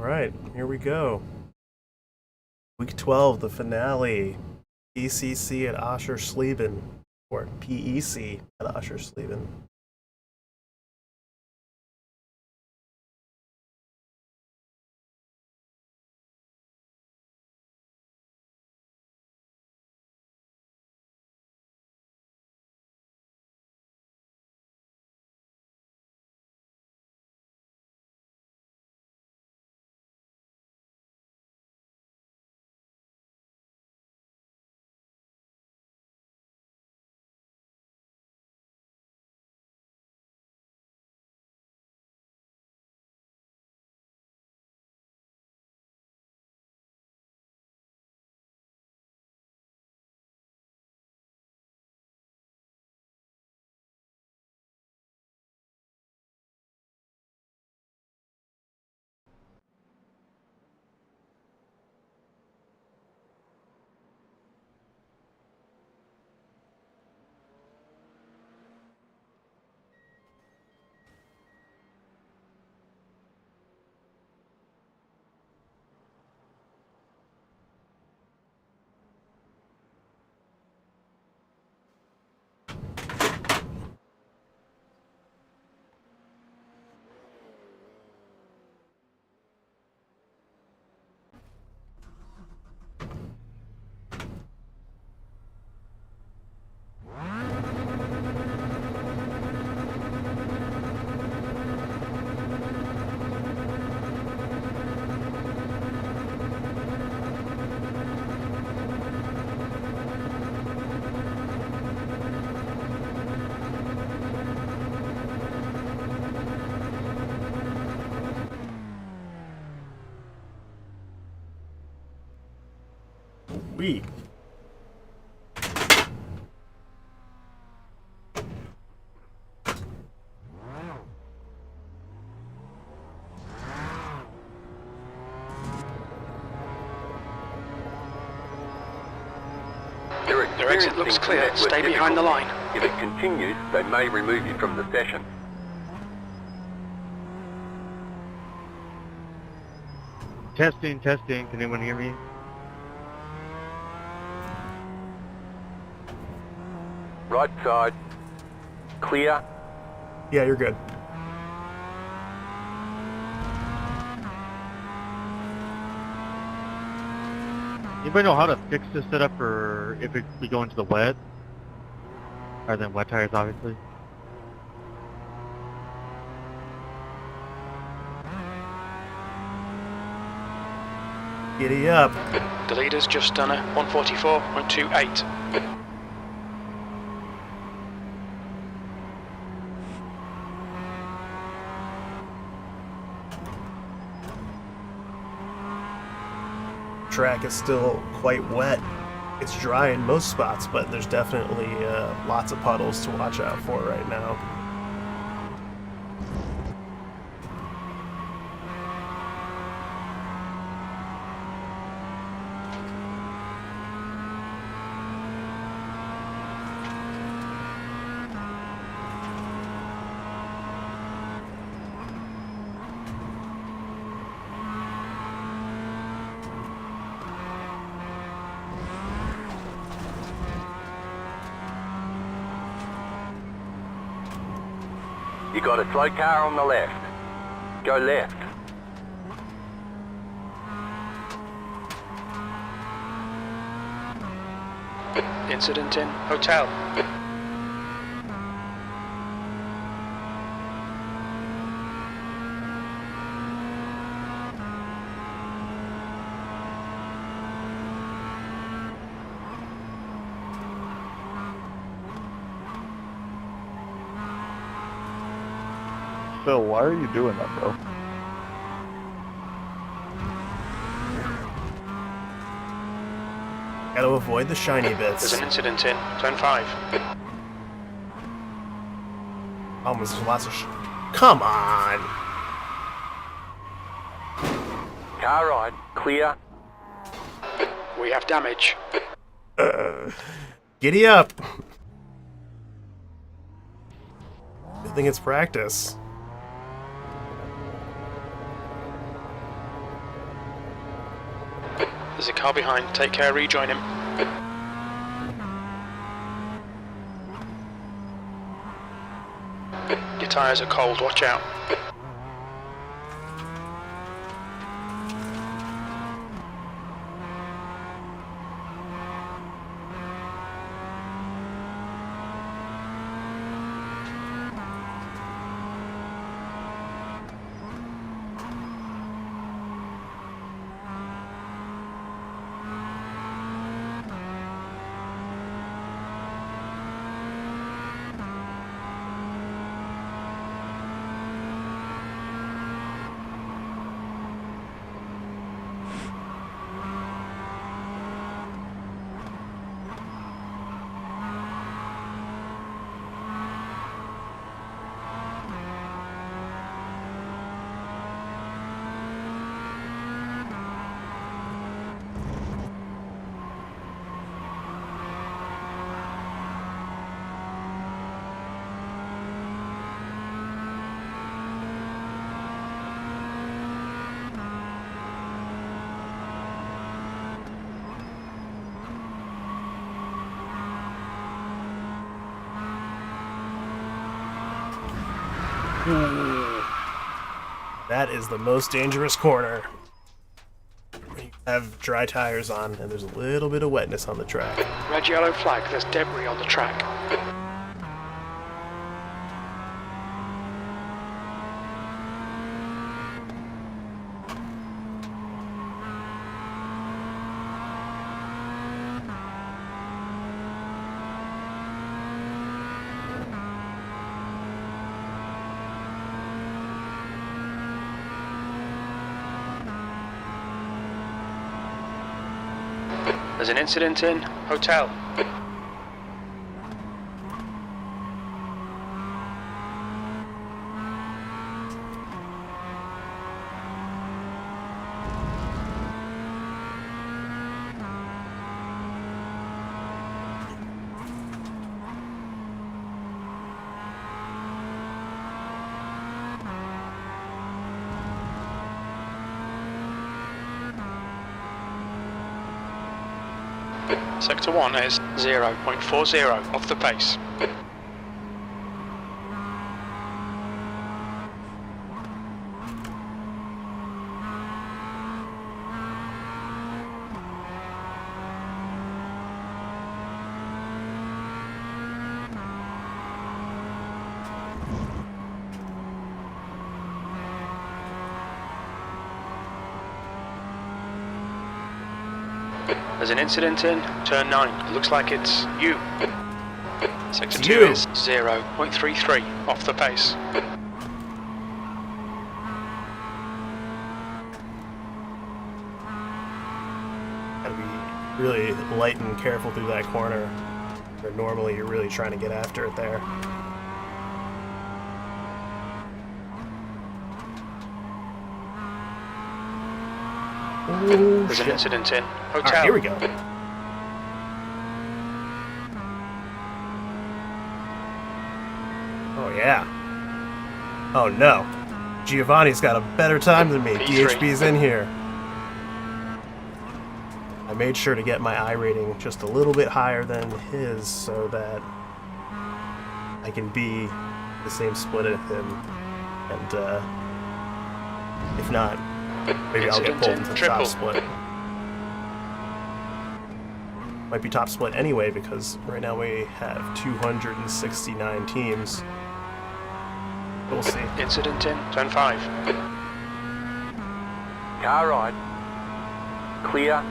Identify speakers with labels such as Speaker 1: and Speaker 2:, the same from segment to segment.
Speaker 1: Alright, here we go. Week 12, the finale. PCC at Oschersleben. Or PEC at Oschersleben. We.
Speaker 2: Their exit looks clear. Stay behind the line.
Speaker 3: If it continues, they may remove you from the session.
Speaker 4: Testing. Can anyone hear me?
Speaker 3: Right side. Clear.
Speaker 1: Yeah, you're good.
Speaker 4: Anybody know how to fix this setup for if we go into the wet? Other than wet tires, obviously.
Speaker 1: Giddy up.
Speaker 2: The leader's just done a 144.28.
Speaker 1: Track is still quite wet. It's dry in most spots, but there's definitely lots of puddles to watch out for right now.
Speaker 3: You got a slow car on the left. Go left.
Speaker 2: Incident in hotel.
Speaker 5: Phil, why are you doing that, bro?
Speaker 1: Gotta avoid the shiny bits.
Speaker 2: There's an incident in turn 5.
Speaker 1: Almost there's lots of Come on!
Speaker 3: Car ride. Clear.
Speaker 2: We have damage.
Speaker 1: Giddy up! Good thing it's practice.
Speaker 2: There's a car behind. Take care, rejoin him. Your tyres are cold, watch out.
Speaker 1: That is the most dangerous corner. You have dry tires on, and there's a little bit of wetness on the track.
Speaker 2: Red, yellow flag, there's debris on the track. There's an incident in hotel. Sector 1 is 0.40 off the pace. There's an incident in turn 9. It looks like it's you. Sector 2 is 0.33 off the pace.
Speaker 1: Gotta be really light and careful through that corner, where normally you're really trying to get after it there. Oh,
Speaker 2: There's
Speaker 1: shit.
Speaker 2: an incident in hotel.
Speaker 1: Alright, here we go. Oh, yeah. Oh, no. Giovanni's got a better time than me.
Speaker 2: P3.
Speaker 1: DHB's in here. I made sure to get my I rating just a little bit higher than his so that I can be the same split as him. And, if not, maybe I'll get pulled into the top split. Might be top split anyway because right now we have 269 teams. We'll see.
Speaker 2: Incident in turn 5.
Speaker 3: Car right. Clear.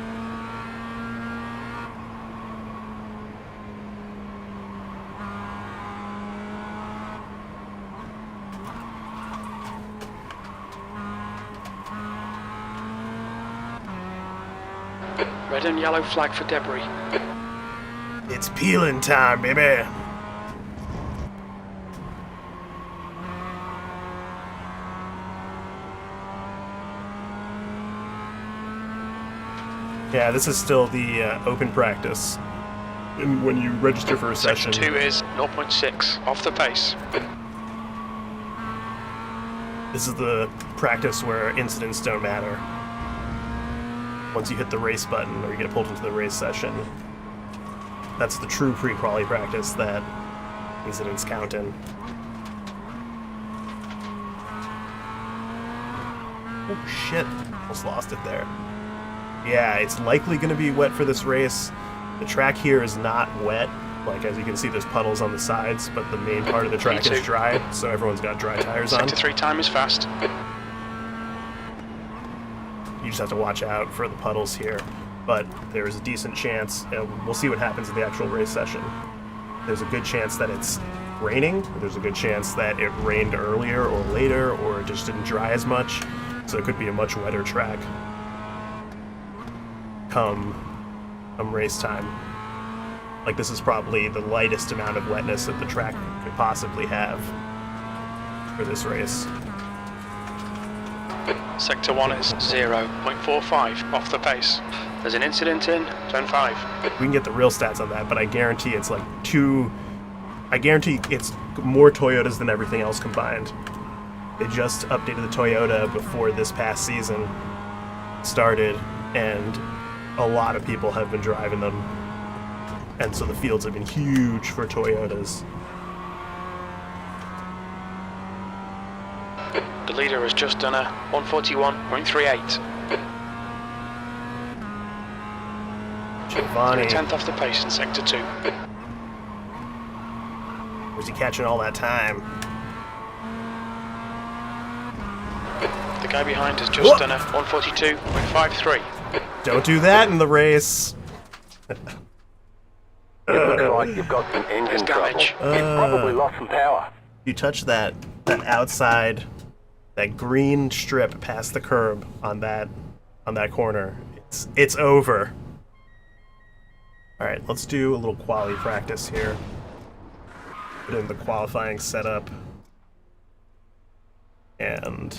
Speaker 2: Red and yellow flag for debris.
Speaker 1: It's peeling time, baby. Yeah, this is still the open practice. And when you register for a session.
Speaker 2: Section 2 is 0.6 off the pace.
Speaker 1: This is the practice where incidents don't matter. once you hit the race button or you get pulled into the race session. That's the true pre-quali practice that incidents count in. Oh shit, almost lost it there. Yeah, it's likely going to be wet for this race. The track here is not wet. Like, as you can see, there's puddles on the sides, but the main part of the track is dry, so everyone's got dry tires on.
Speaker 2: Sector 3 time is fast.
Speaker 1: You just have to watch out for the puddles here, but there's a decent chance, we'll see what happens in the actual race session. There's a good chance that it's raining, there's a good chance that it rained earlier or later, or it just didn't dry as much, so it could be a much wetter track come race time. Like, this is probably the lightest amount of wetness that the track could possibly have for this race.
Speaker 2: Sector 1 is 0.45 off the pace. There's an incident in turn 5.
Speaker 1: We can get the real stats on that, but I guarantee it's like I guarantee it's more Toyotas than everything else combined. They just updated the Toyota before this past season started, and a lot of people have been driving them. And so the fields have been huge for Toyotas.
Speaker 2: The leader has just done a 141.38.
Speaker 1: Giovanni,
Speaker 2: 10th off the pace in Sector 2.
Speaker 1: was he catching all that time?
Speaker 2: The guy behind has just done a 142.53.
Speaker 1: Don't do that in the race.
Speaker 3: It looks like you've got some engine trouble.
Speaker 2: damage.
Speaker 3: You've probably lost some power.
Speaker 1: You touch that outside, that green strip past the curb on that corner. It's over. All right, let's do a little quali practice here. Put in the qualifying setup, and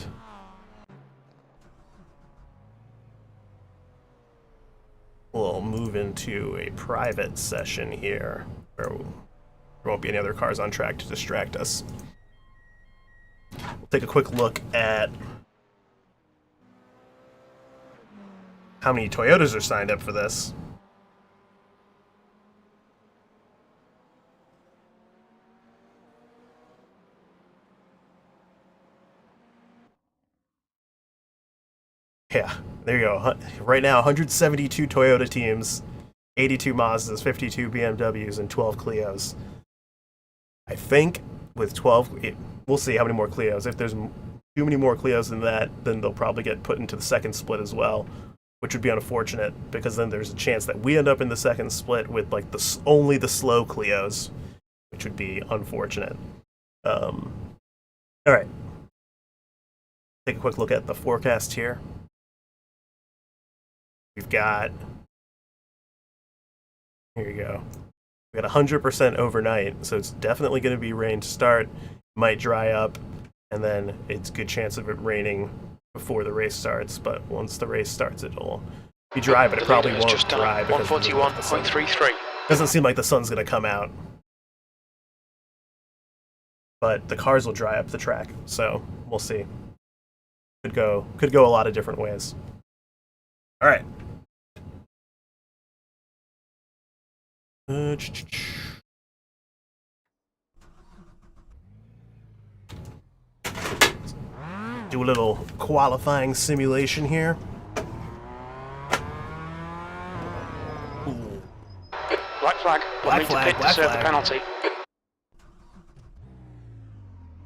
Speaker 1: we'll move into a private session here, where there won't be any other cars on track to distract us. We'll take a quick look at how many Toyotas are signed up for this. Yeah, there you go. Right now, 172 Toyota teams, 82 Mazdas, 52 BMWs, and 12 Clios. I think with 12, we'll see how many more Clios. If there's too many more Clios than that, then they'll probably get put into the second split as well, which would be unfortunate, because then there's a chance that we end up in the second split with like only the slow Clios, which would be unfortunate. All right. Take a quick look at the forecast here. We've got, here you go. We got 100% overnight, so it's definitely going to be rain to start. Might dry up, and then it's a good chance of it raining before the race starts. But once the race starts, it'll be dry, but it probably won't
Speaker 2: just
Speaker 1: dry because
Speaker 2: 141.33.
Speaker 1: Doesn't seem like the sun's going to come out. But the cars will dry up the track, so we'll see. Could go a lot of different ways. All right. Do a little qualifying simulation here. Ooh.
Speaker 2: Black flag.
Speaker 1: Black
Speaker 2: Need
Speaker 1: flag,
Speaker 2: to pit
Speaker 1: black
Speaker 2: to serve
Speaker 1: flag.
Speaker 2: the penalty.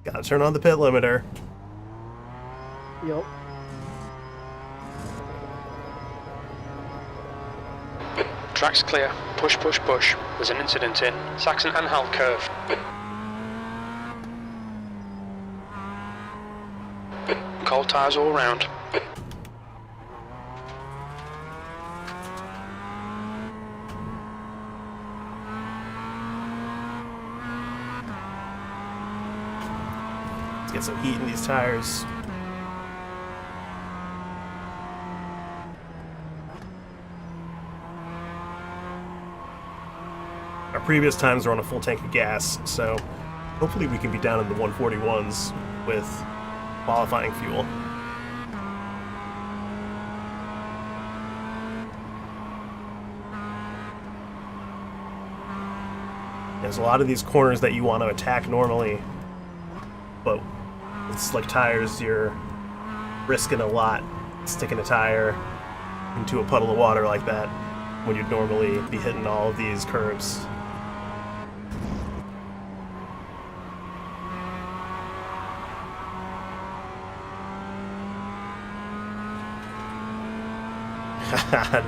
Speaker 1: Gotta turn on the pit limiter.
Speaker 6: Yep.
Speaker 2: Track's clear. Push, push, push. There's an incident in Saxon-Anhalt curve. Cold tyres all round.
Speaker 1: Let's get some heat in these tires. Our previous times were on a full tank of gas, so hopefully we can be down in the 141s with qualifying fuel. There's a lot of these corners that you want to attack normally, but with slick tires, you're risking a lot sticking a tire into a puddle of water like that when you'd normally be hitting all of these curves.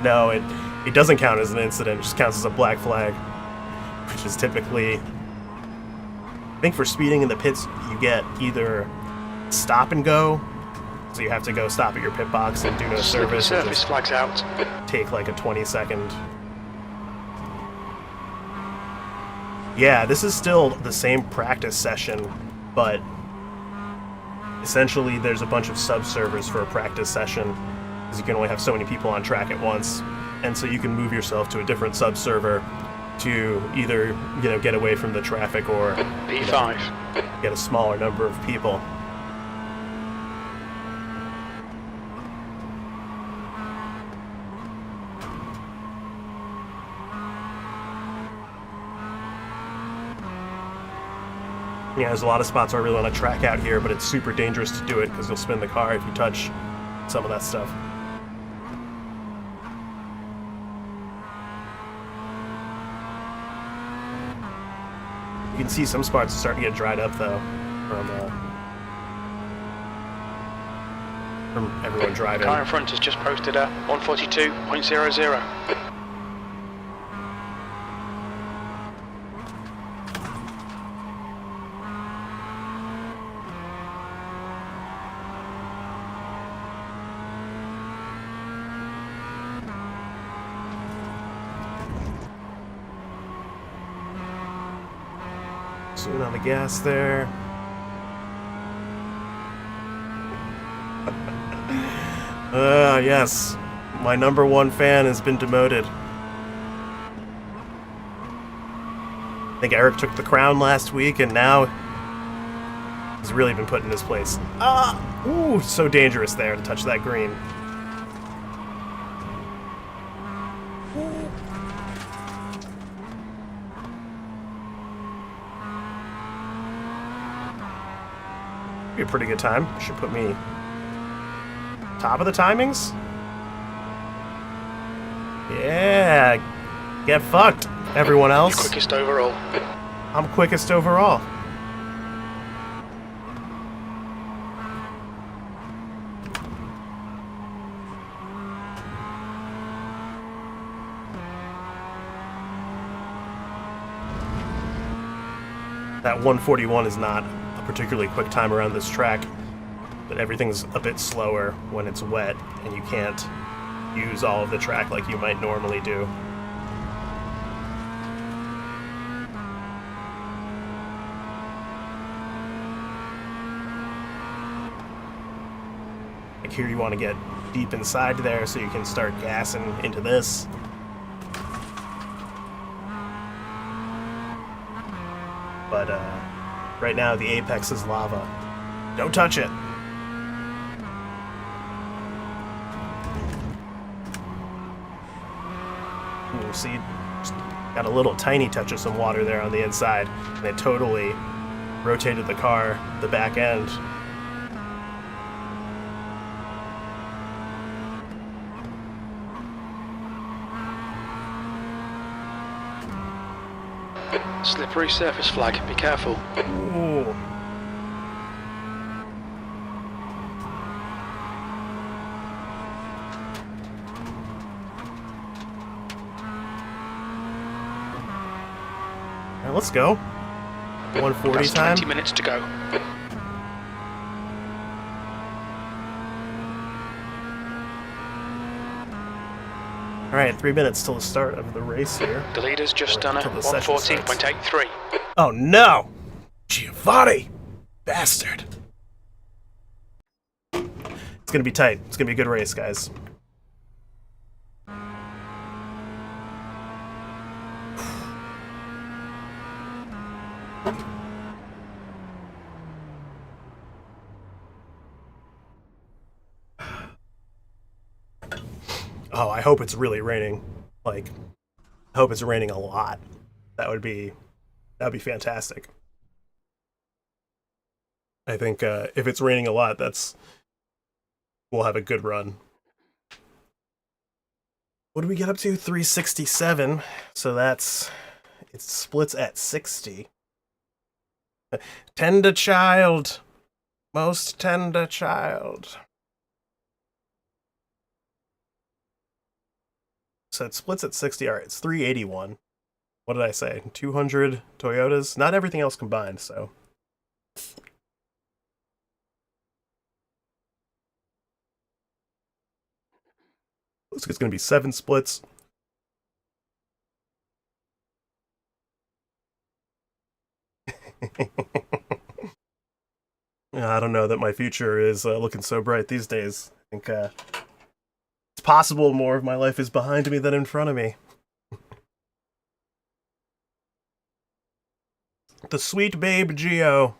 Speaker 1: No, it doesn't count as an incident, it just counts as a black flag, which is typically, I think for speeding in the pits, you get either stop and go, so you have to go stop at your pit box and do no service, and just
Speaker 2: flags out.
Speaker 1: take like a 20-second. Yeah, this is still the same practice session, but essentially there's a bunch of sub-servers for a practice session, because you can only have so many people on track at once, and so you can move yourself to a different sub-server to either, you know, get away from the traffic or
Speaker 2: P5.
Speaker 1: Get a smaller number of people. Yeah, there's a lot of spots where I really want to track out here, but it's super dangerous to do it because you'll spin the car if you touch some of that stuff. You can see some spots starting to get dried up though from everyone driving.
Speaker 2: Car in front has just posted a 142.00.
Speaker 1: Soon on the gas there. Yes. My number one fan has been demoted. I think Eric took the crown last week, and now he's really been put in his place. Ooh, so dangerous there to touch that green. Be a pretty good time. Should put me top of the timings. Yeah, get fucked, everyone else.
Speaker 2: You're quickest overall.
Speaker 1: I'm quickest overall. That 141 is not a particularly quick time around this track, but everything's a bit slower when it's wet and you can't use all of the track like you might normally do. Like here you want to get deep inside there so you can start gassing into this. But right now the apex is lava. Don't touch it. You see, just got a little tiny touch of some water there on the inside, and it totally rotated the car, the back end.
Speaker 2: Slippery surface flag, be careful.
Speaker 1: Ooh. Alright, let's go. 140
Speaker 2: That's
Speaker 1: time.
Speaker 2: 20 minutes to go.
Speaker 1: Alright, 3 minutes till the start of the race here.
Speaker 2: The leader's just done a
Speaker 1: Until the session
Speaker 2: 114.83.
Speaker 1: Oh no! Giovanni! Bastard! It's gonna be tight. It's gonna be a good race, guys. Oh, I hope it's really raining. Like, I hope it's raining a lot. That would be That'd be fantastic. I think if it's raining a lot, we'll have a good run. What do we get up to? 367. So it splits at 60. Tender child. Most tender child. So it splits at 60. All right, it's 381. What did I say? 200 Toyotas? Not everything else combined, so. Looks like it's going to be 7 splits. I don't know that my future is looking so bright these days. I think it's possible more of my life is behind me than in front of me. The sweet babe Geo.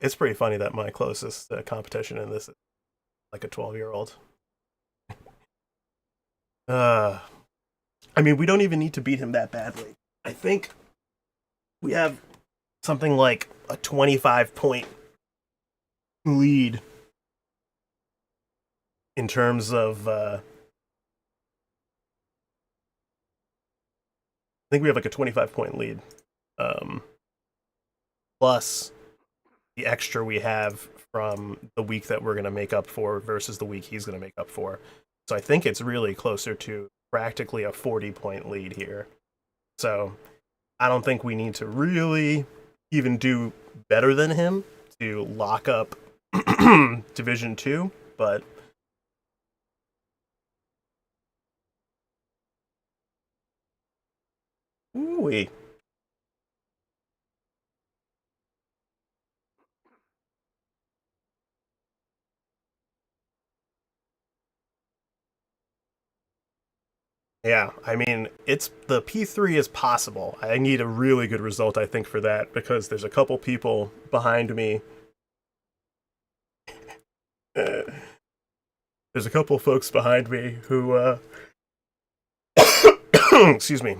Speaker 1: It's pretty funny that my closest competition in this is like a 12-year-old. I mean, we don't even need to beat him that badly. I think we have something like a 25-point lead in terms of I think we have like a 25-point lead. Plus the extra we have from the week that we're going to make up for versus the week he's going to make up for. So I think it's really closer to practically a 40-point lead here. So I don't think we need to really even do better than him to lock up Division 2, but ooh-wee. Yeah, I mean, the P3 is possible. I need a really good result, I think, for that, because there's a couple people behind me. There's a couple folks behind me who, excuse me,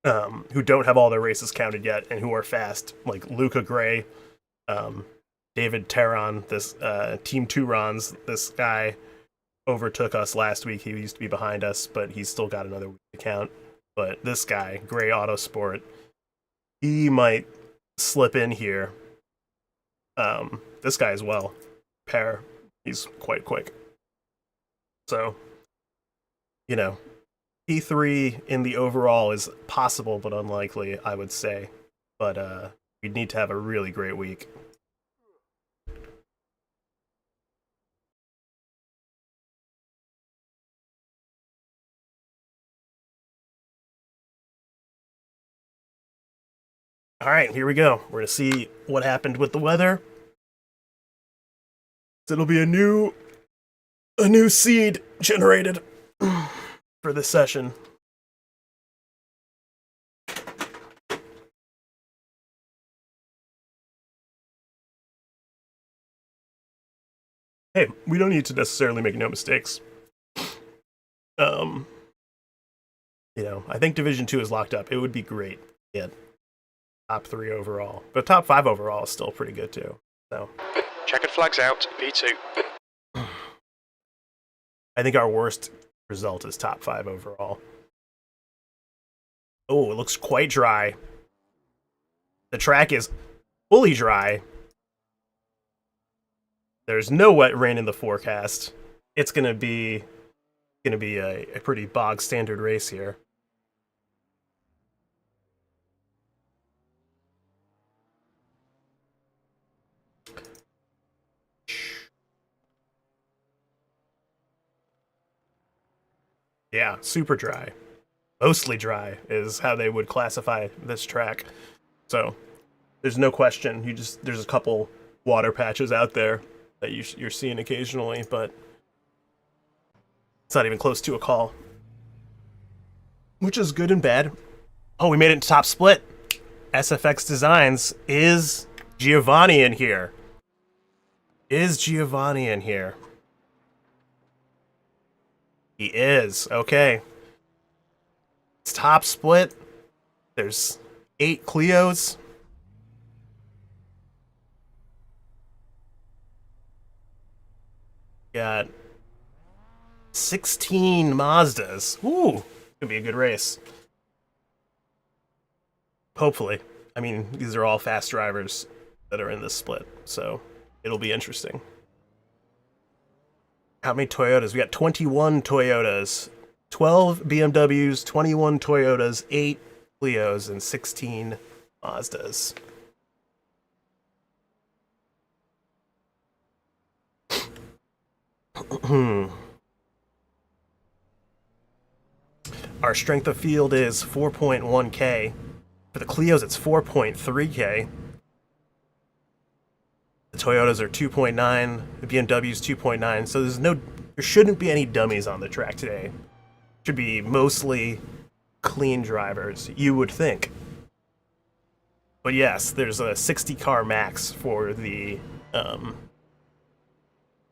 Speaker 1: who don't have all their races counted yet and who are fast, like Luca Gray, David Terron, this Team Turons, this guy overtook us last week. He used to be behind us, but he's still got another week to count. But this guy, Gray Autosport, he might slip in here. This guy as well, Pear, he's quite quick. So, you know, P3 in the overall is possible but unlikely, I would say. But we'd need to have a really great week. All right, here we go. We're going to see what happened with the weather. It'll be a new seed generated for this session. Hey, we don't need to necessarily make no mistakes. You know, I think Division 2 is locked up. It would be great to get top 3 overall. But top 5 overall is still pretty good too. So
Speaker 2: Checkered flags out, P2.
Speaker 1: I think our worst result is top 5 overall. Oh, it looks quite dry. The track is fully dry. There's no wet rain in the forecast. It's gonna be a pretty bog standard race here. Yeah, super dry. Mostly dry is how they would classify this track. So there's no question. There's a couple water patches out there that you're seeing occasionally, but it's not even close to a call, which is good and bad. Oh, we made it into top split. SFX Designs. Is Giovanni in here? He is. Okay. It's top split. There's 8 Clios. Got 16 Mazdas. Ooh, gonna be a good race. Hopefully. I mean, these are all fast drivers that are in this split, so it'll be interesting. How many Toyotas? We got 21 Toyotas, 12 BMWs, 21 Toyotas, 8 Clios, and 16 Mazdas. Our strength of field is 4.1K. For the Clios, it's 4.3K. The Toyotas are 2.9. The BMW's 2.9. So there shouldn't be any dummies on the track today. Should be mostly clean drivers, you would think. But yes, there's a 60 car max for the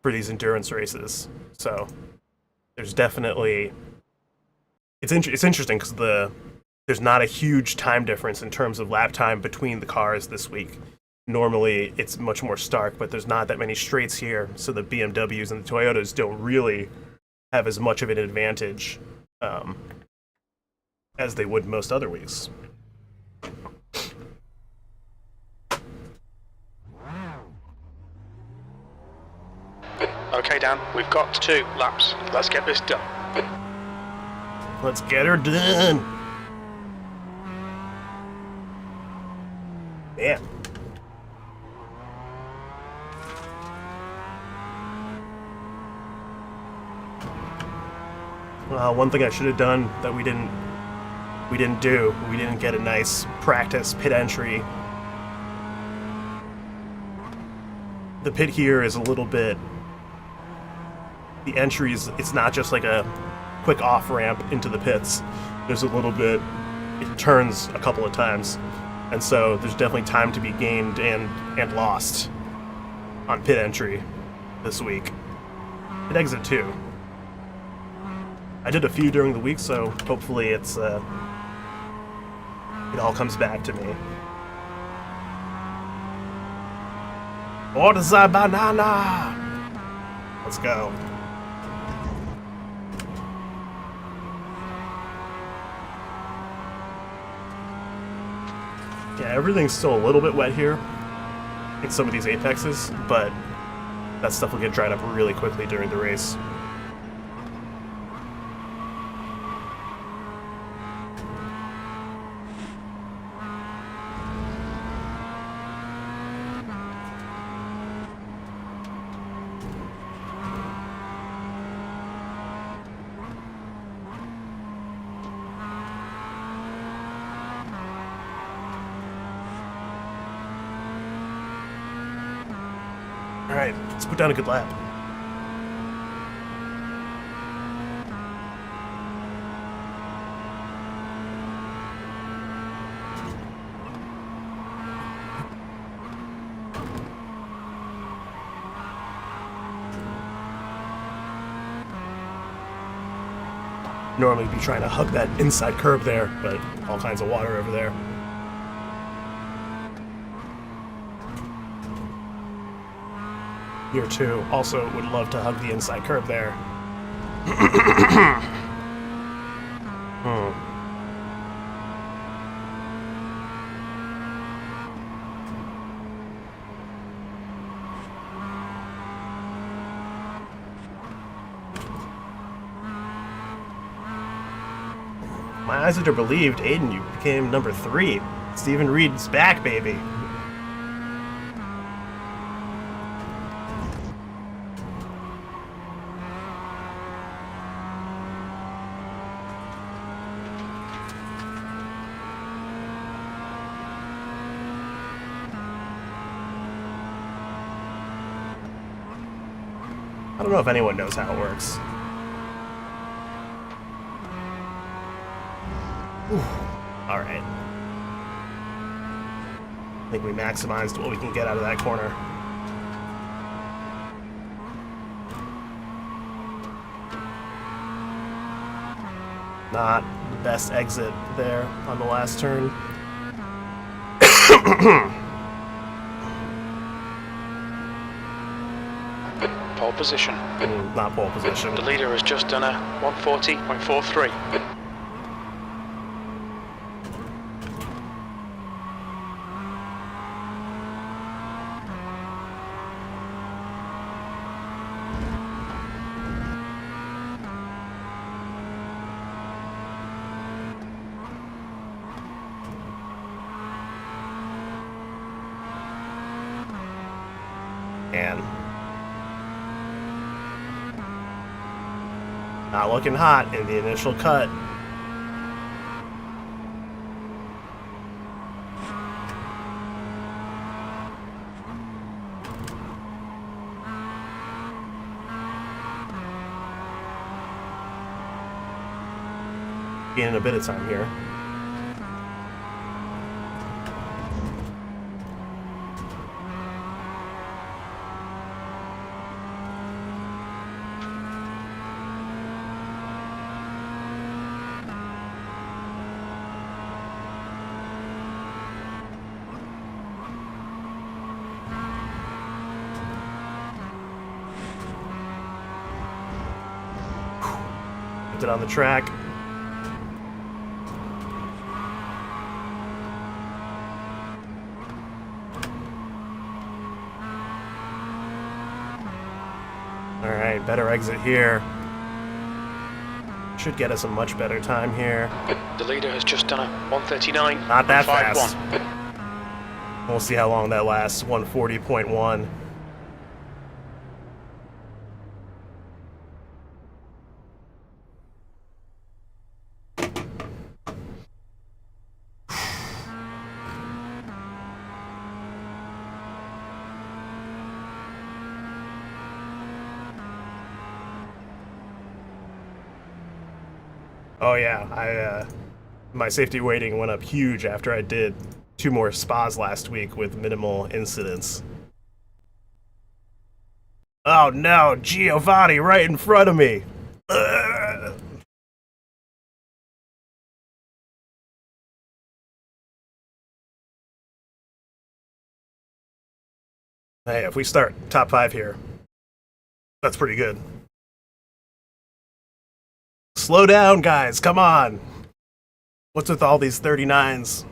Speaker 1: for these endurance races. So there's definitely it's interesting because there's not a huge time difference in terms of lap time between the cars this week. Normally it's much more stark, but there's not that many straights here, so the BMWs and the Toyotas don't really have as much of an advantage as they would most other weeks.
Speaker 2: Okay, Dan, we've got 2 laps. Let's get this done.
Speaker 1: Let's get her done. Man. One thing I should have done that we didn't do. We didn't get a nice practice pit entry. The pit here is a little bit. The entries, it's not just like a quick off ramp into the pits. There's a little bit. It turns a couple of times, and so there's definitely time to be gained and lost on pit entry this week. Pit exit too. I did a few during the week, so hopefully it all comes back to me. Order the banana! Let's go. Yeah, everything's still a little bit wet here in some of these apexes, but that stuff will get dried up really quickly during the race. Alright, let's put down a good lap. Normally be trying to hug that inside curb there, but all kinds of water over there. Here too, also would love to hug the inside curb there. My eyes are relieved, Aiden, you became number 3. Stephen Reed's back, baby. I don't know if anyone knows how it works. Alright. I think we maximized what we can get out of that corner. Not the best exit there on the last turn.
Speaker 2: Pole position.
Speaker 1: Not pole position.
Speaker 2: The leader has just done a 140.43.
Speaker 1: And not looking hot in the initial cut. Gaining a bit of time here. Kept it on the track. Alright, better exit here. Should get us a much better time here.
Speaker 2: The leader has just done a 139.
Speaker 1: Not that fast. We'll see how long that lasts. 140.1. Oh yeah, my safety rating went up huge after I did 2 more spas last week with minimal incidents. Oh no, Giovanni right in front of me! Ugh. Hey, if we start top 5 here, that's pretty good. Slow down, guys, come on! What's with all these 39s?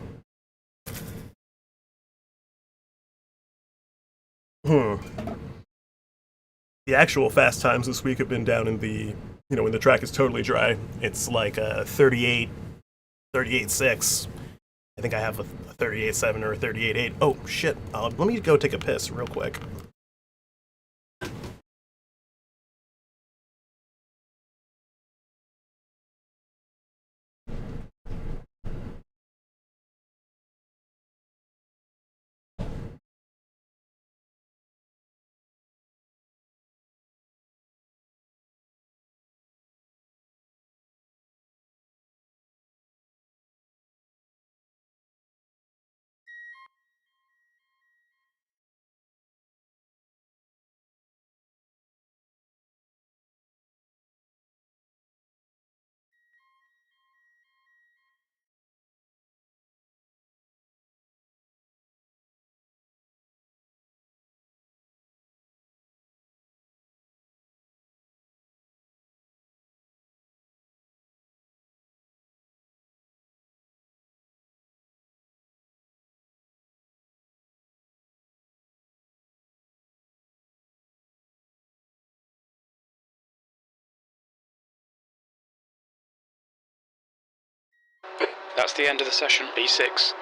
Speaker 1: The actual fast times this week have been down in the, when the track is totally dry. It's like a 38.6. I think I have a 38.7 or a 38.8. Oh, shit. Let me go take a piss real quick.
Speaker 2: That's the end of the session. B6.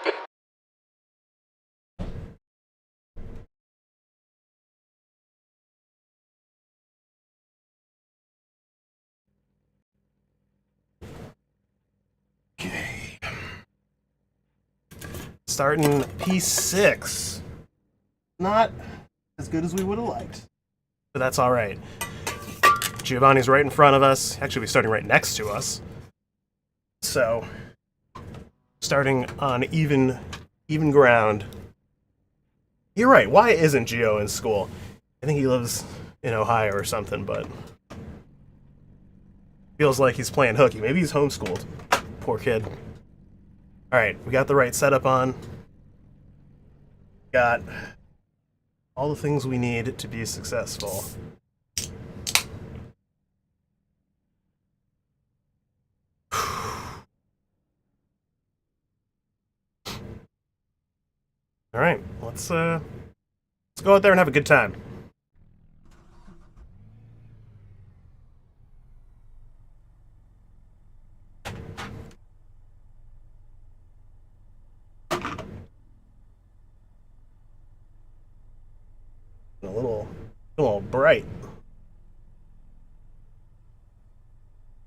Speaker 1: Okay. Starting P6. Not as good as we would have liked, but that's all right. Giovanni's right in front of us. Actually, he's starting right next to us. So, starting on even ground. You're right. Why isn't Gio in school? I think he lives in Ohio or something, but Feels like he's playing hooky. Maybe he's homeschooled. Poor kid. Alright, we got the right setup on. Got all the things we need to be successful. Alright, let's go out there and have a good time. A little bright.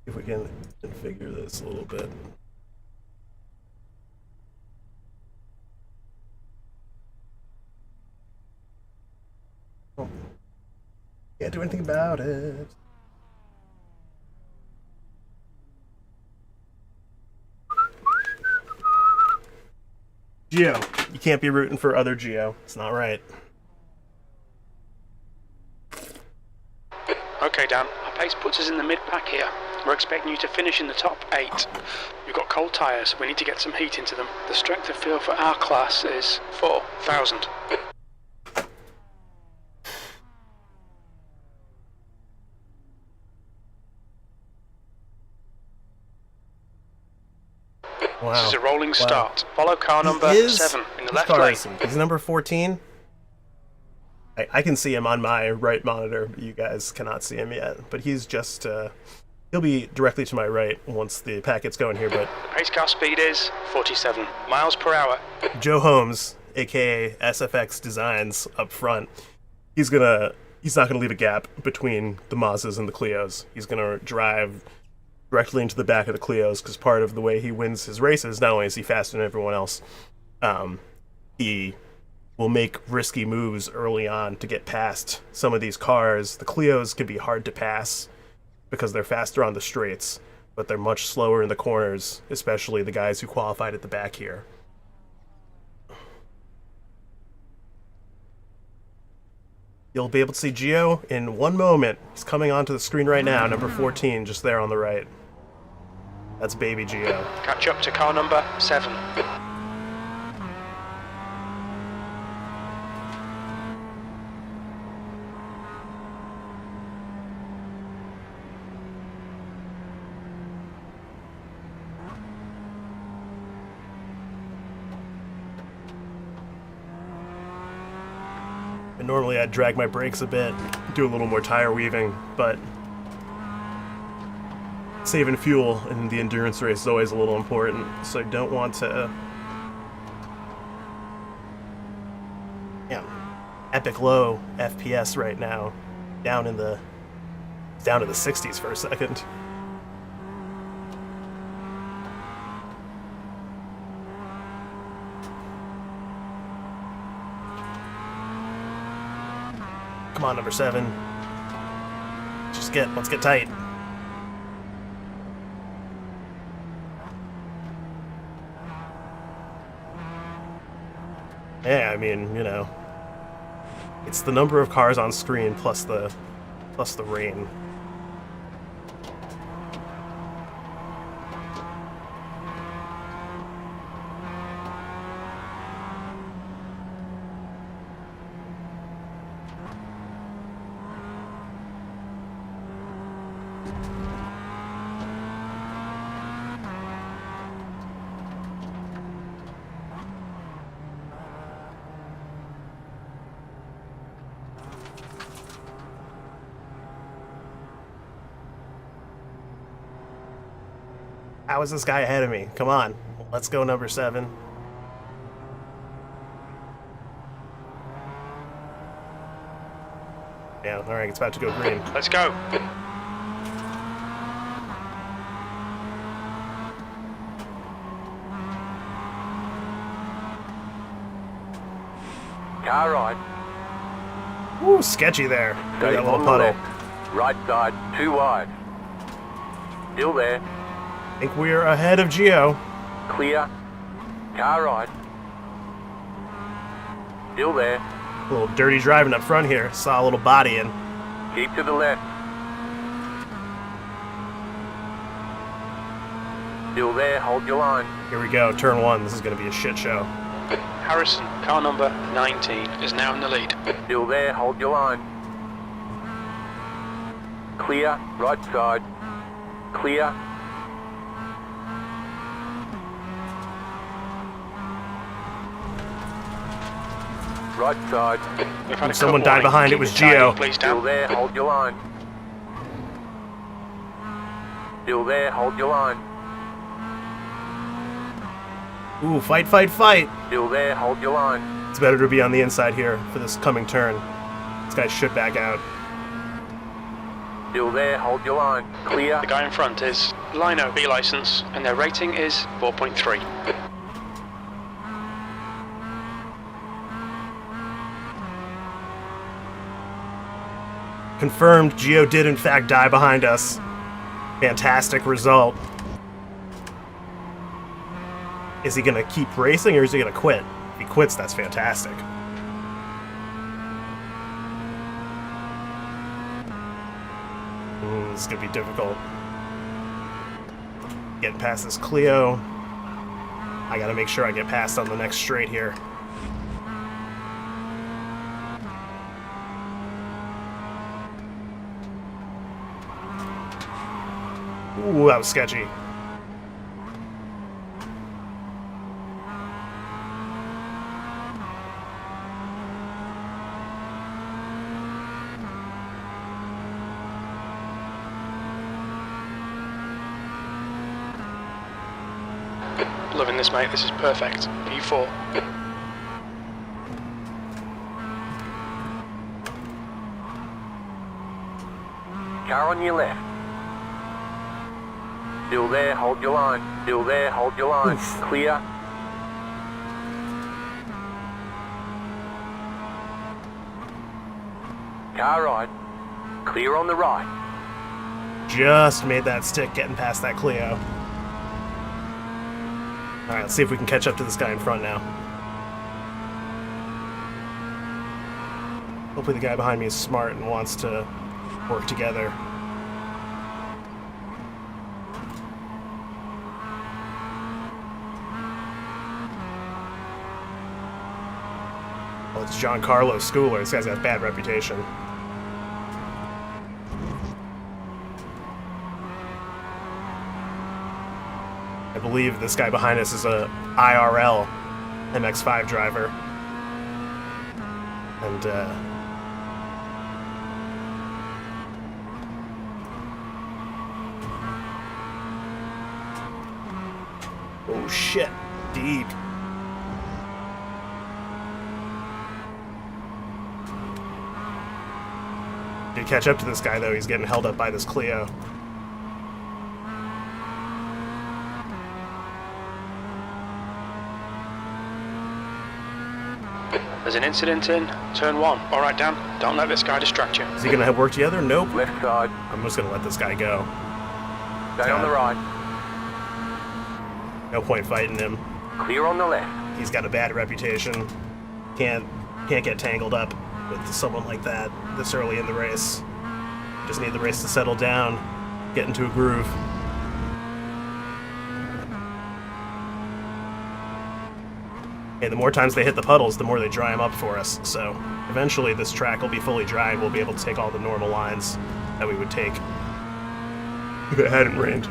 Speaker 1: See if we can configure this a little bit. Oh. Can't do anything about it. Geo, you can't be rooting for other Geo. It's not right.
Speaker 2: Okay, Dan, our pace puts us in the mid-pack here. We're expecting you to finish in the top 8. You've got cold tyres, we need to get some heat into them. The strength of field for our class is 4,000.
Speaker 1: Wow.
Speaker 2: This is a rolling start. Follow car number 7 in the left lane.
Speaker 1: He's number 14. I can see him on my right monitor, but you guys cannot see him yet. But he's just, he'll be directly to my right once the packet's going here, but...
Speaker 2: The pace car speed is 47 miles per hour.
Speaker 1: Joe Holmes, aka SFX Designs, up front, he's not gonna leave a gap between the Mazdas and the Clios. He's gonna drive directly into the back of the Clios, because part of the way he wins his races, not only is he faster than everyone else, he will make risky moves early on to get past some of these cars. The Clios can be hard to pass because they're faster on the straights, but they're much slower in the corners, especially the guys who qualified at the back here. You'll be able to see Gio in one moment. He's coming onto the screen right now, number 14, just there on the right. That's baby Gio.
Speaker 2: Catch up to car number 7.
Speaker 1: And normally I'd drag my brakes a bit, do a little more tire weaving, but saving fuel in the endurance race is always a little important, so I don't want to... Yeah, epic low FPS right now, down to the 60s for a second. Come on, number 7. Let's get tight. Yeah, I mean, you know, it's the number of cars on screen plus the rain. How is this guy ahead of me? Come on. Let's go, number 7. Yeah, alright, it's about to go green.
Speaker 2: Let's go.
Speaker 3: Car right.
Speaker 1: Ooh, sketchy there. Got
Speaker 3: Stay
Speaker 1: that little
Speaker 3: on the
Speaker 1: puddle.
Speaker 3: left. Right side, too wide. Still there.
Speaker 1: I think we're ahead of Gio.
Speaker 3: Clear. Car right. Still there.
Speaker 1: A little dirty driving up front here. Saw a little body in.
Speaker 3: Keep to the left. Still there, hold your line.
Speaker 1: Here we go, turn 1. This is going to be a shit show.
Speaker 2: Harrison, car number 19, is now in the lead.
Speaker 3: Still there, hold your line. Clear, right side. Clear. Right side.
Speaker 2: We've had a
Speaker 1: Someone
Speaker 2: cut
Speaker 1: died
Speaker 2: warning.
Speaker 1: behind, it
Speaker 2: Keep
Speaker 1: was
Speaker 2: tidy,
Speaker 1: Gio.
Speaker 2: Please,
Speaker 3: Still
Speaker 2: Dan.
Speaker 3: there, hold your line. Still there, hold your line.
Speaker 1: Ooh, fight, fight, fight!
Speaker 3: Still there, hold your line.
Speaker 1: It's better to be on the inside here for this coming turn. This guy should back out.
Speaker 3: Still there, hold your line. Clear.
Speaker 2: The guy in front is Lino B license, and their rating is 4.3.
Speaker 1: Confirmed, Gio did in fact die behind us. Fantastic result. Is he gonna keep racing or is he gonna quit? If he quits, that's fantastic. This is gonna be difficult. Getting past this Clio. I gotta make sure I get past on the next straight here. Ooh, that was sketchy.
Speaker 2: Loving this, mate. This is perfect. P4.
Speaker 3: Car on your left. Still there, hold your line. Still there, hold your line.
Speaker 1: Oof.
Speaker 3: Clear. Car right. Clear on the right.
Speaker 1: Just made that stick getting past that Clio. Alright, let's see if we can catch up to this guy in front now. Hopefully the guy behind me is smart and wants to work together. Oh, it's Giancarlo Schooler. This guy's got a bad reputation. I believe this guy behind us is a IRL MX-5 driver. And, oh shit, deep. Did catch up to this guy though, he's getting held up by this Clio.
Speaker 2: There's an incident in turn 1. All right, Dan. Don't let this guy distract you.
Speaker 1: Is he gonna have work together? Nope.
Speaker 3: Left side.
Speaker 1: I'm just gonna let this guy go.
Speaker 3: Stay on the right.
Speaker 1: No point fighting him.
Speaker 3: Clear on the left.
Speaker 1: He's got a bad reputation. Can't get tangled up with someone like that this early in the race. Just need the race to settle down, get into a groove. Hey, the more times they hit the puddles, the more they dry them up for us. So eventually this track will be fully dry and we'll be able to take all the normal lines that we would take if it hadn't rained.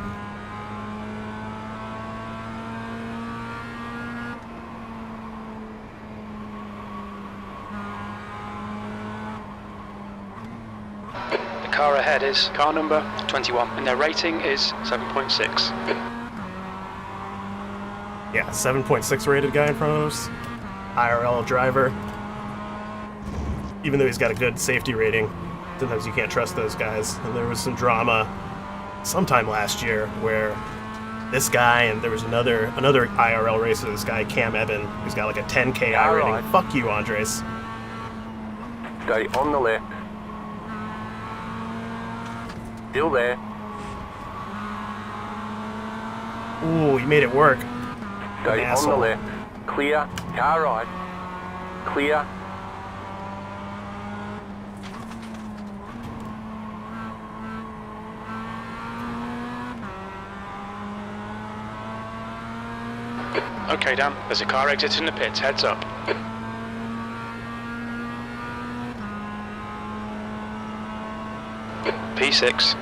Speaker 2: The car ahead is car number 21, and their rating is 7.6.
Speaker 1: Yeah, 7.6 rated guy in front of us. IRL driver. Even though he's got a good safety rating, sometimes you can't trust those guys. And there was some drama sometime last year where this guy and there was another IRL racer, this guy Cam Eben, who's got like a 10K I rating.
Speaker 3: Alright.
Speaker 1: Fuck you, Andres.
Speaker 3: Stay on the left. Still there.
Speaker 1: Ooh, he made it work.
Speaker 3: Stay on the
Speaker 1: asshole.
Speaker 3: left. Clear. Car right. Clear.
Speaker 2: Okay, Dan, there's a car exiting the pits, heads up. P6.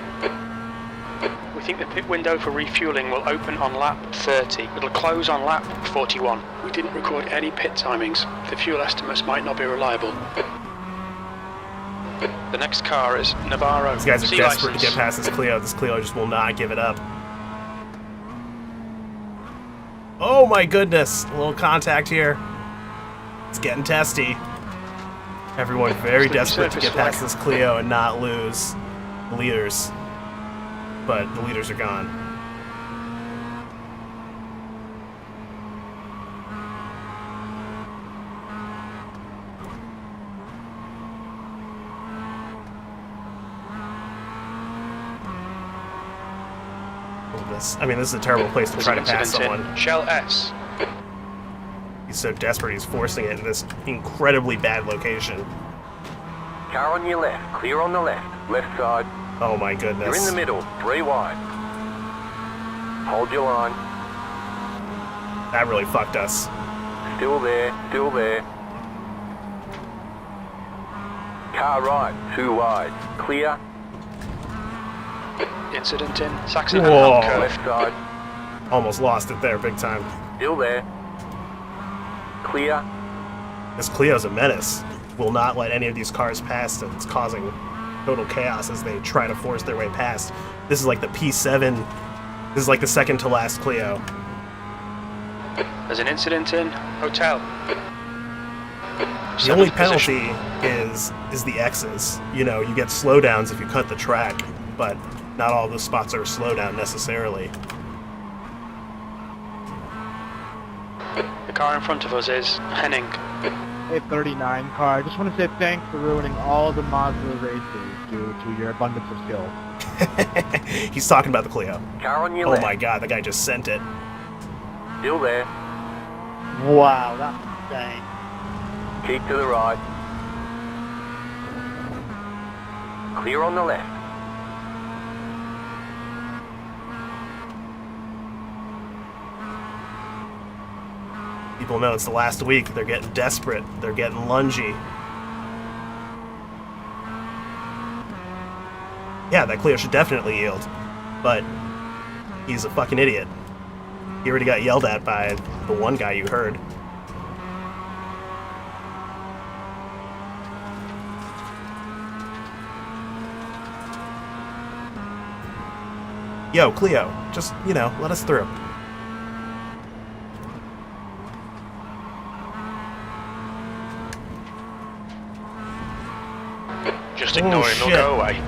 Speaker 2: We think the pit window for refueling will open on lap 30. It'll close on lap 41. We didn't record any pit timings. The fuel estimates might not be reliable. The next car is Navarro.
Speaker 1: These guys are
Speaker 2: C
Speaker 1: desperate
Speaker 2: license.
Speaker 1: to get past this Clio. This Clio just will not give it up. Oh my goodness! A little contact here. It's getting testy. Everyone very
Speaker 2: Slippery
Speaker 1: desperate to
Speaker 2: surface
Speaker 1: get past
Speaker 2: flag.
Speaker 1: this Clio and not lose the leaders. But the leaders are gone. This is a terrible place to
Speaker 2: There's
Speaker 1: try
Speaker 2: an
Speaker 1: to pass
Speaker 2: incident
Speaker 1: someone.
Speaker 2: in Shell S.
Speaker 1: He's so desperate, he's forcing it in this incredibly bad location.
Speaker 3: Car on your left. Clear on the left. Left side.
Speaker 1: Oh my goodness.
Speaker 3: You're in the middle. 3 wide. Hold your line.
Speaker 1: That really fucked us.
Speaker 3: Still there. Still there. Car right. 2 wide. Clear.
Speaker 2: Incident in Saxon
Speaker 1: Whoa.
Speaker 2: and Curve.
Speaker 3: Left side.
Speaker 1: Almost lost it there big time.
Speaker 3: Still there. Clear.
Speaker 1: This Clio's a menace. Will not let any of these cars past, and it's causing total chaos as they try to force their way past. This is like the P7. This is like the second to last Clio.
Speaker 2: There's an incident in Hotel.
Speaker 1: The only
Speaker 2: Seventh position.
Speaker 1: penalty is the X's. You know, you get slowdowns if you cut the track, but not all those spots are a slowdown necessarily.
Speaker 2: The car in front of us is Henning.
Speaker 4: Hey, 39 car. I just want to say thanks for ruining all the Mazda races due to your abundance of skill.
Speaker 1: He's talking about the Clio.
Speaker 3: Car on your
Speaker 1: Oh
Speaker 3: left.
Speaker 1: my god, the guy just sent it.
Speaker 3: Still there.
Speaker 4: Wow, that's insane.
Speaker 3: Keep to the right. Clear on the left.
Speaker 1: People know it's the last week. They're getting desperate. They're getting lungy. Yeah, that Clio should definitely yield. But he's a fucking idiot. He already got yelled at by the one guy you heard. Yo, Clio, just, let us through.
Speaker 2: Just ignore him, he'll
Speaker 1: shit.
Speaker 2: go away.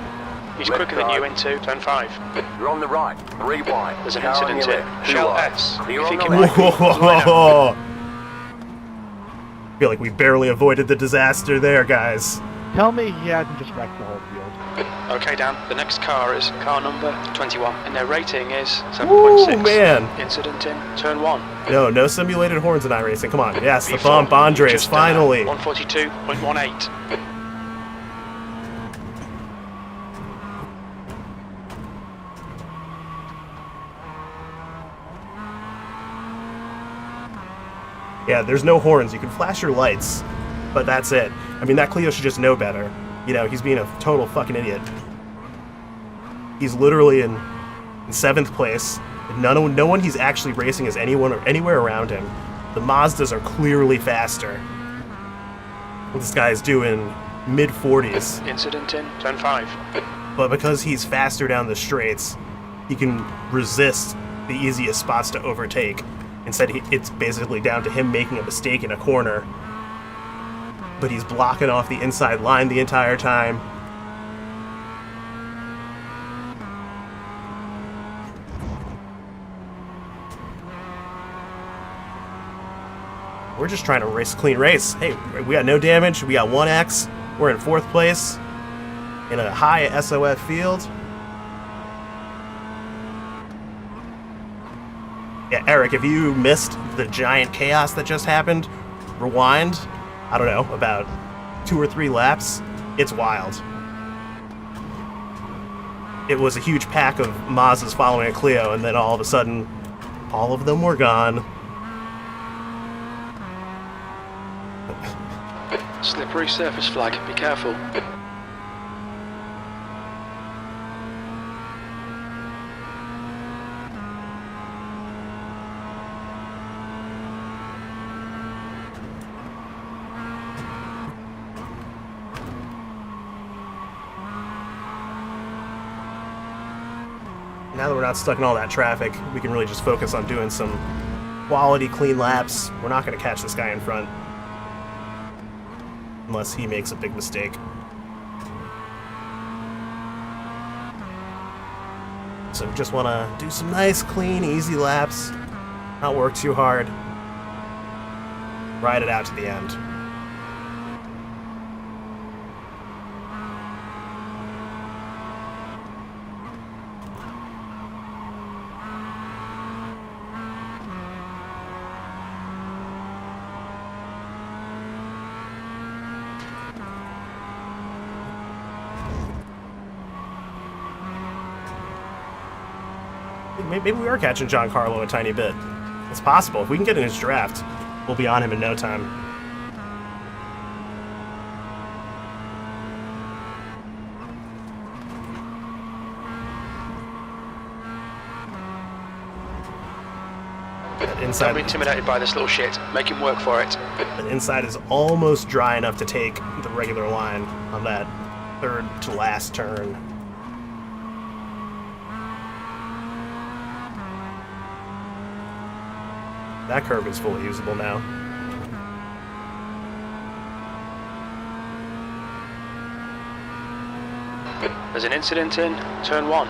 Speaker 2: He's
Speaker 3: Left
Speaker 2: quicker than you
Speaker 3: side.
Speaker 2: into turn 5.
Speaker 3: You're on the right. 3 wide.
Speaker 2: There's an
Speaker 3: Car on
Speaker 2: incident
Speaker 3: your
Speaker 2: in
Speaker 3: left. 2
Speaker 2: Shell
Speaker 3: wide.
Speaker 2: S.
Speaker 3: Clear
Speaker 2: You
Speaker 3: on
Speaker 2: think
Speaker 3: the
Speaker 2: it might
Speaker 3: left.
Speaker 2: be line up.
Speaker 1: I feel like we barely avoided the disaster there, guys.
Speaker 4: Tell me he hasn't just wrecked the whole field.
Speaker 2: Okay, Dan, the next car is car number 21, and their rating is 7.6.
Speaker 1: Ooh, man.
Speaker 2: Incident in turn 1.
Speaker 1: No simulated horns in iRacing. Come on. Yes, the
Speaker 2: V4,
Speaker 1: bump, Andres,
Speaker 2: just,
Speaker 1: finally.
Speaker 2: 142.18.
Speaker 1: Yeah, there's no horns. You can flash your lights, but that's it. I mean, that Clio should just know better. He's being a total fucking idiot. He's literally in 7th place. No one he's actually racing is anyone or anywhere around him. The Mazdas are clearly faster. This guy's doing mid-40s.
Speaker 2: Incident in turn 5.
Speaker 1: But because he's faster down the straights, he can resist the easiest spots to overtake. Instead, it's basically down to him making a mistake in a corner. But he's blocking off the inside line the entire time. We're just trying to race a clean race. Hey, we got no damage. We got 1X. We're in 4th place in a high SOF field. Yeah, Eric, if you missed the giant chaos that just happened, rewind, I don't know, about 2 or 3 laps. It's wild. It was a huge pack of Mazdas following a Clio, and then all of a sudden, all of them were gone.
Speaker 2: Slippery surface flag, be careful.
Speaker 1: Now that we're not stuck in all that traffic, we can really just focus on doing some quality, clean laps. We're not going to catch this guy in front unless he makes a big mistake. So we just want to do some nice, clean, easy laps, not work too hard, ride it out to the end. Maybe we are catching Giancarlo a tiny bit. It's possible. If we can get in his draft, we'll be on him in no time. That
Speaker 2: Don't
Speaker 1: inside,
Speaker 2: be intimidated by this little shit. Make him work for it.
Speaker 1: that inside is almost dry enough to take the regular line on that third to last turn. That curve is fully usable now.
Speaker 2: There's an incident in turn 1.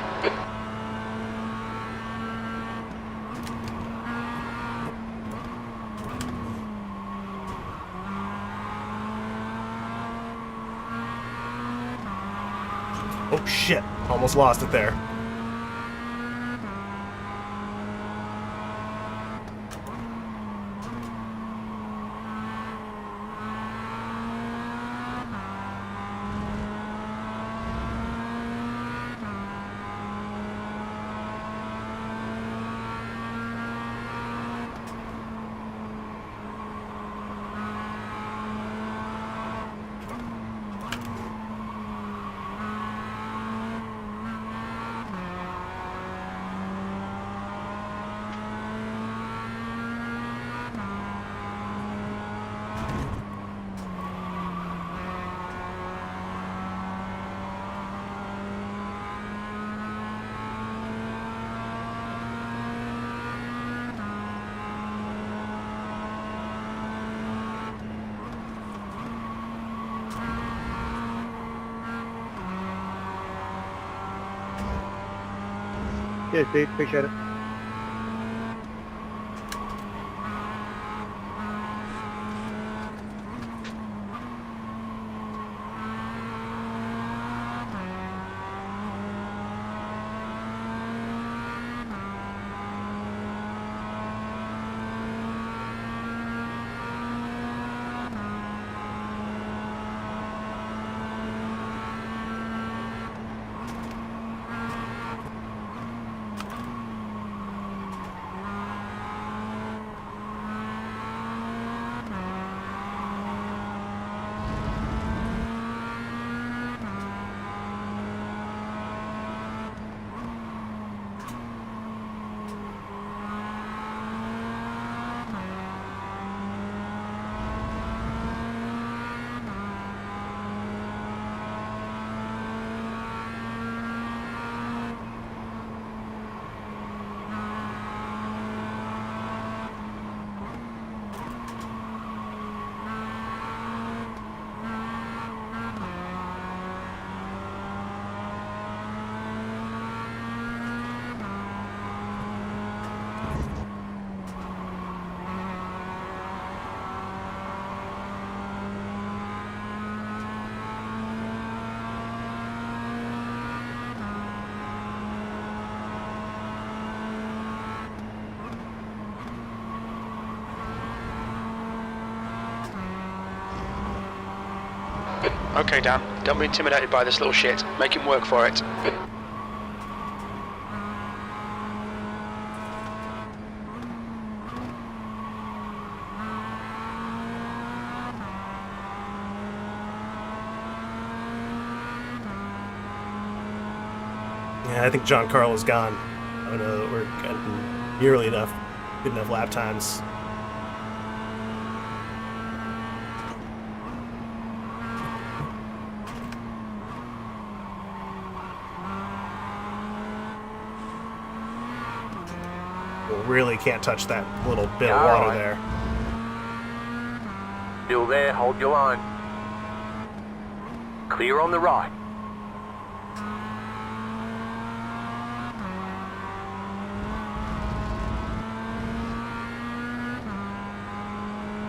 Speaker 1: Oh shit, almost lost it there.
Speaker 4: Yeah, Steve, appreciate it.
Speaker 2: Okay, Dan, don't be intimidated by this little shit. Make him work for it.
Speaker 1: And I think Giancarlo's gone. I don't know that we're getting nearly enough, good enough lap times. We really can't touch that little bit of water there.
Speaker 3: Still there, hold your line. Clear on the right.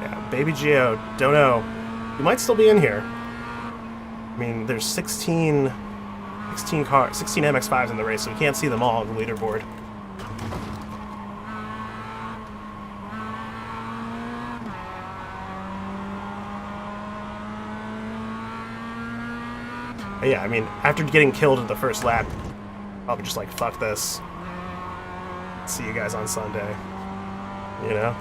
Speaker 1: Yeah, Baby Gio, don't know. You might still be in here. I mean, there's 16 MX-5s in the race, so we can't see them all on the leaderboard. But yeah, I mean, after getting killed in the first lap, probably just like, fuck this. See you guys on Sunday. You know?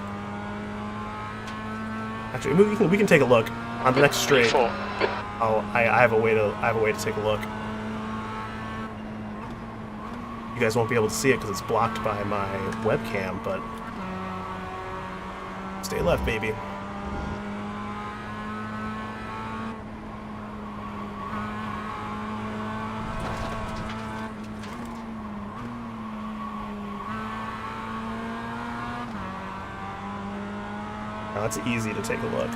Speaker 1: Actually, we can take a look on the next straight. Oh, I have a way to take a look. You guys won't be able to see it because it's blocked by my webcam, but stay left, baby. Now, it's easy to take a look.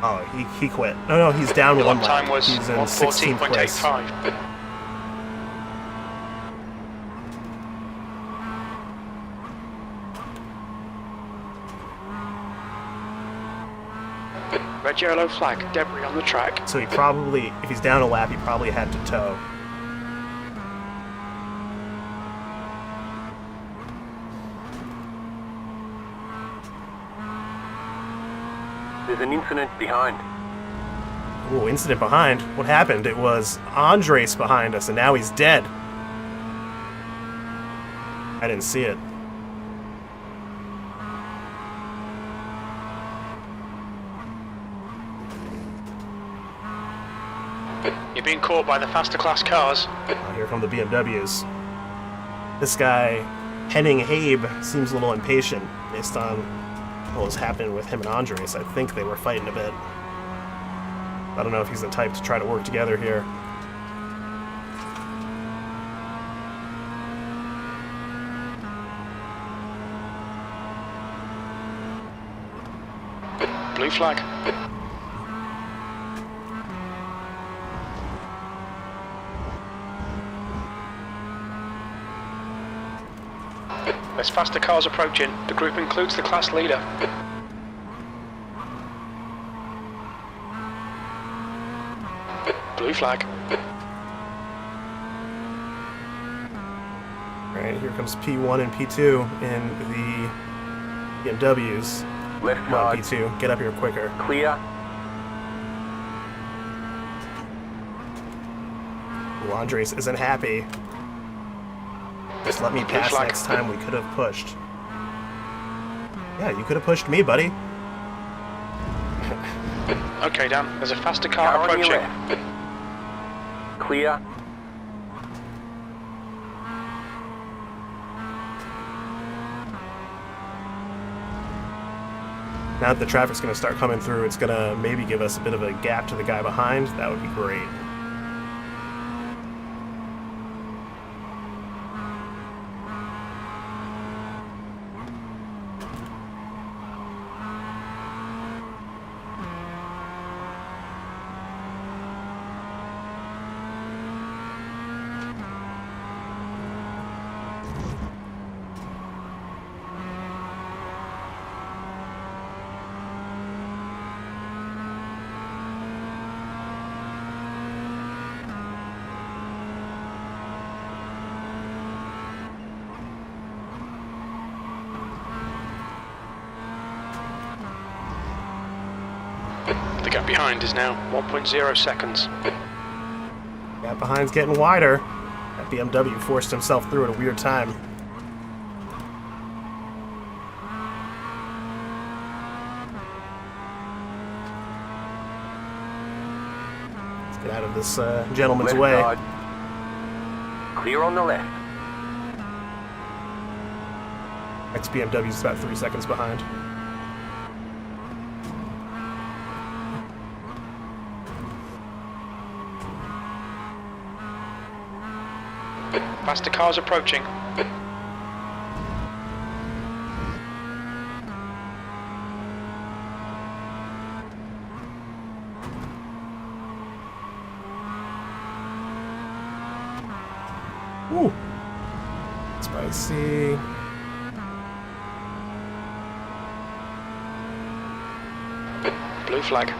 Speaker 1: Oh, he quit. No, he's down one lap.
Speaker 2: Time was
Speaker 1: He's in 16th place.
Speaker 2: 1:14.85. Red yellow flag, debris on the track.
Speaker 1: So he probably, if he's down a lap, he probably had to tow.
Speaker 3: There's an incident behind.
Speaker 1: Ooh, incident behind. What happened? It was Andres behind us, and now he's dead. I didn't see it.
Speaker 2: You're being caught by the faster class cars.
Speaker 1: Oh, here come the BMWs. This guy, Henning Habe, seems a little impatient based on what was happening with him and Andres. I think they were fighting a bit. I don't know if he's the type to try to work together here.
Speaker 2: Blue flag. There's faster cars approaching. The group includes the class leader. Blue flag.
Speaker 1: Alright, here comes P1 and P2 in the BMWs.
Speaker 3: Left
Speaker 1: Come on,
Speaker 3: side.
Speaker 1: P2, get up here quicker.
Speaker 3: Clear.
Speaker 1: Ooh, Andres isn't happy. Just let me pass
Speaker 2: flag.
Speaker 1: next time. We could have pushed. Yeah, you could have pushed me, buddy.
Speaker 2: Okay, Dan, there's a faster car
Speaker 3: Car on your
Speaker 2: approaching.
Speaker 3: left. Clear.
Speaker 1: Now that the traffic's going to start coming through, it's going to maybe give us a bit of a gap to the guy behind. That would be great.
Speaker 2: The gap behind is now 1.0 seconds.
Speaker 1: Gap behind's getting wider. That BMW forced himself through at a weird time. Get out of this gentleman's
Speaker 3: Left
Speaker 1: way.
Speaker 3: side. Clear on the left.
Speaker 1: Next BMW's about 3 seconds behind.
Speaker 2: Faster cars approaching.
Speaker 1: Ooh. Spicy.
Speaker 2: Blue flag.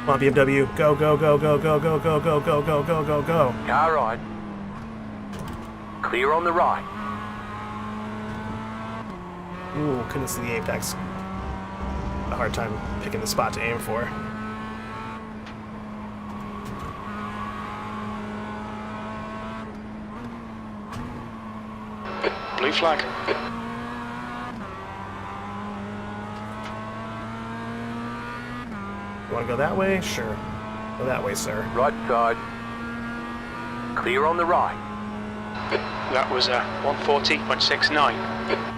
Speaker 1: Come on, BMW. Go, go, go, go, go, go, go, go, go, go, go, go, go.
Speaker 3: Car right. Clear on the right.
Speaker 1: Ooh, couldn't see the apex. A hard time picking the spot to aim for.
Speaker 2: Blue flag.
Speaker 1: You want to go that way? Sure. Go that way, sir.
Speaker 3: Right side. Clear on the right.
Speaker 2: That was 140.69.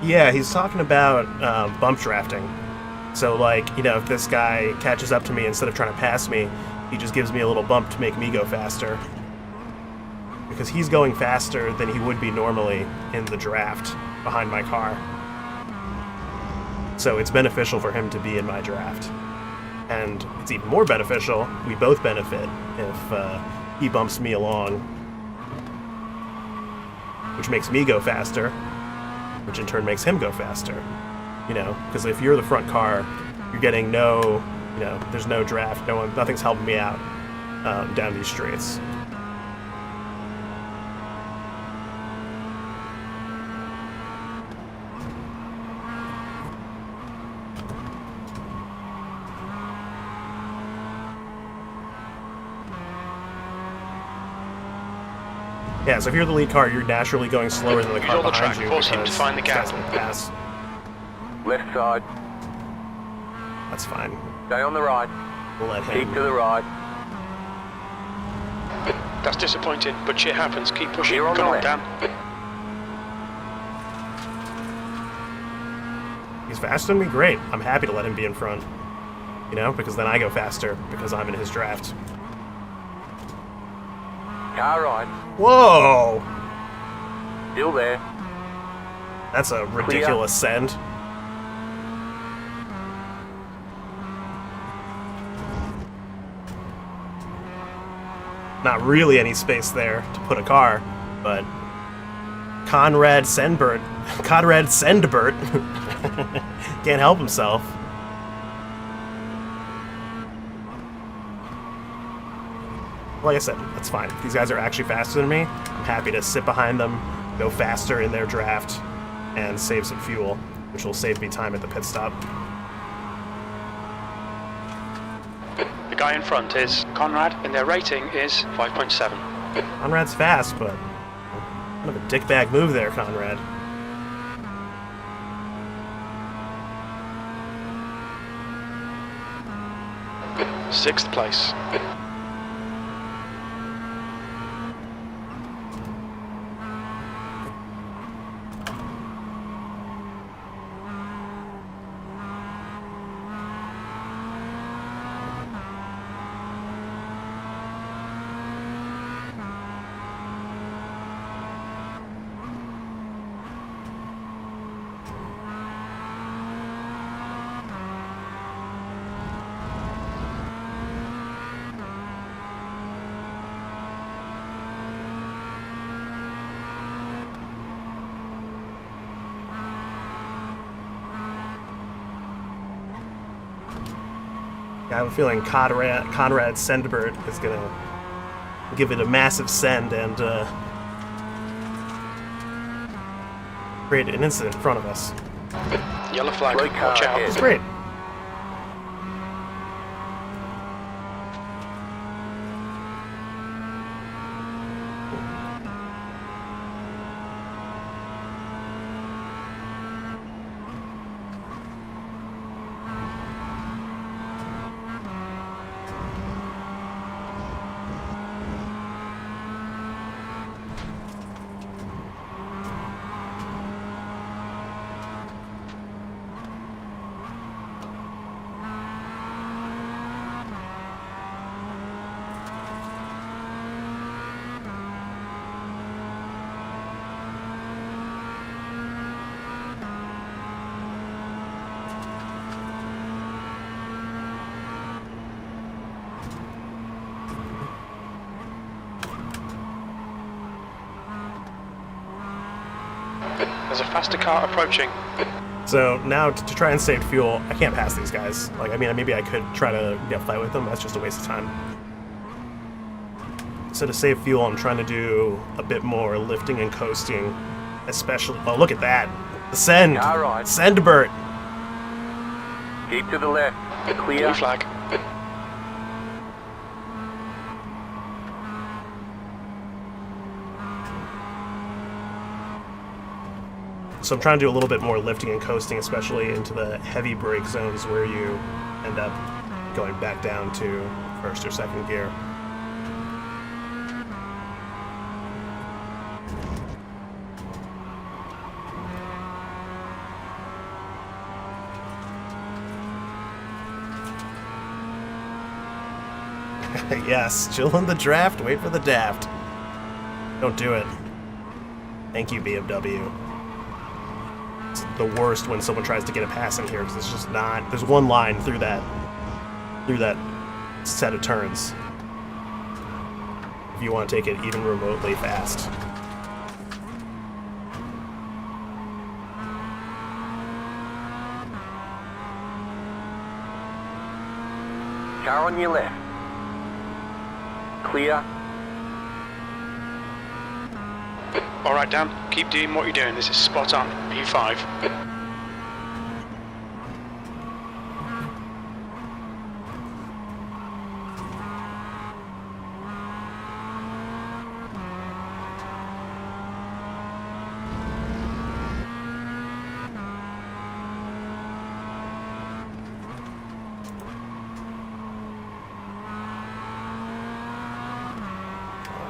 Speaker 1: Yeah, he's talking about bump drafting. So, like, you know, if this guy catches up to me, instead of trying to pass me, he just gives me a little bump to make me go faster. Because he's going faster than he would be normally in the draft behind my car. So it's beneficial for him to be in my draft. And it's even more beneficial, we both benefit, if he bumps me along, which makes me go faster, which in turn makes him go faster. You know, because if you're the front car, you're getting no, you know, there's no draft, nothing's helping me out down these streets. Yeah, so if you're the lead car, you're naturally going slower than the car
Speaker 2: all the
Speaker 1: behind
Speaker 2: track,
Speaker 1: you.
Speaker 2: force him to find the
Speaker 1: this guy's
Speaker 2: gap.
Speaker 1: gonna pass.
Speaker 3: Left side.
Speaker 1: That's fine.
Speaker 3: Stay on the right.
Speaker 1: We'll let
Speaker 3: Keep
Speaker 1: him.
Speaker 3: to the right.
Speaker 2: That's disappointing, but shit happens. Keep pushing.
Speaker 3: Clear on
Speaker 2: Come
Speaker 3: the
Speaker 2: on,
Speaker 3: left.
Speaker 2: Dan.
Speaker 1: He's faster than me, great. I'm happy to let him be in front. You know, because then I go faster because I'm in his draft.
Speaker 3: Car right.
Speaker 1: Whoa!
Speaker 3: Still there.
Speaker 1: That's a ridiculous send. Not really any space there to put a car, but Conrad Sendbert can't help himself. Like I said, that's fine. If these guys are actually faster than me, I'm happy to sit behind them, go faster in their draft, and save some fuel, which will save me time at the pit stop.
Speaker 2: The guy in front is Conrad, and their rating is 5.7.
Speaker 1: Conrad's fast, but Kind of a dickbag move there, Conrad.
Speaker 2: Sixth place.
Speaker 1: I have a feeling Conrad Sendbert is going to give it a massive send and create an incident in front of us.
Speaker 2: Yellow flag,
Speaker 3: Right car
Speaker 2: watch out.
Speaker 3: ahead.
Speaker 1: It's great.
Speaker 2: There's a faster car approaching.
Speaker 1: So now to try and save fuel, I can't pass these guys. Like, I mean, maybe I could try to fight with them. That's just a waste of time. So to save fuel, I'm trying to do a bit more lifting and coasting, especially. Oh, look at that! The send,
Speaker 3: All right.
Speaker 1: Sendbert.
Speaker 3: Keep to the left. Clear.
Speaker 2: Blue flag.
Speaker 1: So I'm trying to do a little bit more lifting and coasting, especially into the heavy brake zones where you end up going back down to first or second gear. Yes, chill in the draft, wait for the daft. Don't do it. Thank you, BMW. It's the worst when someone tries to get a pass in here because it's just not. There's one line through that set of turns. If you want to take it even remotely fast.
Speaker 3: Car on your left. Clear.
Speaker 2: All right, Dan. Keep doing what you're doing. This is spot on. P5.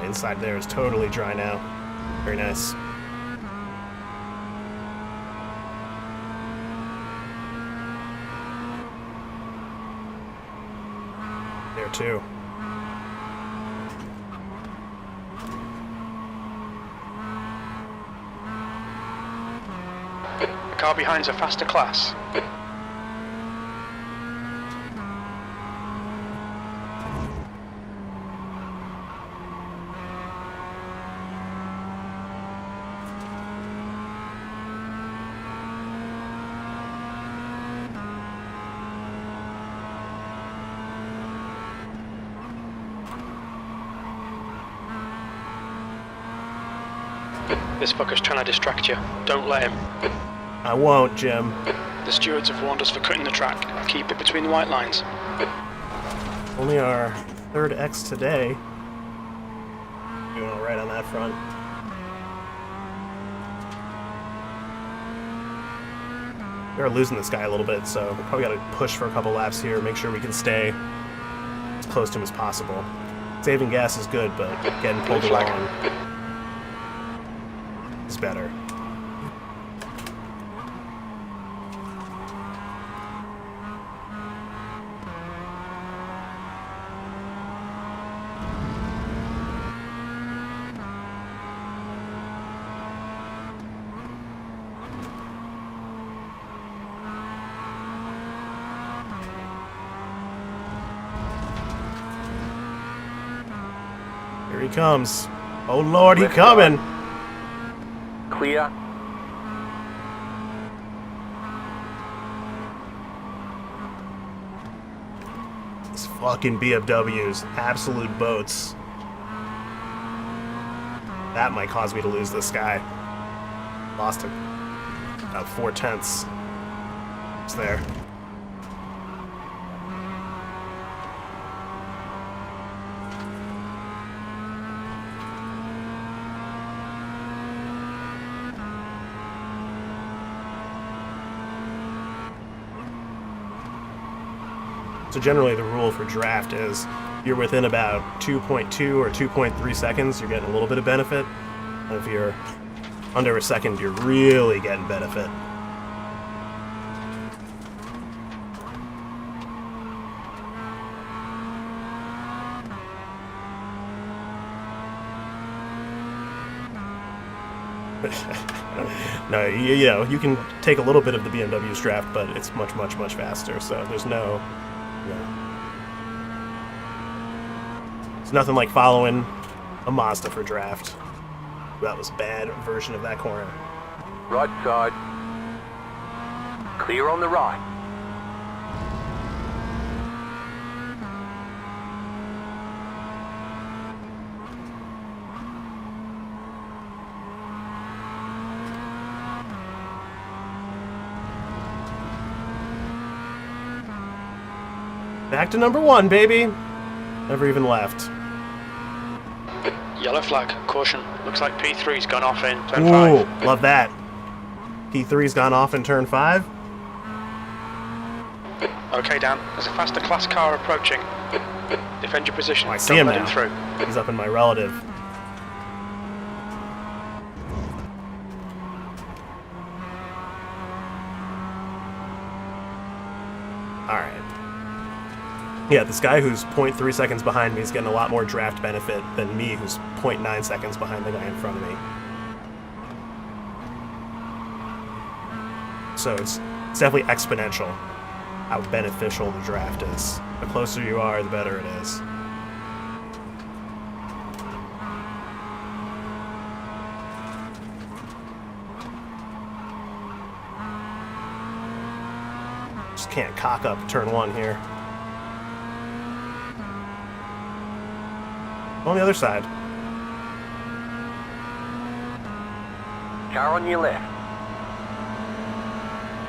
Speaker 1: Inside there is totally dry now. Very nice. There too.
Speaker 2: The car behind's a faster class. This fucker's trying to distract you. Don't let him.
Speaker 1: I won't, Jim.
Speaker 2: The stewards have warned us for cutting the track. Keep it between the white lines.
Speaker 1: Only our third X today. Doing all right on that front. We're losing this guy a little bit, so we probably got to push for a couple laps here, make sure we can stay as close to him as possible. Saving gas is good, but getting pulled along is better. Here he comes. Oh Lord, he
Speaker 3: Lift
Speaker 1: coming!
Speaker 3: Clear.
Speaker 1: These fucking BMWs, absolute boats. That might cause me to lose this guy. Lost him. About 4/10. It's there. So generally the rule for draft is you're within about 2.2 or 2.3 seconds, you're getting a little bit of benefit. And if you're under a second, you're really getting benefit. No, you know, you can take a little bit of the BMW's draft, but it's much, much, much faster. So there's no, you know, it's nothing like following a Mazda for draft. That was a bad version of that corner.
Speaker 3: Right side. Clear on the right.
Speaker 1: Back to number one, baby. Never even left.
Speaker 2: Yellow flag, caution. Looks like P3's gone off in turn
Speaker 1: Ooh,
Speaker 2: 5.
Speaker 1: love that. P3's gone off in turn 5.
Speaker 2: Okay, Dan, there's a faster class car approaching. Defend your position.
Speaker 1: Oh, I see
Speaker 2: Don't
Speaker 1: him
Speaker 2: let
Speaker 1: now.
Speaker 2: him through.
Speaker 1: He's up in my relative. Alright. Yeah, this guy who's 0.3 seconds behind me is getting a lot more draft benefit than me, who's 0.9 seconds behind the guy in front of me. So it's definitely exponential how beneficial the draft is. The closer you are, the better it is. Just can't cock up turn 1 here. On the other side.
Speaker 3: Car on your left.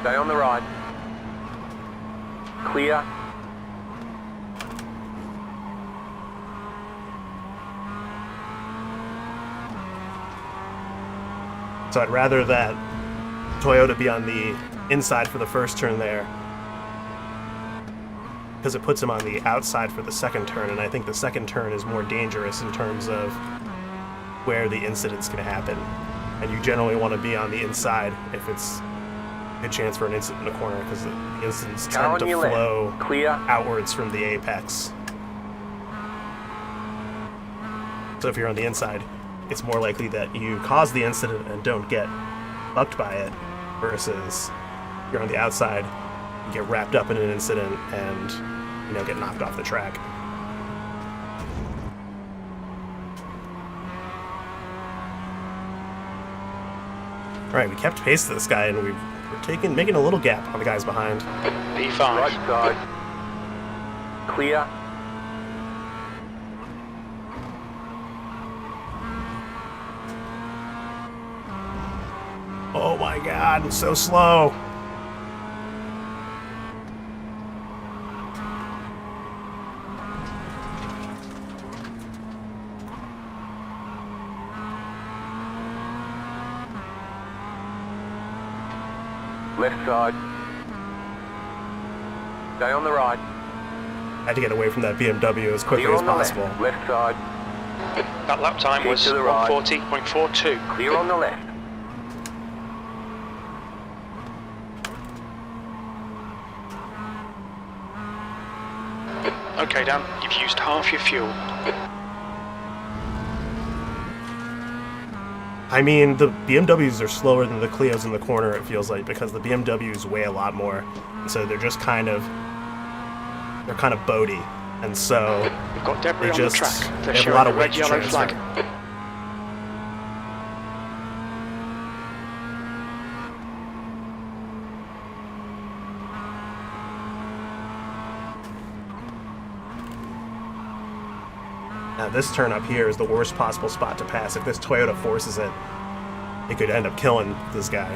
Speaker 3: Stay on the right. Clear.
Speaker 1: So I'd rather that Toyota be on the inside for the first turn there, because it puts him on the outside for the second turn, and I think the second turn is more dangerous in terms of where the incident's going to happen. And you generally want to be on the inside if it's a good chance for an incident in a corner, because the incidents
Speaker 3: Car
Speaker 1: tend
Speaker 3: on
Speaker 1: to
Speaker 3: your
Speaker 1: flow
Speaker 3: left. Clear.
Speaker 1: outwards from the apex. So if you're on the inside, it's more likely that you cause the incident and don't get bucked by it, versus you're on the outside, you get wrapped up in an incident and, you know, get knocked off the track. Alright, we kept pace to this guy, and we're making a little gap on the guys behind.
Speaker 2: P5.
Speaker 3: Right side. Clear.
Speaker 1: Oh my god, I'm so slow.
Speaker 3: Left side. Stay on the right.
Speaker 1: I had to get away from that BMW as quickly
Speaker 3: Clear
Speaker 1: as
Speaker 3: on the
Speaker 1: possible.
Speaker 3: left. Left side.
Speaker 2: That lap time
Speaker 3: Keep
Speaker 2: was
Speaker 3: to the right.
Speaker 2: 140.42.
Speaker 3: Clear on the left.
Speaker 2: Okay, Dan, you've used half your fuel.
Speaker 1: I mean, the BMWs are slower than the Clios in the corner, it feels like, because the BMWs weigh a lot more. And so they're just kind of boaty. And so
Speaker 2: We've got debris
Speaker 1: they
Speaker 2: on
Speaker 1: just
Speaker 2: the track. They're
Speaker 1: they have a
Speaker 2: showing
Speaker 1: lot
Speaker 2: a
Speaker 1: of weight
Speaker 2: red
Speaker 1: to
Speaker 2: yellow
Speaker 1: transfer.
Speaker 2: flag.
Speaker 1: Now this turn up here is the worst possible spot to pass. If this Toyota forces it, it could end up killing this guy.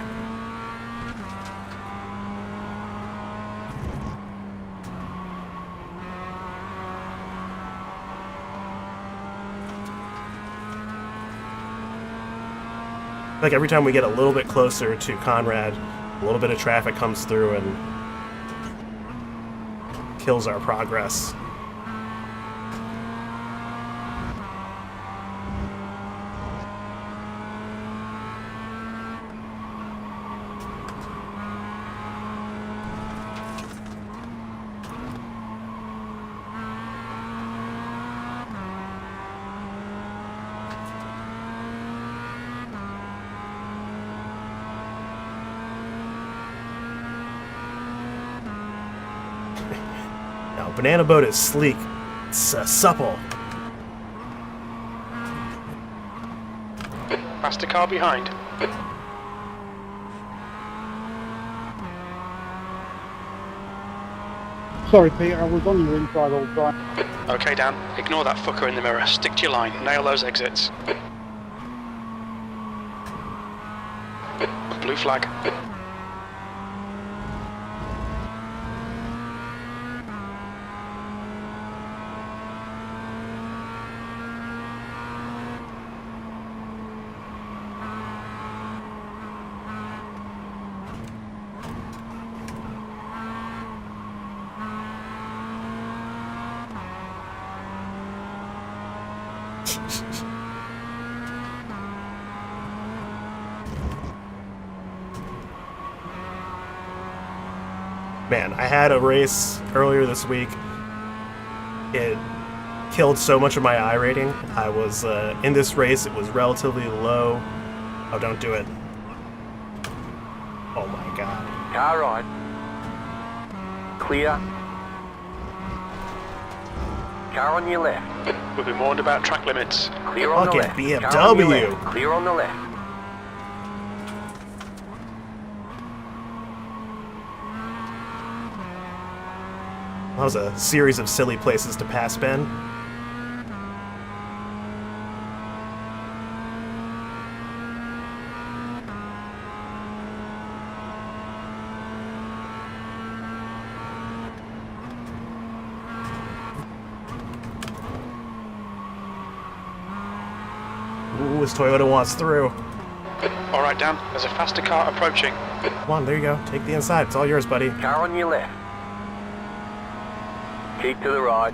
Speaker 1: Like every time we get a little bit closer to Conrad, a little bit of traffic comes through and kills our progress. Now, Banana Boat is sleek. It's supple.
Speaker 2: Faster car behind.
Speaker 6: Sorry, Peter, I was on your inside all the time.
Speaker 2: Okay, Dan, ignore that fucker in the mirror. Stick to your line. Nail those exits. Blue flag.
Speaker 1: Man, I had a race earlier this week. It killed so much of my I rating. I was in this race. It was relatively low. Oh, don't do it. Oh my god.
Speaker 3: Car right. Clear. Car on your left.
Speaker 2: We've been warned about track limits.
Speaker 3: Clear on the
Speaker 1: Fucking
Speaker 3: left. Car on your
Speaker 1: BMW.
Speaker 3: left. Clear on the left.
Speaker 1: That was a series of silly places to pass Ben. Ooh, this Toyota wants through.
Speaker 2: Alright, Dan, there's a faster car approaching.
Speaker 1: Come on, there you go. Take the inside. It's all yours, buddy.
Speaker 3: Car on your left. Keep to the right.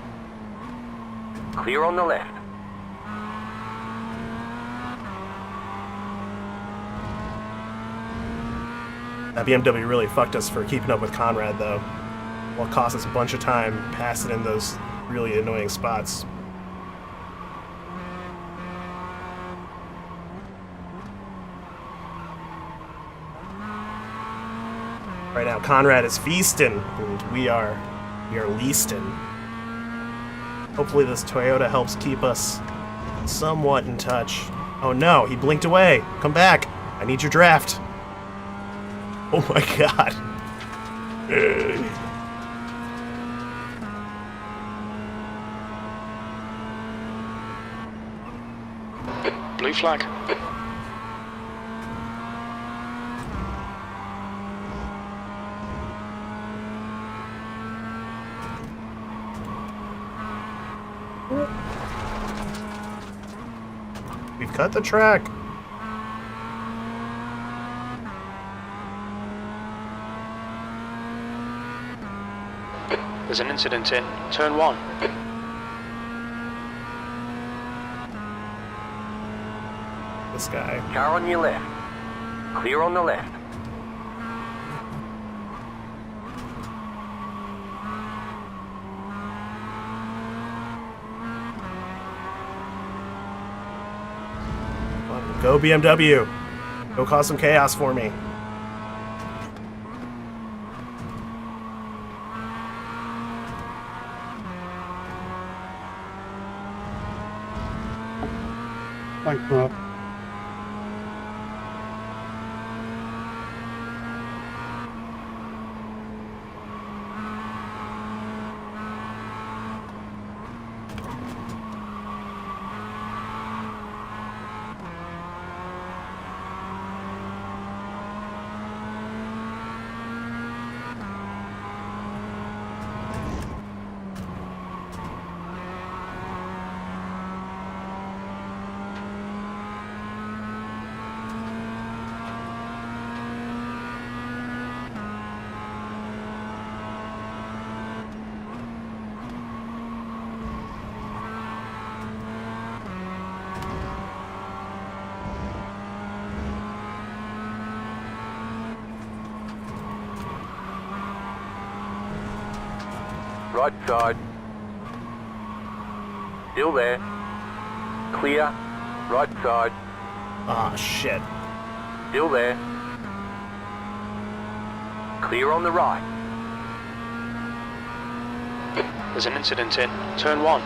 Speaker 3: Clear on the left.
Speaker 1: That BMW really fucked us for keeping up with Conrad, though. Well, it cost us a bunch of time passing in those really annoying spots. Right now, Conrad is feasting, and we are leasting. Hopefully this Toyota helps keep us somewhat in touch. Oh no, he blinked away. Come back. I need your draft. Oh my god.
Speaker 2: Blue flag.
Speaker 1: We've cut the track.
Speaker 2: incident in turn 1.
Speaker 1: This guy.
Speaker 3: Car on your left. Clear on the left.
Speaker 1: Go BMW. Go cause some chaos for me.
Speaker 6: Thanks, Mark.
Speaker 3: Right side. Still there. Clear. Right side.
Speaker 1: Ah, shit.
Speaker 3: Still there. Clear on the right.
Speaker 2: There's an incident in turn 1.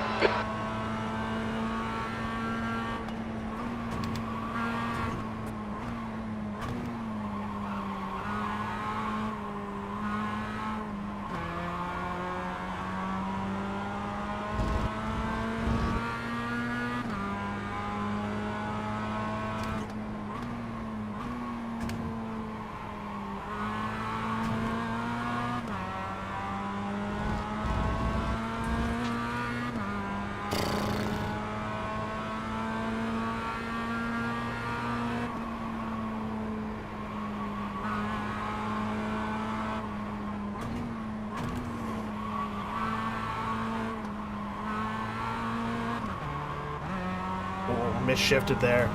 Speaker 1: Oh, misshifted there.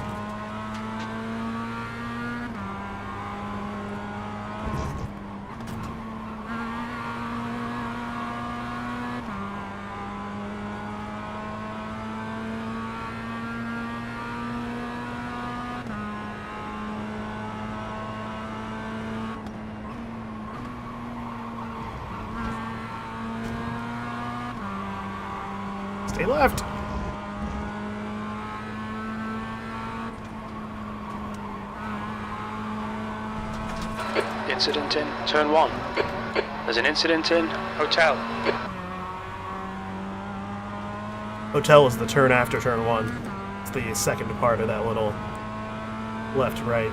Speaker 1: Stay left.
Speaker 2: Incident in turn 1. There's an incident in hotel.
Speaker 1: Hotel is the turn after turn 1. It's the second part of that little left-right.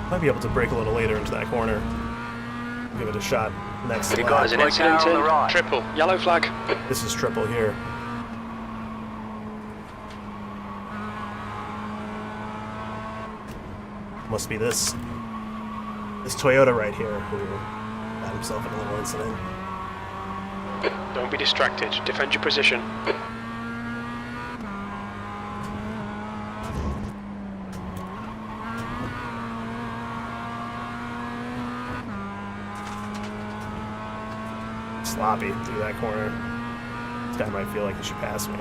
Speaker 1: Might be able to brake a little later into that corner. Give it a shot next
Speaker 3: You
Speaker 1: lap.
Speaker 3: got
Speaker 2: There's an
Speaker 3: Car
Speaker 2: incident
Speaker 3: on the
Speaker 2: in
Speaker 3: right.
Speaker 2: triple. Yellow flag.
Speaker 1: This is triple here. Must be this Toyota right here who got himself in a little incident.
Speaker 2: Don't be distracted. Defend your position.
Speaker 1: Sloppy through that corner. This guy might feel like he should pass me.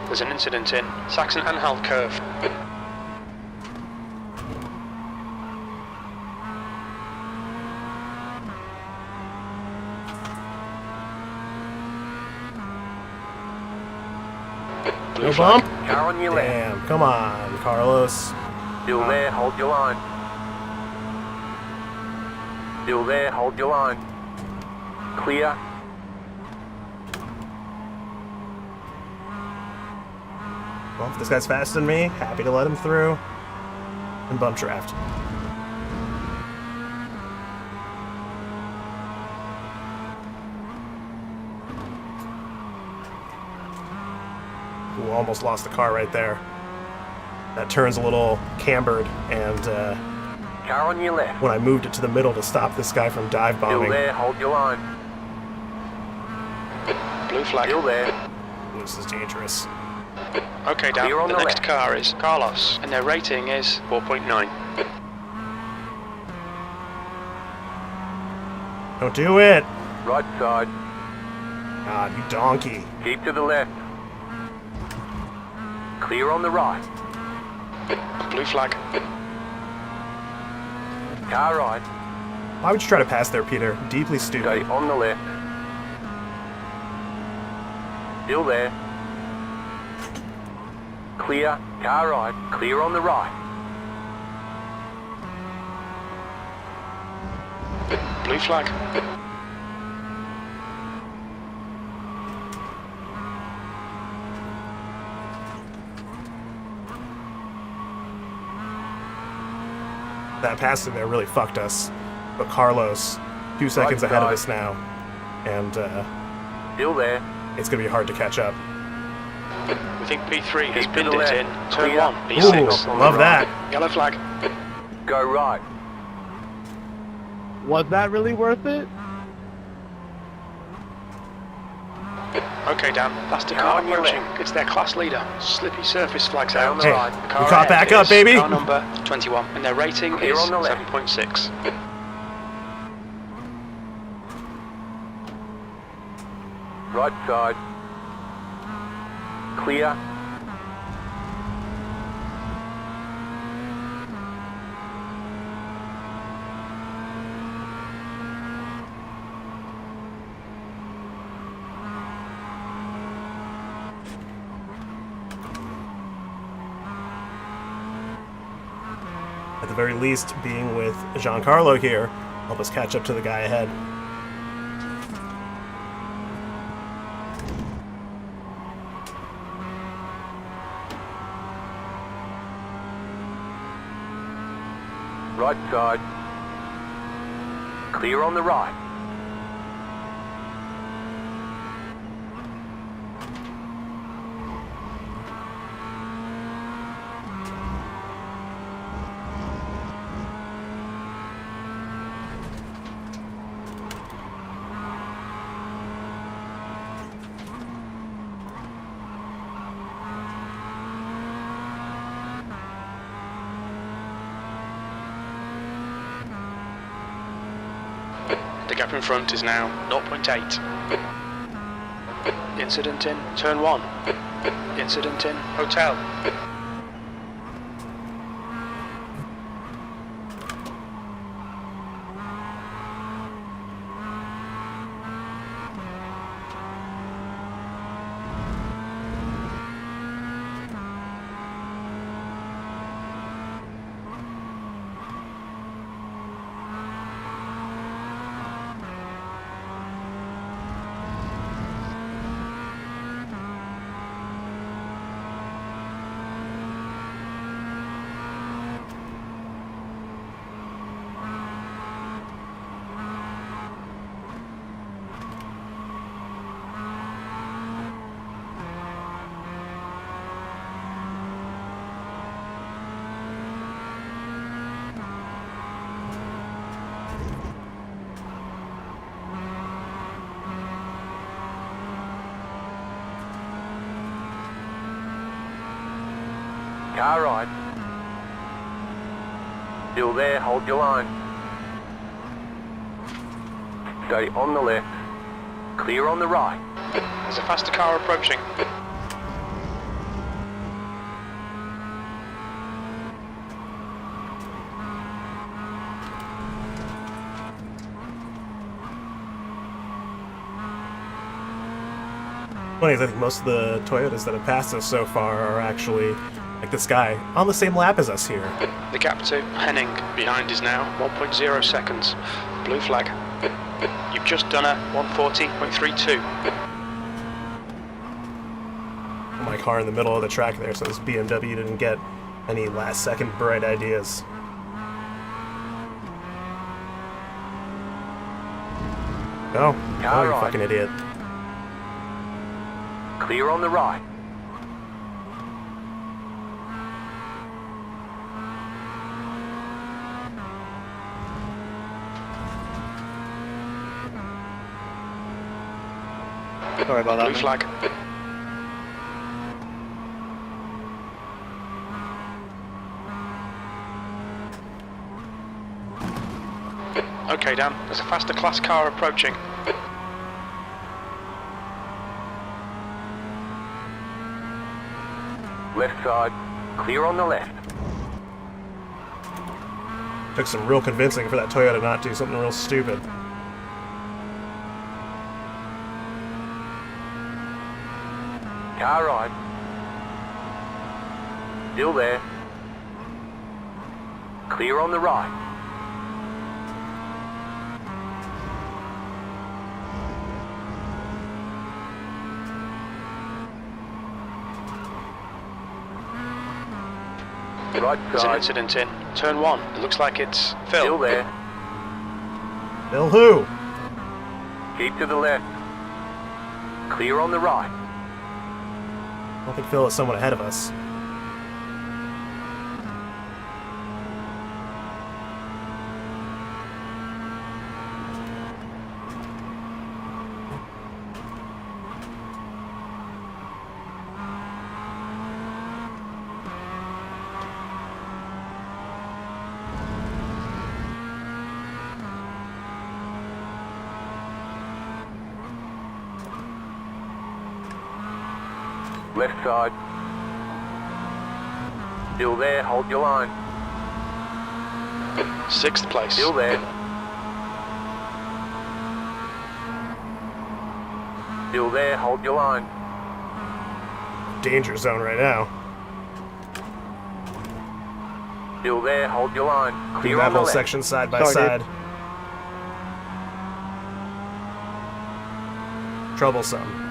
Speaker 2: There's an incident in Saxon-Anhalt curve. Blue
Speaker 1: No
Speaker 2: flag.
Speaker 1: bump?
Speaker 3: Car on your left.
Speaker 1: Damn, come on, Carlos.
Speaker 3: Still there, hold your line. Still there, hold your line. Clear.
Speaker 1: Well, if this guy's faster than me, happy to let him through. And bump draft. Ooh, almost lost the car right there. That turn's a little cambered, and
Speaker 3: Car on your left.
Speaker 1: when I moved it to the middle to stop this guy from dive
Speaker 3: Still
Speaker 1: bombing,
Speaker 3: there, hold your line.
Speaker 2: Blue flag.
Speaker 3: Still there.
Speaker 1: ooh, this is dangerous.
Speaker 2: Okay, Dan.
Speaker 3: Clear on
Speaker 2: The
Speaker 3: the
Speaker 2: next
Speaker 3: left.
Speaker 2: car is Carlos, and their rating is 4.9.
Speaker 1: Don't do it!
Speaker 3: Right side.
Speaker 1: God, you donkey.
Speaker 3: Keep to the left. Clear on the right.
Speaker 2: Blue flag.
Speaker 3: Car right.
Speaker 1: Why would you try to pass there, Peter? Deeply
Speaker 3: Stay
Speaker 1: stupid.
Speaker 3: on the left. Still there. Clear. Car right. Clear on the right.
Speaker 2: Blue flag.
Speaker 1: That passing there really fucked us. But Carlos, 2 seconds ahead of us now. And
Speaker 3: Still there.
Speaker 1: it's going to be hard to catch up.
Speaker 2: We think P3 has
Speaker 3: Keep to
Speaker 2: pinned
Speaker 3: the
Speaker 2: it
Speaker 3: left.
Speaker 2: in. Turn
Speaker 3: Clear.
Speaker 2: 1,
Speaker 1: Ooh,
Speaker 2: P6.
Speaker 3: on the
Speaker 1: love
Speaker 3: right.
Speaker 1: that.
Speaker 2: Yellow flag.
Speaker 3: Go right.
Speaker 5: Was that really worth it?
Speaker 2: Okay, Dan. Faster
Speaker 3: Car
Speaker 2: car
Speaker 3: on your
Speaker 2: approaching.
Speaker 3: left.
Speaker 2: It's their class leader. Slippy surface flags
Speaker 3: Stay
Speaker 2: out.
Speaker 3: on the
Speaker 1: Hey,
Speaker 3: right.
Speaker 1: we
Speaker 2: Car
Speaker 1: caught
Speaker 2: ahead
Speaker 1: back up,
Speaker 2: is
Speaker 1: baby.
Speaker 2: Car number 21, and their rating
Speaker 3: Clear
Speaker 2: is
Speaker 3: on the left.
Speaker 2: 7.6.
Speaker 3: Right side. Clear.
Speaker 1: At the very least, being with Giancarlo here, help us catch up to the guy ahead.
Speaker 3: Right side. Clear on the right.
Speaker 2: The gap in front is now 0.8. Incident in turn 1. Incident in hotel. Car right. Still there, hold your line. Stay on the left. Clear on the right. There's a faster car approaching.
Speaker 1: Funny is I think most of the Toyotas that have passed us so far are actually, like this guy, on the same lap as us here.
Speaker 2: The gap to Henning behind is now 1.0 seconds. Blue flag. You've just done a 140.32.
Speaker 1: My car in the middle of the track there, so this BMW didn't get any last second bright ideas. No, oh, you fucking idiot.
Speaker 3: Clear on the right.
Speaker 4: Sorry about that.
Speaker 2: Blue
Speaker 4: man.
Speaker 2: flag. Okay, Dan, there's a faster class car approaching.
Speaker 3: Left side. Clear on the left.
Speaker 1: Took some real convincing for that Toyota not to do something real stupid.
Speaker 3: Car right. Still there. Clear on the right. Right
Speaker 2: There's an
Speaker 3: side.
Speaker 2: incident in turn 1. It looks like it's Phil.
Speaker 3: Still there.
Speaker 1: Bill who?
Speaker 3: Keep to the left. Clear on the right.
Speaker 1: I don't think Phil is someone ahead of us.
Speaker 3: Left side. Still there. Hold your line.
Speaker 2: 6th place.
Speaker 3: Still there. Still there. Hold your line.
Speaker 1: Danger zone right now.
Speaker 3: Still there. Hold your line.
Speaker 1: Do
Speaker 3: Clear
Speaker 1: that
Speaker 3: on the
Speaker 1: whole
Speaker 3: left.
Speaker 1: section side by
Speaker 4: Sorry,
Speaker 1: side. Troublesome.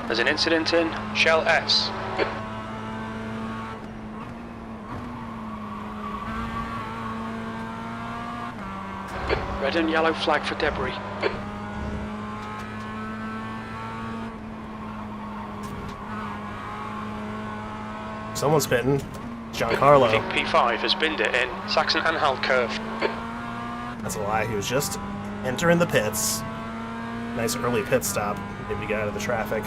Speaker 2: There's an incident in Shell S. Red and yellow flag for debris.
Speaker 1: Someone's pitting.
Speaker 2: I
Speaker 1: Giancarlo.
Speaker 2: think P5 has binned it in Saxon-Anhalt curve.
Speaker 1: That's a lie. He was just entering the pits. Nice early pit stop. Maybe get out of the traffic.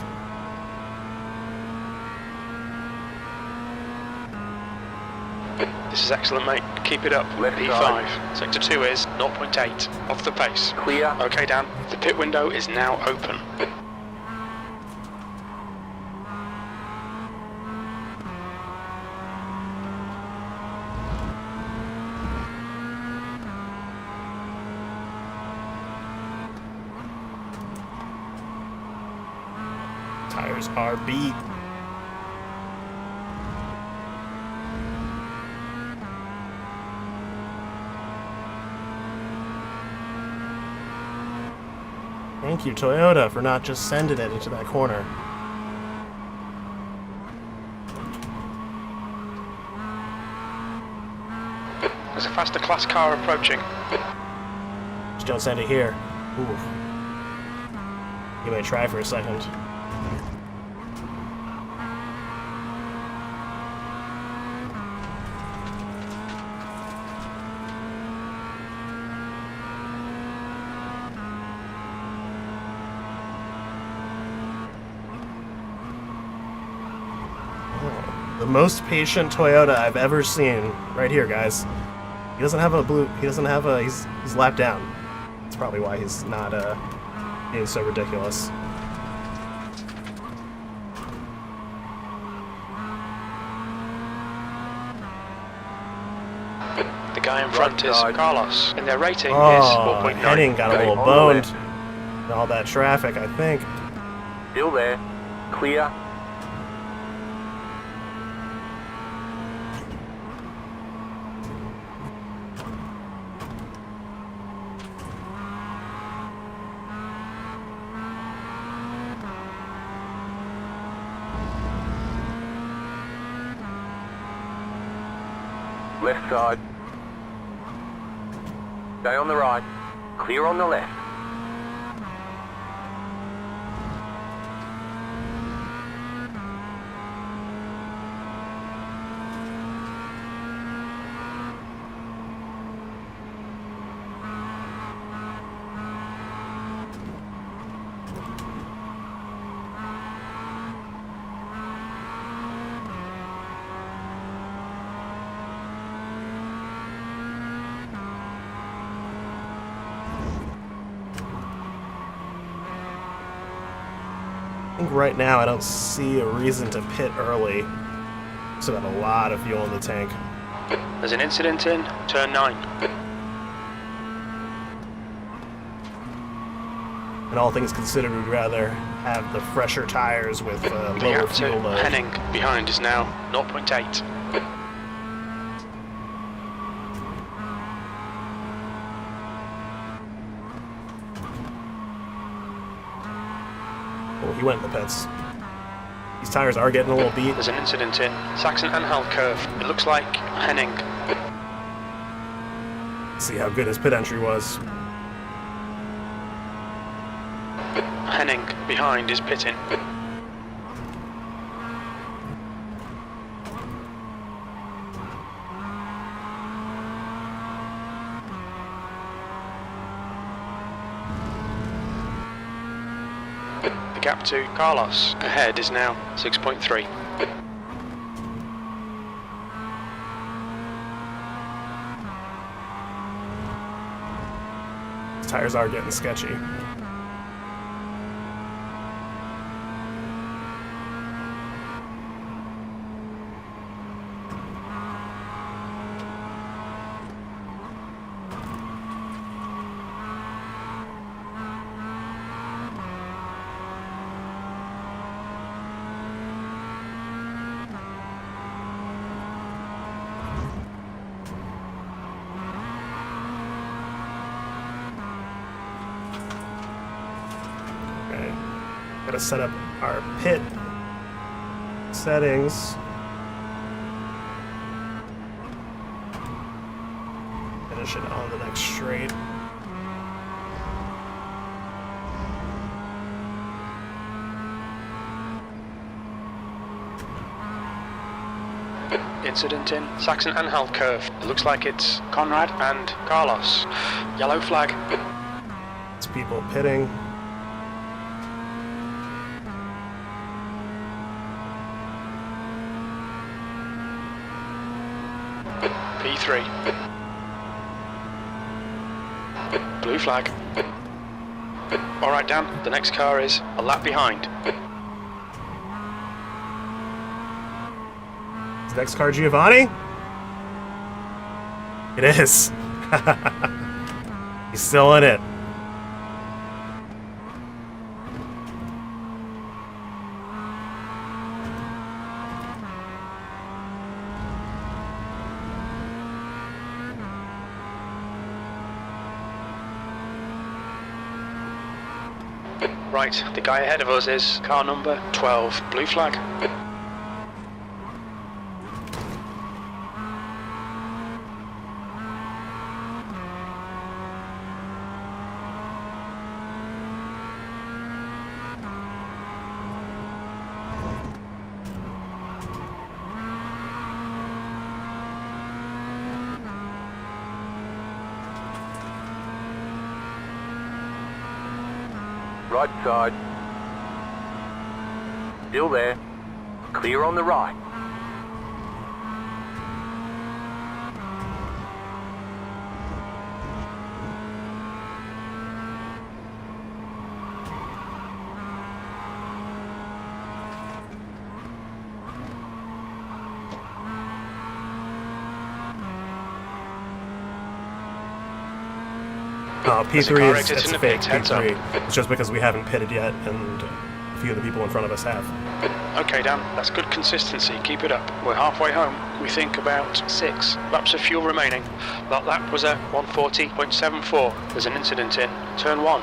Speaker 2: This is excellent, mate. Keep it up.
Speaker 3: Left
Speaker 2: P5.
Speaker 3: side.
Speaker 2: Sector 2 is 0.8. Off the pace.
Speaker 3: Clear.
Speaker 2: Okay, Dan. The pit window is now open.
Speaker 1: Tires are beat. Thank you, Toyota, for not just sending it into that corner.
Speaker 2: There's a faster class car approaching.
Speaker 1: Just don't send it here. Ooh. You may try for a second. The most patient Toyota I've ever seen. Right here, guys. He doesn't have a blue. He doesn't have a. He's lapped down. That's probably why he's not being so ridiculous.
Speaker 2: The guy in front is
Speaker 3: side.
Speaker 2: Carlos, and their rating is
Speaker 1: Oh,
Speaker 2: 4.9.
Speaker 1: Henning got a
Speaker 3: Okay,
Speaker 1: little
Speaker 3: on the
Speaker 1: boned.
Speaker 3: left.
Speaker 1: in all that traffic, I think.
Speaker 3: Still there. Clear. Left side. Stay on the right. Clear on the left.
Speaker 1: I think right now I don't see a reason to pit early. Still got a lot of fuel in the tank.
Speaker 2: There's an incident in turn 9.
Speaker 1: And all things considered, we'd rather have the fresher tires with
Speaker 2: The
Speaker 1: lower
Speaker 2: gap to
Speaker 1: fuel load.
Speaker 2: Henning behind is now 0.8.
Speaker 1: Oh, he went in the pits. These tires are getting a little beat.
Speaker 2: There's an incident in Saxon-Anhalt curve. It looks like Henning.
Speaker 1: See how good his pit entry was.
Speaker 2: Henning behind is pitting. The gap to Carlos ahead is now 6.3.
Speaker 1: These tires are getting sketchy. Okay. Gotta set up our pit settings. Finish it on the next straight.
Speaker 2: Incident in Saxon-Anhalt curve. It looks like it's Conrad and Carlos. Yellow flag.
Speaker 1: It's people pitting.
Speaker 2: P3. Blue flag. Alright, Dan, the next car is a lap behind.
Speaker 1: Is the next car Giovanni? It is. He's still in it.
Speaker 2: Right, the guy ahead of us is car number 12. Blue flag.
Speaker 3: Right side. Still there. Clear on the right.
Speaker 2: There's a
Speaker 1: P3
Speaker 2: car
Speaker 1: is
Speaker 2: exit
Speaker 1: it's
Speaker 2: in the
Speaker 1: fake
Speaker 2: pits, heads up.
Speaker 1: P3. It's just because we haven't pitted yet, and a few of the people in front of us have.
Speaker 2: Okay, Dan, that's good consistency. Keep it up. We're halfway home. We think about 6 laps of fuel remaining. That lap was a 140.74. There's an incident in turn 1.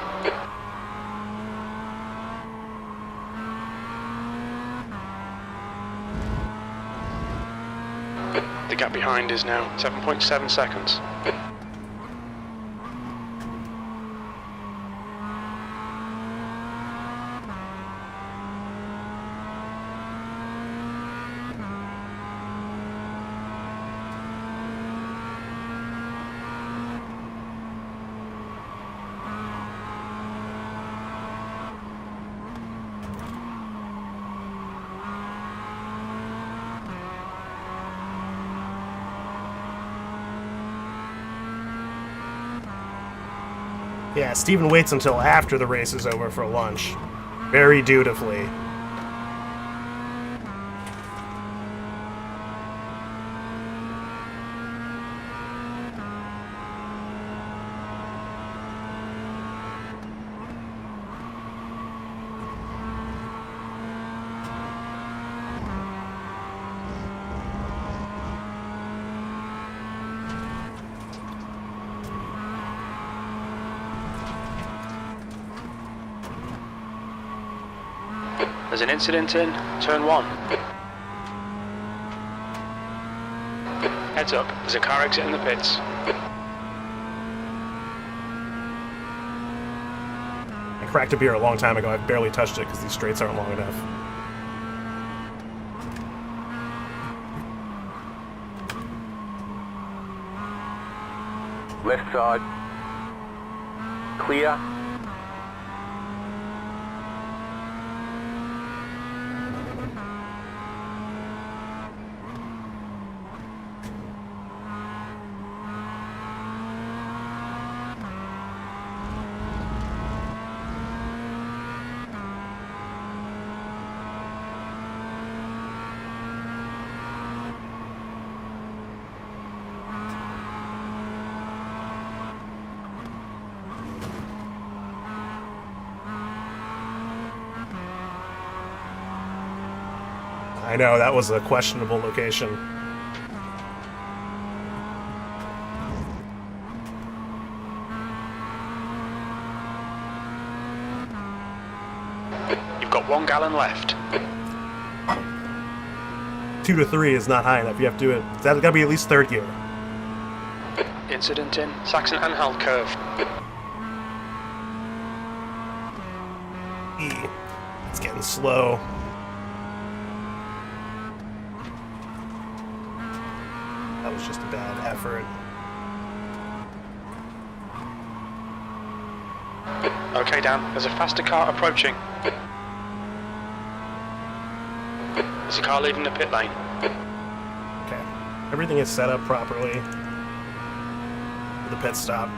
Speaker 2: The gap behind is now 7.7 seconds.
Speaker 1: Yeah, Steven waits until after the race is over for lunch. Very dutifully.
Speaker 2: There's an incident in turn 1. Heads up, there's a car exit in the pits.
Speaker 1: I cracked a beer a long time ago. I've barely touched it because these straights aren't long enough.
Speaker 3: Left side. Clear.
Speaker 1: I know, that was a questionable location.
Speaker 2: You've got 1 gallon left.
Speaker 1: 2 to 3 is not high enough. You have to do it. That's got to be at least third gear.
Speaker 2: Incident in Saxon-Anhalt curve.
Speaker 1: It's getting slow. That was just a bad effort.
Speaker 2: Okay, Dan, there's a faster car approaching. There's a car leaving the pit lane.
Speaker 1: Okay. Everything is set up properly for the pit stop.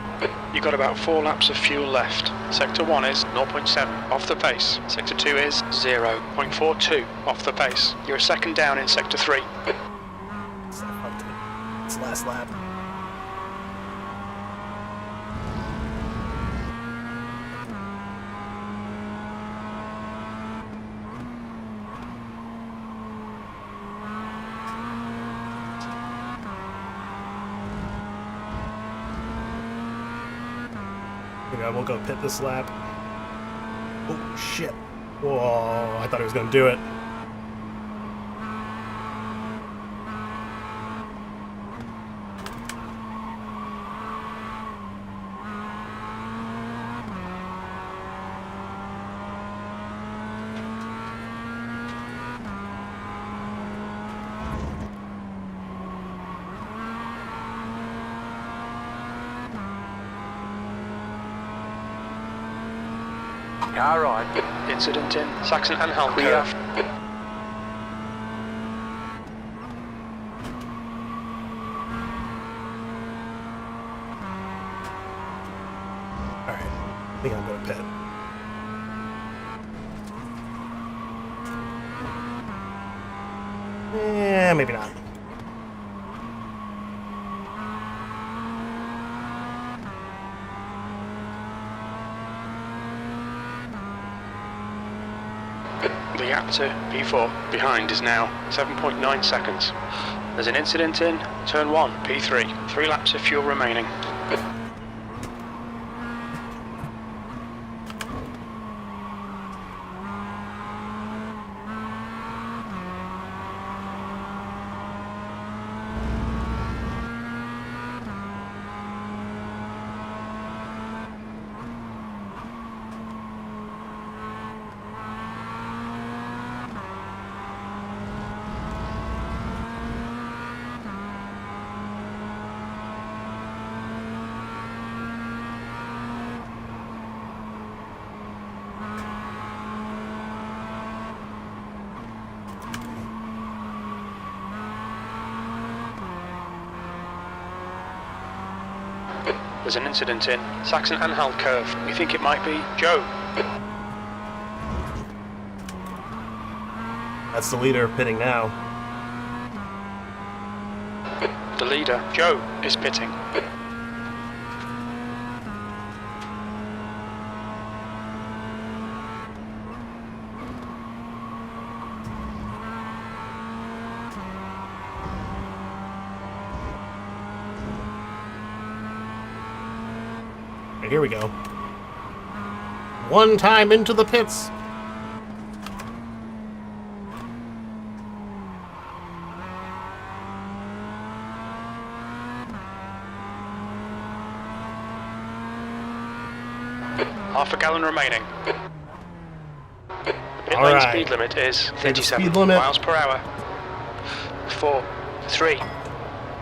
Speaker 2: You've got about 4 laps of fuel left. Sector 1 is 0.7 off the pace. Sector 2 is 0.42 off the pace. You're a second down in Sector 3.
Speaker 1: It's last lap. Okay, we'll go pit this lap. Oh shit. Whoa, I thought he was gonna do it.
Speaker 3: Car right.
Speaker 2: Incident in Saxon-Anhalt
Speaker 3: Clear.
Speaker 2: curve.
Speaker 1: Alright, I think I'm gonna pit. Yeah, maybe not.
Speaker 2: The gap to P4 behind is now 7.9 seconds. There's an incident in turn 1, P3. 3 laps of fuel remaining. There's an incident in Saxon-Anhalt curve. We think it might be Joe.
Speaker 1: That's the leader pitting now.
Speaker 2: The leader, Joe, is pitting.
Speaker 1: Here we go. One time into the pits.
Speaker 2: Half a gallon remaining. The pit
Speaker 1: All
Speaker 2: lane
Speaker 1: right.
Speaker 2: speed limit is
Speaker 1: Okay, the
Speaker 2: 37
Speaker 1: speed limit.
Speaker 2: miles per hour. 4, 3,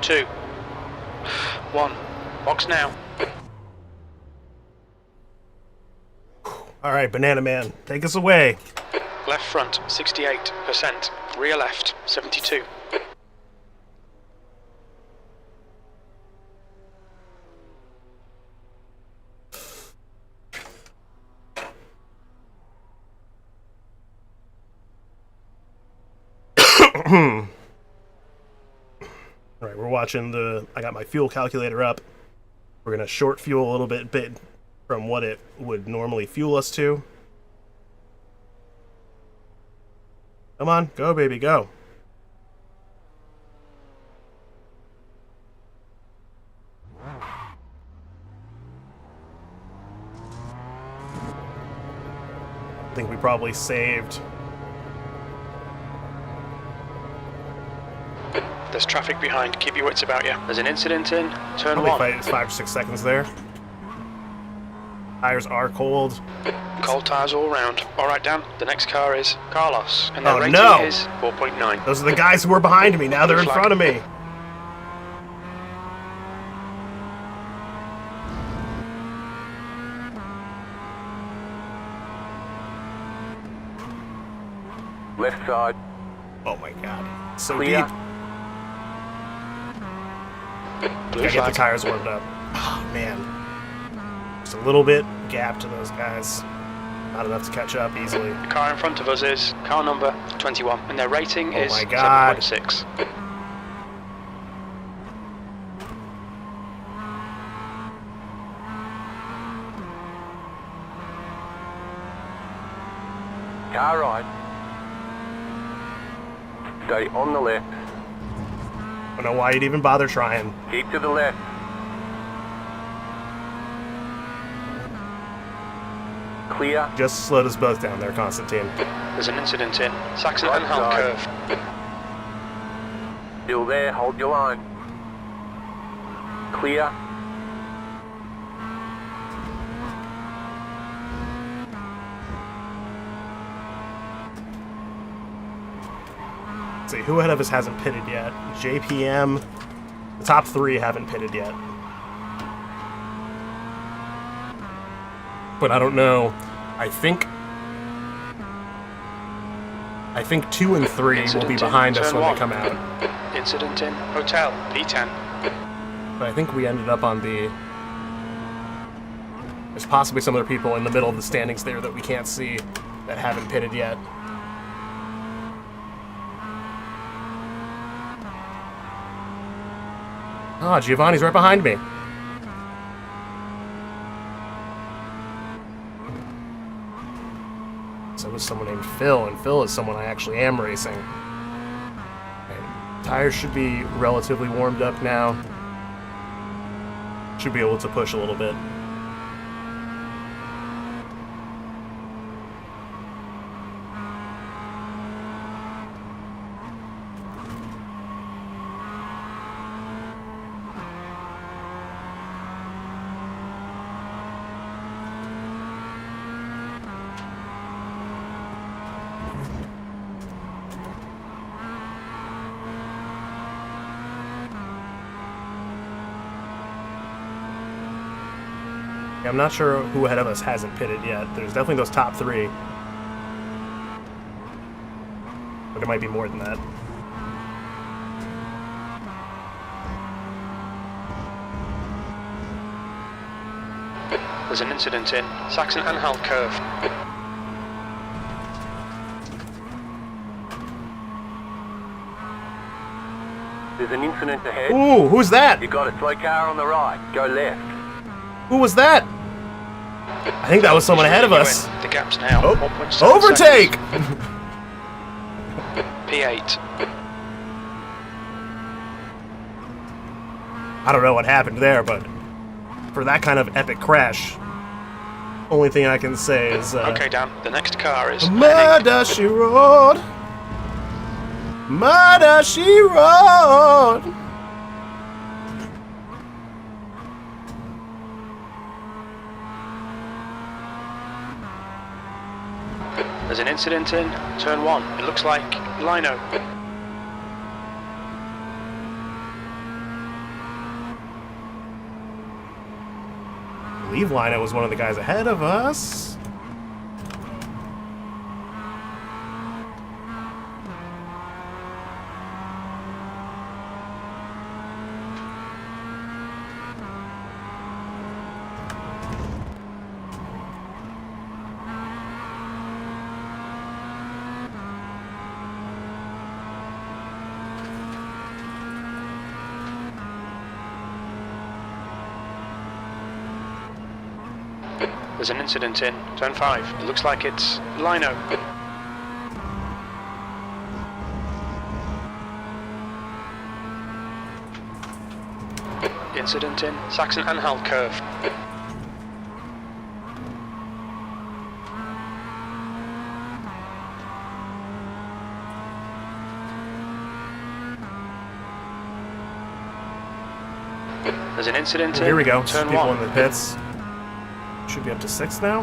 Speaker 2: 2, 1. Box now.
Speaker 1: All right, Banana Man, take us away.
Speaker 2: Left front 68%. Rear left 72.
Speaker 1: All right, we're watching the. I got my fuel calculator up. We're gonna short fuel a little bit from what it would normally fuel us to. Come on, go baby, go. I think we probably saved.
Speaker 2: There's traffic behind. Keep your wits about you. There's an incident in turn
Speaker 1: Probably
Speaker 2: 1.
Speaker 1: 5 or 6 seconds there. Tires are cold.
Speaker 2: Cold tires all round. Alright, Dan. The next car is Carlos. And their
Speaker 1: Oh,
Speaker 2: rating
Speaker 1: no.
Speaker 2: is 4.9.
Speaker 1: Those are the guys who were behind me. Now they're in
Speaker 2: Flag.
Speaker 1: front of me.
Speaker 3: Left side.
Speaker 1: Oh my god. So
Speaker 3: Clear.
Speaker 1: deep.
Speaker 2: Blue
Speaker 1: Gotta get the
Speaker 2: flag.
Speaker 1: tires warmed up. Oh man. Just a little bit gap to those guys. Not enough to catch up easily.
Speaker 2: The car in front of us is car number 21. And their rating
Speaker 1: Oh
Speaker 2: is
Speaker 1: my God.
Speaker 2: 7.6.
Speaker 3: Car right. Stay on the left.
Speaker 1: I don't know why you'd even bother trying.
Speaker 3: Keep to the left. Clear.
Speaker 1: Just slowed us both down there, Constantine.
Speaker 2: There's an incident in Saxon
Speaker 3: Right
Speaker 2: Anhalt
Speaker 3: side.
Speaker 2: curve.
Speaker 3: Still there. Hold your line. Clear.
Speaker 1: Let's see, who ahead of us hasn't pitted yet? JPM. The top 3 haven't pitted yet. But I don't know. I think 2 and 3 will
Speaker 2: Incident
Speaker 1: be
Speaker 2: in
Speaker 1: behind us
Speaker 2: turn
Speaker 1: when
Speaker 2: 1.
Speaker 1: they come out.
Speaker 2: Incident in hotel P10.
Speaker 1: But I think we ended up on the... There's possibly some other people in the middle of the standings there that we can't see that haven't pitted yet. Ah, Giovanni's right behind me. So was someone named Phil, and Phil is someone I actually am racing. Okay, tires should be relatively warmed up now. Should be able to push a little bit. I'm not sure who ahead of us hasn't pitted yet. There's definitely those top three. But it might be more than that.
Speaker 2: There's an incident in Saxon-Anhalt curve.
Speaker 3: There's an incident ahead.
Speaker 1: Ooh, who's that?
Speaker 3: You got a slow car on the right. Go left.
Speaker 1: Who was that? I think that was someone ahead of us.
Speaker 2: The gap's now
Speaker 1: Oh,
Speaker 2: 1.7
Speaker 1: overtake!
Speaker 2: seconds. P8.
Speaker 1: I don't know what happened there, but for that kind of epic crash, only thing I can say is...
Speaker 2: Okay, Dan, the next car is...
Speaker 1: Murder, she wrote. Murder, she wrote.
Speaker 2: There's an incident in turn 1. It looks like Lino.
Speaker 1: I believe Lino was one of the guys ahead of us.
Speaker 2: There's an incident in turn 5. It looks like it's Lino. Incident in Saxon-Anhalt curve. There's an incident in
Speaker 1: Here we go.
Speaker 2: turn
Speaker 1: People
Speaker 2: 1.
Speaker 1: in the pits. Should be up to 6 now.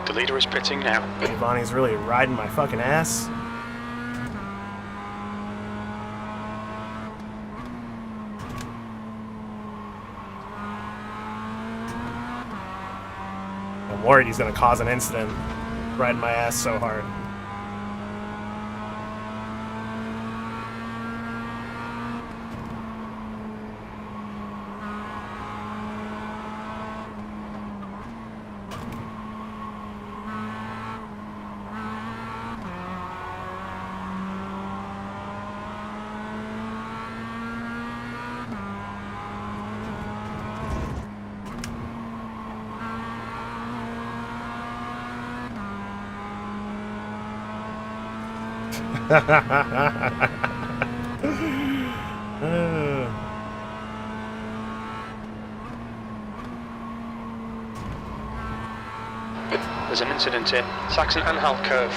Speaker 2: The leader is pitting now.
Speaker 1: Giovanni's really riding my fucking ass. I'm worried he's gonna cause an incident. Riding my ass so hard.
Speaker 2: There's an incident in Saxon-Anhalt curve.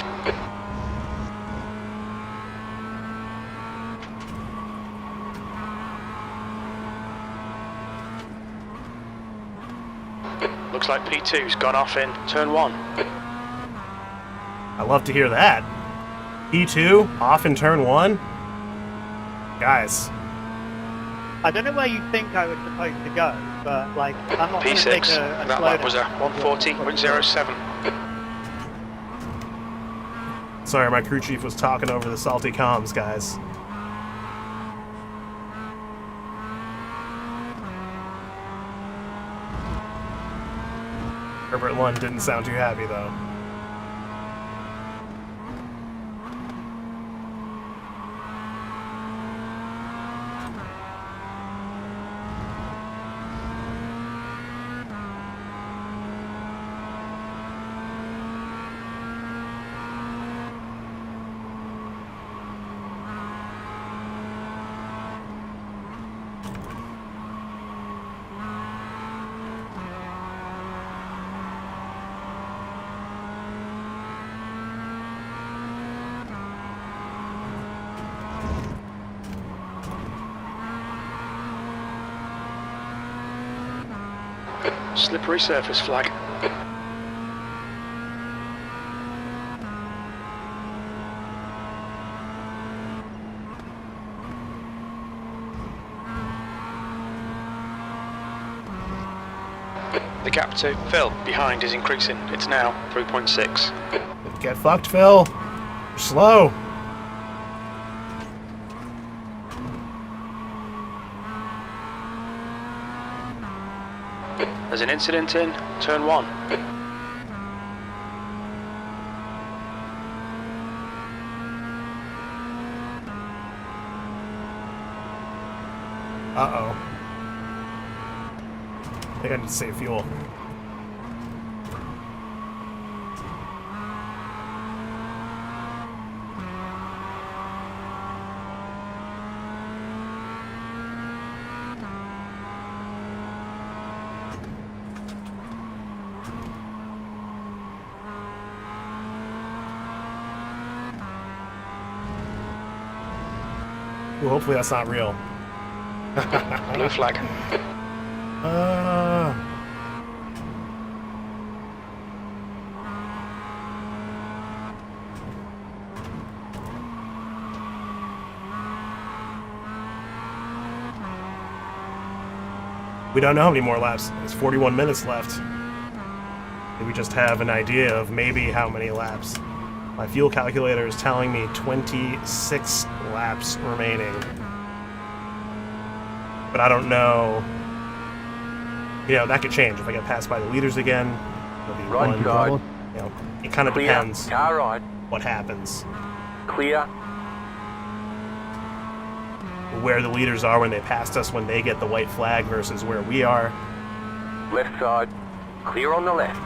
Speaker 2: Looks like P2's gone off in turn 1.
Speaker 1: I love to hear that. P2 off in turn 1. Guys,
Speaker 4: I don't know where you think I was supposed to go, but like I'm not going to take
Speaker 2: P6.
Speaker 4: a
Speaker 2: That lap was a
Speaker 4: slowdown.
Speaker 2: 140.07.
Speaker 1: sorry, my crew chief was talking over the salty comms, guys. Herbert Lund didn't sound too happy, though.
Speaker 2: Slippery surface flag. The gap to Phil behind is increasing. It's now 3.6.
Speaker 1: Get fucked, Phil. You're slow.
Speaker 2: There's an incident in turn 1.
Speaker 1: Uh-oh. I think I need to save fuel. Ooh, hopefully that's not real.
Speaker 2: Blue flag.
Speaker 1: We don't know how many more laps. There's 41 minutes left. We just have an idea of maybe how many laps. My fuel calculator is telling me 26 laps remaining. But I don't know. You know, that could change. If I get passed by the leaders again, it'll be
Speaker 3: Right
Speaker 1: one.
Speaker 3: side.
Speaker 1: You know, it kind of
Speaker 3: Clear.
Speaker 1: depends
Speaker 3: Car right.
Speaker 1: what happens.
Speaker 3: Clear.
Speaker 1: Where the leaders are when they passed us, when they get the white flag versus where we are.
Speaker 3: Left side. Clear on the left.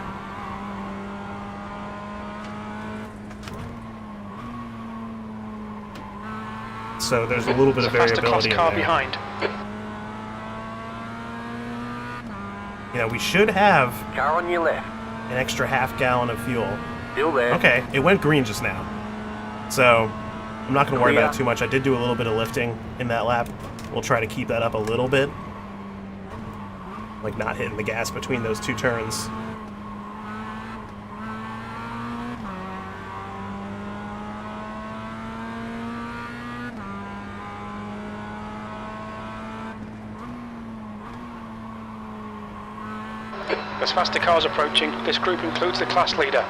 Speaker 1: So there's a little bit of
Speaker 2: Faster cross
Speaker 1: variability in
Speaker 2: car
Speaker 1: there.
Speaker 2: behind.
Speaker 1: You know, we should have
Speaker 3: Car on your left.
Speaker 1: an extra half gallon of fuel.
Speaker 3: Still there.
Speaker 1: Okay, it went green just now. So I'm not going to worry about it
Speaker 3: Clear.
Speaker 1: too much. I did do a little bit of lifting in that lap. We'll try to keep that up a little bit. Like not hitting the gas between those two turns.
Speaker 2: As faster cars approaching, this group includes the class leader.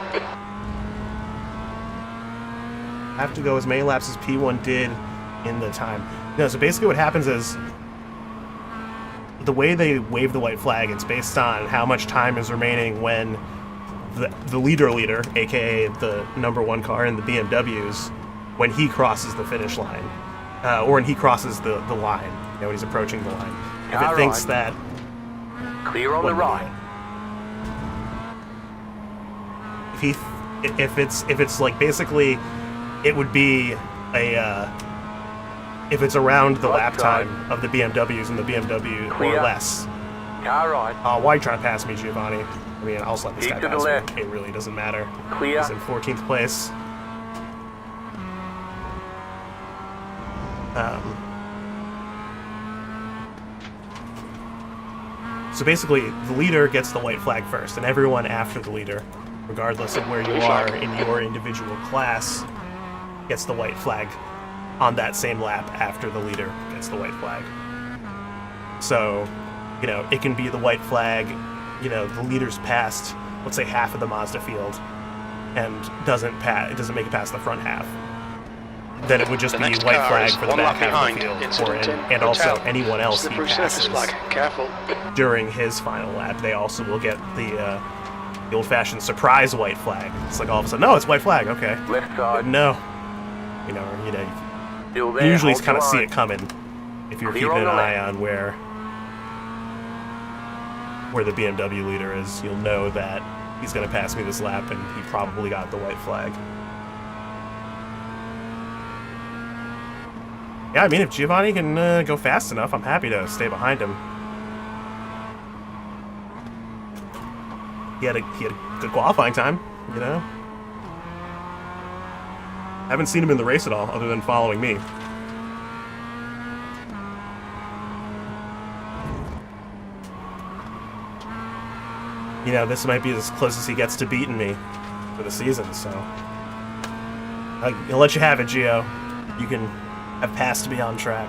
Speaker 1: Have to go as many laps as P1 did in the time. No, so basically what happens is the way they wave the white flag, it's based on how much time is remaining when the leader, aka the number one car in the BMWs, when he crosses the finish line. Or when he crosses the line, you know, when he's approaching the line. If
Speaker 3: Car
Speaker 1: it thinks
Speaker 3: right.
Speaker 1: that...
Speaker 3: Clear on the right.
Speaker 1: If it's like basically, it would be a if it's around the lap time of the BMWs and the BMW
Speaker 3: Clear.
Speaker 1: or less.
Speaker 3: Car right.
Speaker 1: Why are you trying to pass me, Giovanni? I mean, I'll just let this
Speaker 3: Keep
Speaker 1: guy
Speaker 3: to the
Speaker 1: pass
Speaker 3: left.
Speaker 1: me. It really doesn't matter.
Speaker 3: Clear.
Speaker 1: He's in 14th place. So basically, the leader gets the white flag first, and everyone after the leader, regardless of where you
Speaker 2: Blue
Speaker 1: are
Speaker 2: flag.
Speaker 1: in your individual class, gets the white flag on that same lap after the leader gets the white flag. So, you know, it can be the white flag, you know, the leader's passed, let's say, half of the Mazda field, and doesn't make it past the front half. Then it would just
Speaker 2: The
Speaker 1: be
Speaker 2: next
Speaker 1: white
Speaker 2: car
Speaker 1: flag
Speaker 2: is
Speaker 1: for the
Speaker 2: one
Speaker 1: back
Speaker 2: lap
Speaker 1: half of
Speaker 2: behind.
Speaker 1: the field,
Speaker 2: Incident in
Speaker 1: and also
Speaker 2: hotel.
Speaker 1: anyone else he
Speaker 2: Slippery surface
Speaker 1: passes
Speaker 2: flag. Careful.
Speaker 1: during his final lap. They also will get the old-fashioned surprise white flag. It's like all of a sudden, no, it's white flag. Okay,
Speaker 3: Left side.
Speaker 1: no, you know,
Speaker 3: Still there.
Speaker 1: you usually
Speaker 3: Hold
Speaker 1: kind of
Speaker 3: your
Speaker 1: see
Speaker 3: line.
Speaker 1: it coming if you're
Speaker 3: Clear
Speaker 1: keeping
Speaker 3: on
Speaker 1: an
Speaker 3: the
Speaker 1: eye
Speaker 3: left.
Speaker 1: on where the BMW leader is. You'll know that he's going to pass me this lap, and he probably got the white flag. Yeah, I mean, if Giovanni can go fast enough, I'm happy to stay behind him. He had a good qualifying time, you know? Haven't seen him in the race at all, other than following me. you know, this might be as close as he gets to beating me for the season, so I'll let you have it, Gio. You can have passed me on track.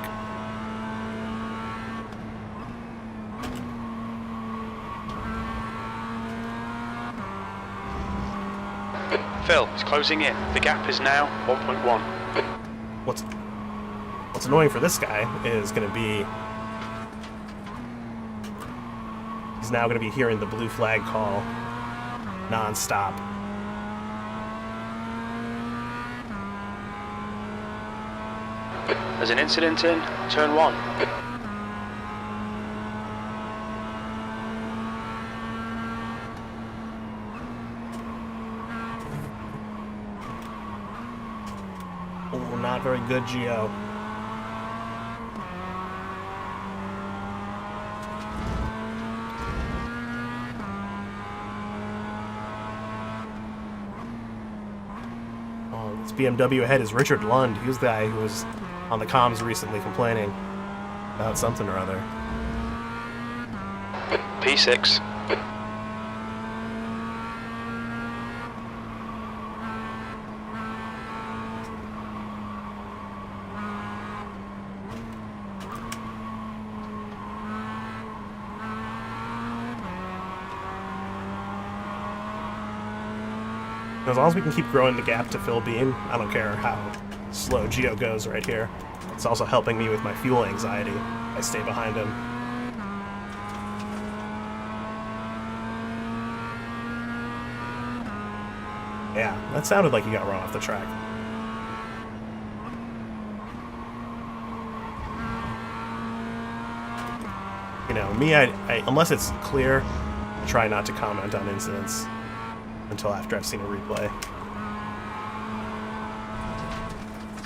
Speaker 2: Phil, it's closing in. The gap is now 1.1.
Speaker 1: What's annoying for this guy is going to be he's now going to be hearing the blue flag call non-stop.
Speaker 2: There's an incident in turn 1.
Speaker 1: Oh, not very good, Gio. Oh, this BMW ahead is Richard Lund. He was the guy who was on the comms recently complaining about something or other.
Speaker 2: P6.
Speaker 1: As long as we can keep growing the gap to Phil Bean, I don't care how slow Gio goes right here. It's also helping me with my fuel anxiety. I stay behind him. Yeah, that sounded like he got run off the track. You know, me, I unless it's clear, I try not to comment on incidents until after I've seen a replay.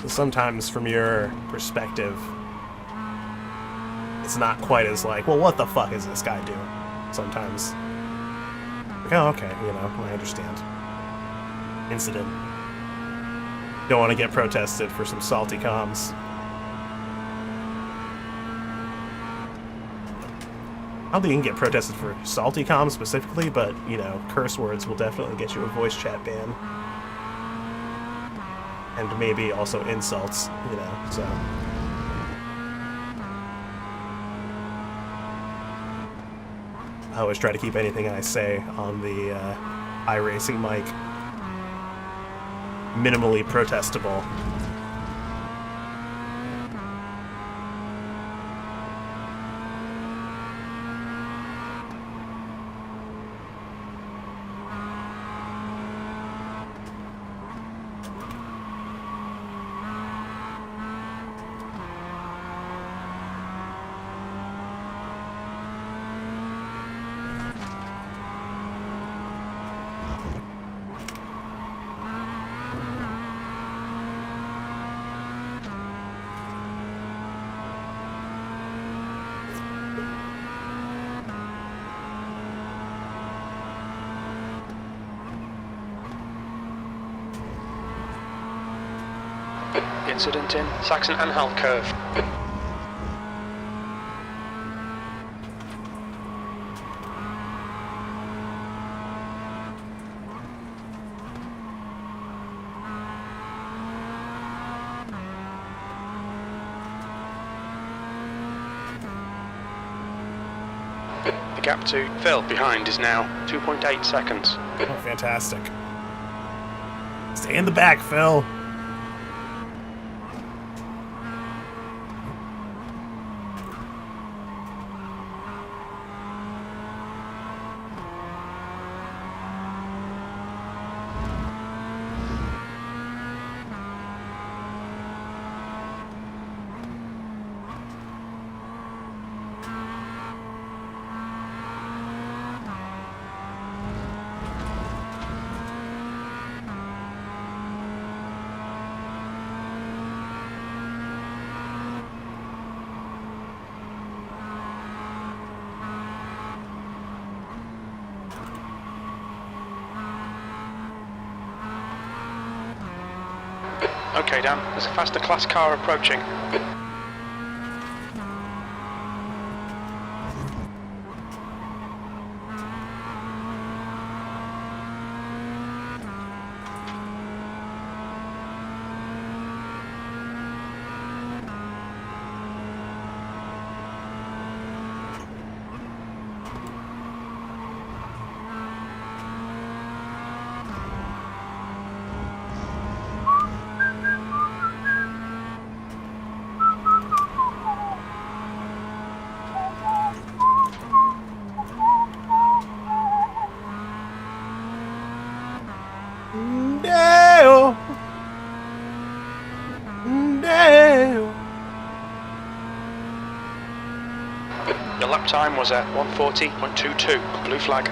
Speaker 1: So sometimes from your perspective, it's not quite as like, well, what the fuck is this guy doing? Sometimes, like, oh, okay, you know, I understand. Incident. Don't want to get protested for some salty comms. I don't think you can get protested for salty comms specifically, but, you know, curse words will definitely get you a voice chat ban. And maybe also insults, you know, so. I always try to keep anything I say on the iRacing mic minimally protestable.
Speaker 2: Incident in Saxon-Anhalt curve. The gap to Phil behind is now 2.8 seconds.
Speaker 1: Oh, fantastic. Stay in the back, Phil.
Speaker 2: Okay, Dan, there's a faster class car approaching. Lap time was at 1:40.22. Blue flag.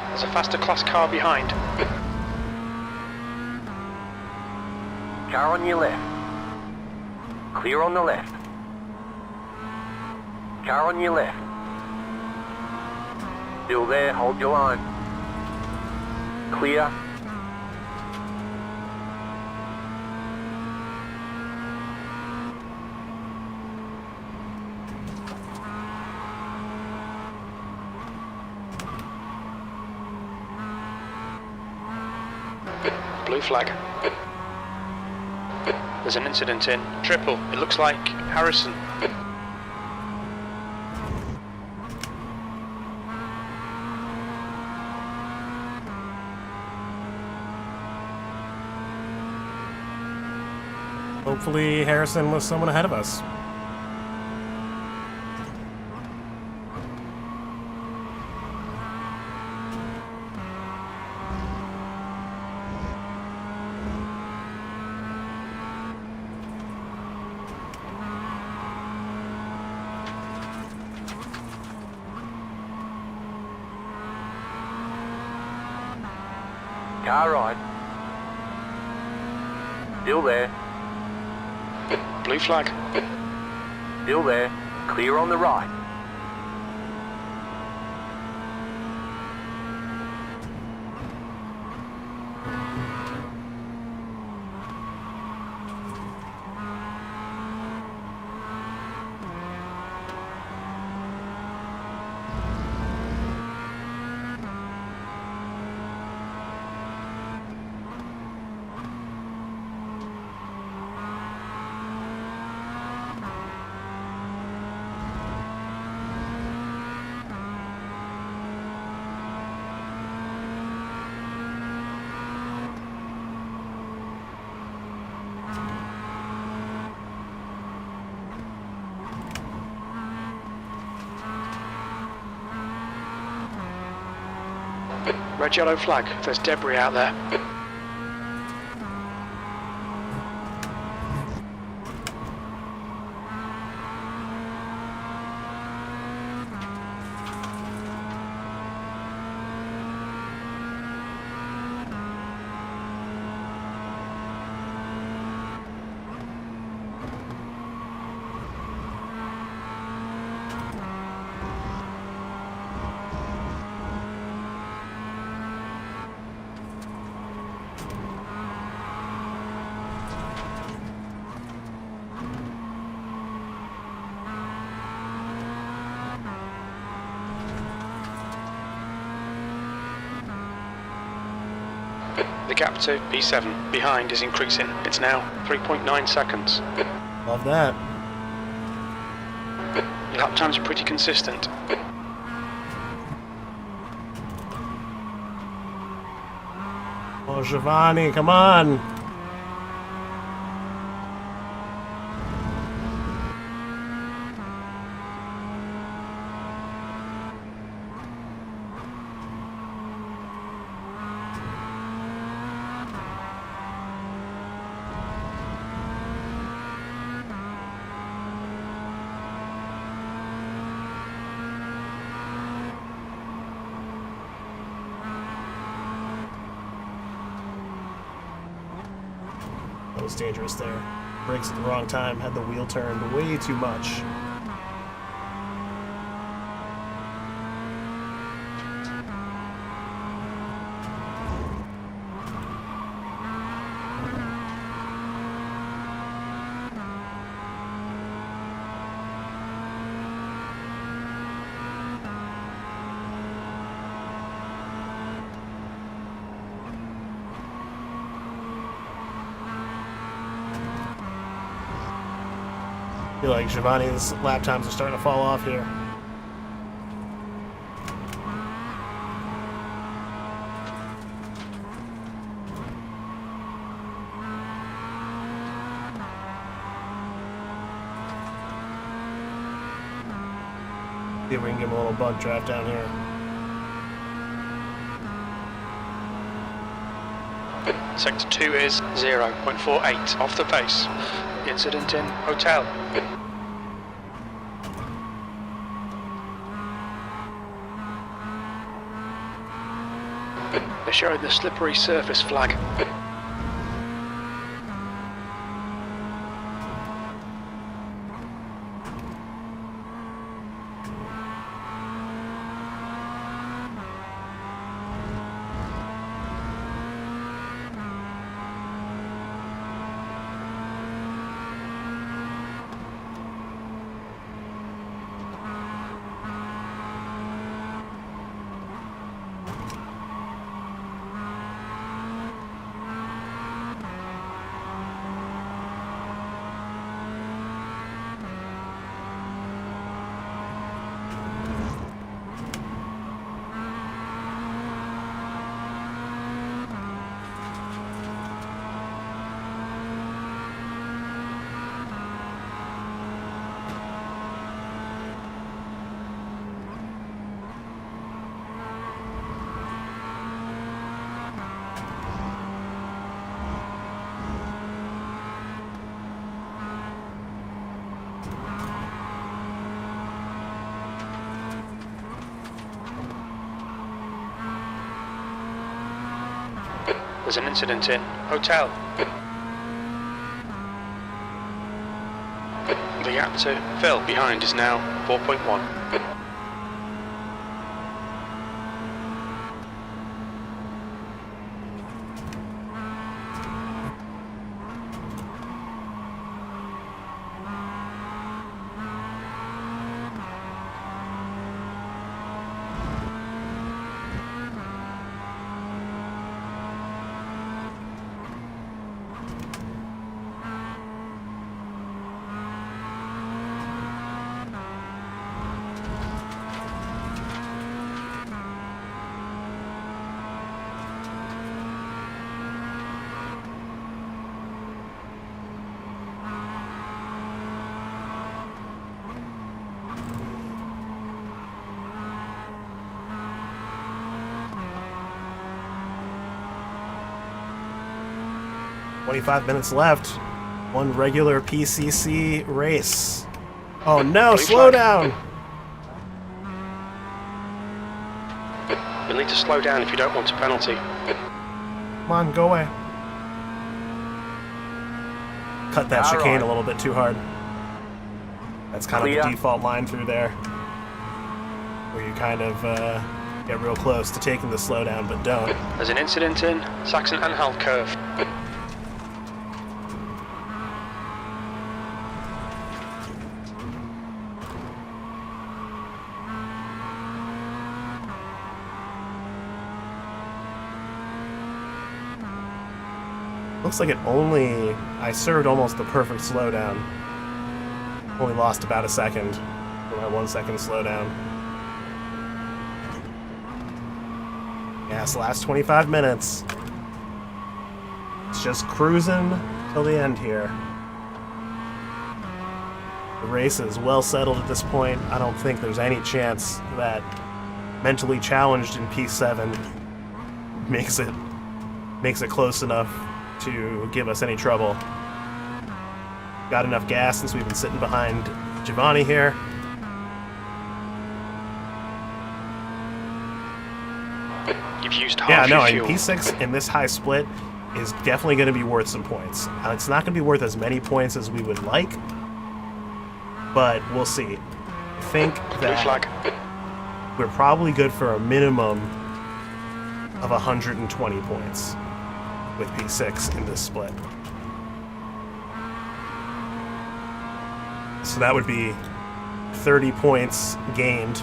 Speaker 2: There's a faster class car behind.
Speaker 3: Car on your left. Clear on the left. Car on your left. Still there, hold your line. Clear.
Speaker 2: Blue flag. There's an incident in triple. It looks like Harrison.
Speaker 1: Hopefully Harrison was someone ahead of us.
Speaker 3: Car right. Still there.
Speaker 2: Blue flag.
Speaker 3: Still there. Clear on the right.
Speaker 2: Red yellow flag. There's debris out there. The gap to P7 behind is increasing. It's now 3.9 seconds.
Speaker 1: Love that.
Speaker 2: Lap times are pretty consistent.
Speaker 1: Oh, Giovanni, come on. That was dangerous there. Brakes at the wrong time, had the wheel turned way too much. I feel like Giovanni's lap times are starting to fall off here. See if we can give him a little bug draft down here.
Speaker 2: Sector 2 is 0.48 off the pace. Incident in hotel. They're showing the slippery surface flag. There's an incident in hotel. The gap to Phil behind is now 4.1.
Speaker 1: "25 minutes left. One regular PCC race. Oh no,
Speaker 2: Blue
Speaker 1: slow
Speaker 2: flag.
Speaker 1: down!
Speaker 2: You'll need to slow down if you don't want a penalty.
Speaker 1: Come on, go away." Cut that
Speaker 3: All
Speaker 1: chicane
Speaker 3: right.
Speaker 1: a little bit too hard. That's kind of
Speaker 3: Clear.
Speaker 1: the default line through there. Where you kind of get real close to taking the slowdown, but don't.
Speaker 2: There's an incident in Saxon-Anhalt curve.
Speaker 1: Looks like I served almost the perfect slowdown. Only lost about a second for my 1 second slowdown. Yes, last 25 minutes. It's just cruising till the end here. The race is well settled at this point. I don't think there's any chance that mentally challenged in P7 makes it close enough to give us any trouble. Got enough gas since we've been sitting behind Giovanni here.
Speaker 2: You've used
Speaker 1: Yeah,
Speaker 2: half
Speaker 1: no,
Speaker 2: your
Speaker 1: and
Speaker 2: fuel.
Speaker 1: P6 in this high split is definitely going to be worth some points. It's not going to be worth as many points as we would like, but we'll see. I think
Speaker 2: Blue
Speaker 1: that
Speaker 2: flag.
Speaker 1: we're probably good for a minimum of 120 points with P6 in this split. So that would be 30 points gained.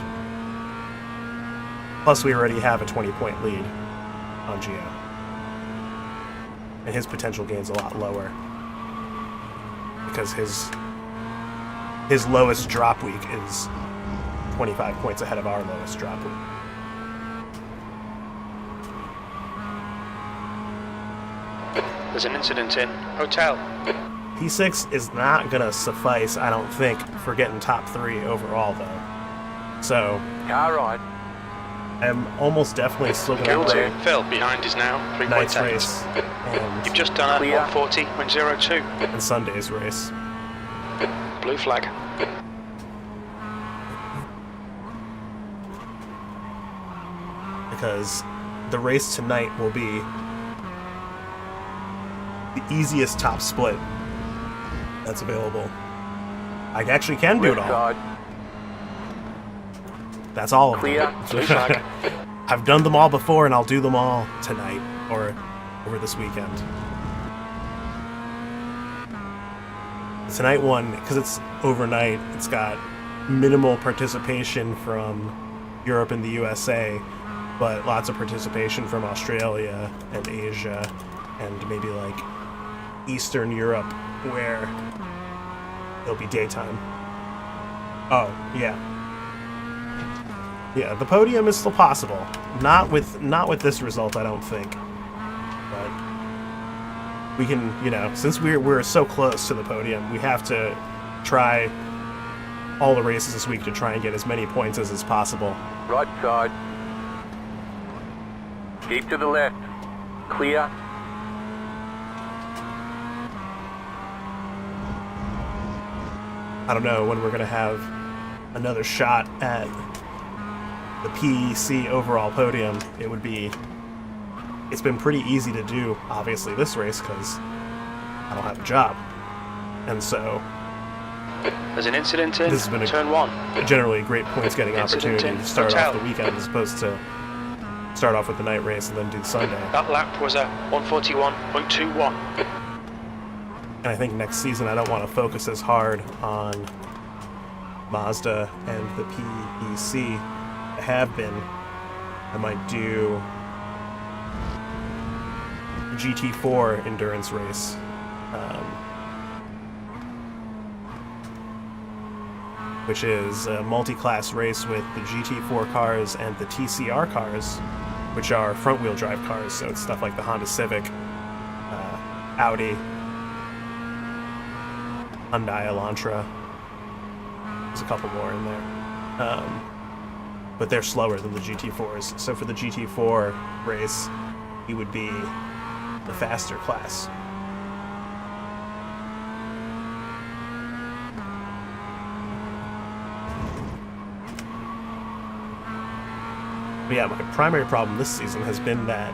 Speaker 1: Plus we already have a 20-point lead on Geo. And his potential gain's a lot lower. Because his lowest drop week is 25 points ahead of our lowest drop week.
Speaker 2: There's an incident in hotel.
Speaker 1: P6 is not going to suffice, I don't think, for getting top 3 overall, though. So,
Speaker 3: Car right.
Speaker 1: I'm almost definitely still going
Speaker 3: Still
Speaker 1: to
Speaker 3: there.
Speaker 2: Phil, behind is now
Speaker 1: night's
Speaker 2: 3.8.
Speaker 1: race
Speaker 2: You've just done a
Speaker 3: Clear.
Speaker 2: 140.02.
Speaker 1: and Sunday's race.
Speaker 2: Blue flag.
Speaker 1: Because the race tonight will be the easiest top split that's available. I actually can do it
Speaker 3: Left
Speaker 1: all.
Speaker 3: side.
Speaker 1: That's all of
Speaker 3: Clear.
Speaker 1: them.
Speaker 2: Blue flag.
Speaker 1: I've done them all before, and I'll do them all tonight or over this weekend. Tonight one, because it's overnight, it's got minimal participation from Europe and the USA, but lots of participation from Australia and Asia and maybe like Eastern Europe, where it'll be daytime. Oh, yeah. Yeah, the podium is still possible. Not with this result, I don't think. But we can, since we're so close to the podium, we have to try all the races this week to try and get as many points as possible.
Speaker 3: Right side. Keep to the left. Clear.
Speaker 1: I don't know when we're gonna have another shot at the PEC overall podium. It's been pretty easy to do, obviously, this race, because I don't have a job. And so,
Speaker 2: There's an incident in
Speaker 1: This has been a-
Speaker 2: turn 1.
Speaker 1: generally a great points getting
Speaker 2: Incident
Speaker 1: opportunity
Speaker 2: in
Speaker 1: to start
Speaker 2: hotel.
Speaker 1: off the weekend as opposed to start off with the night race and then do the Sunday.
Speaker 2: That lap was a 141.21.
Speaker 1: And I think next season I don't want to focus as hard on Mazda and the PEC. I have been. I might do a GT4 endurance race. Which is a multi-class race with the GT4 cars and the TCR cars, which are front-wheel drive cars, so it's stuff like the Honda Civic, Audi, Hyundai Elantra. There's a couple more in there. But they're slower than the GT4s. So for the GT4 race, he would be the faster class. But yeah, my primary problem this season has been that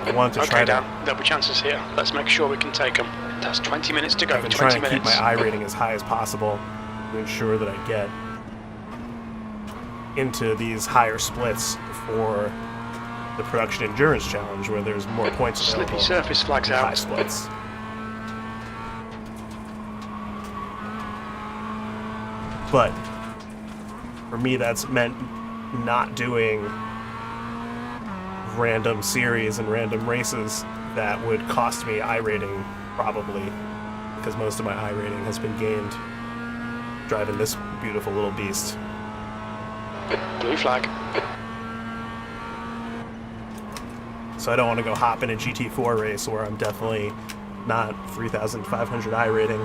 Speaker 1: I wanted to try
Speaker 2: Okay,
Speaker 1: to...
Speaker 2: Dan, there'll be chances here. Let's make sure we can take them. That's 20 minutes to go.
Speaker 1: I've been
Speaker 2: 20
Speaker 1: trying to keep
Speaker 2: minutes.
Speaker 1: my I rating as high as possible to ensure that I get into these higher splits for the Production Endurance Challenge, where there's more points available.
Speaker 2: Slippy surface flags
Speaker 1: in high
Speaker 2: out.
Speaker 1: splits. But for me, that's meant not doing random series and random races that would cost me I rating, probably, because most of my I rating has been gained driving this beautiful little beast.
Speaker 2: Blue flag.
Speaker 1: So I don't want to go hop in a GT4 race where I'm definitely not 3,500 I rating,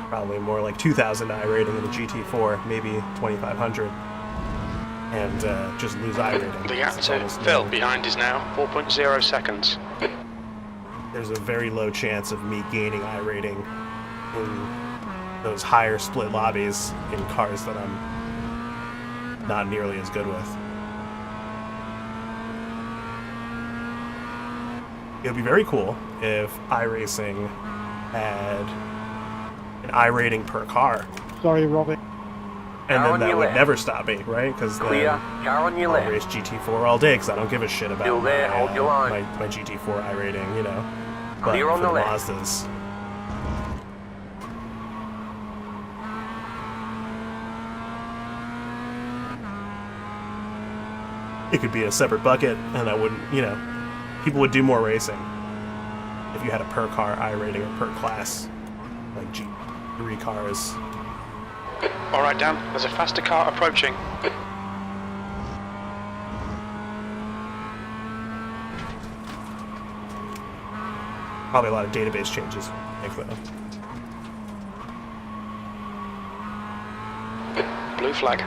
Speaker 1: probably more like 2,000 I rating in a GT4, maybe 2,500, and just lose I rating.
Speaker 2: The gap
Speaker 1: It's
Speaker 2: to
Speaker 1: almost
Speaker 2: Phil
Speaker 1: no-
Speaker 2: behind is now 4.0 seconds.
Speaker 1: There's a very low chance of me gaining I rating in those higher split lobbies in cars that I'm not nearly as good with. It would be very cool if iRacing had an I rating per car,
Speaker 6: Sorry, Robbie.
Speaker 1: and
Speaker 3: Car
Speaker 1: then
Speaker 3: on
Speaker 1: that
Speaker 3: your
Speaker 1: would
Speaker 3: left.
Speaker 1: never stop me, right? Because
Speaker 3: Clear.
Speaker 1: then
Speaker 3: Car on your
Speaker 1: I'll
Speaker 3: left.
Speaker 1: race GT4 all day because I don't give a shit about
Speaker 3: Still there,
Speaker 1: my,
Speaker 3: hold your line.
Speaker 1: my GT4 I rating, you know. But
Speaker 3: Clear on
Speaker 1: for
Speaker 3: the
Speaker 1: the
Speaker 3: left.
Speaker 1: Mazdas, it could be a separate bucket, and I wouldn't, people would do more racing if you had a per car I rating or per class, like G3 cars.
Speaker 2: Alright, Dan, there's a faster car approaching.
Speaker 1: Probably a lot of database changes, I think, though.
Speaker 2: Blue flag.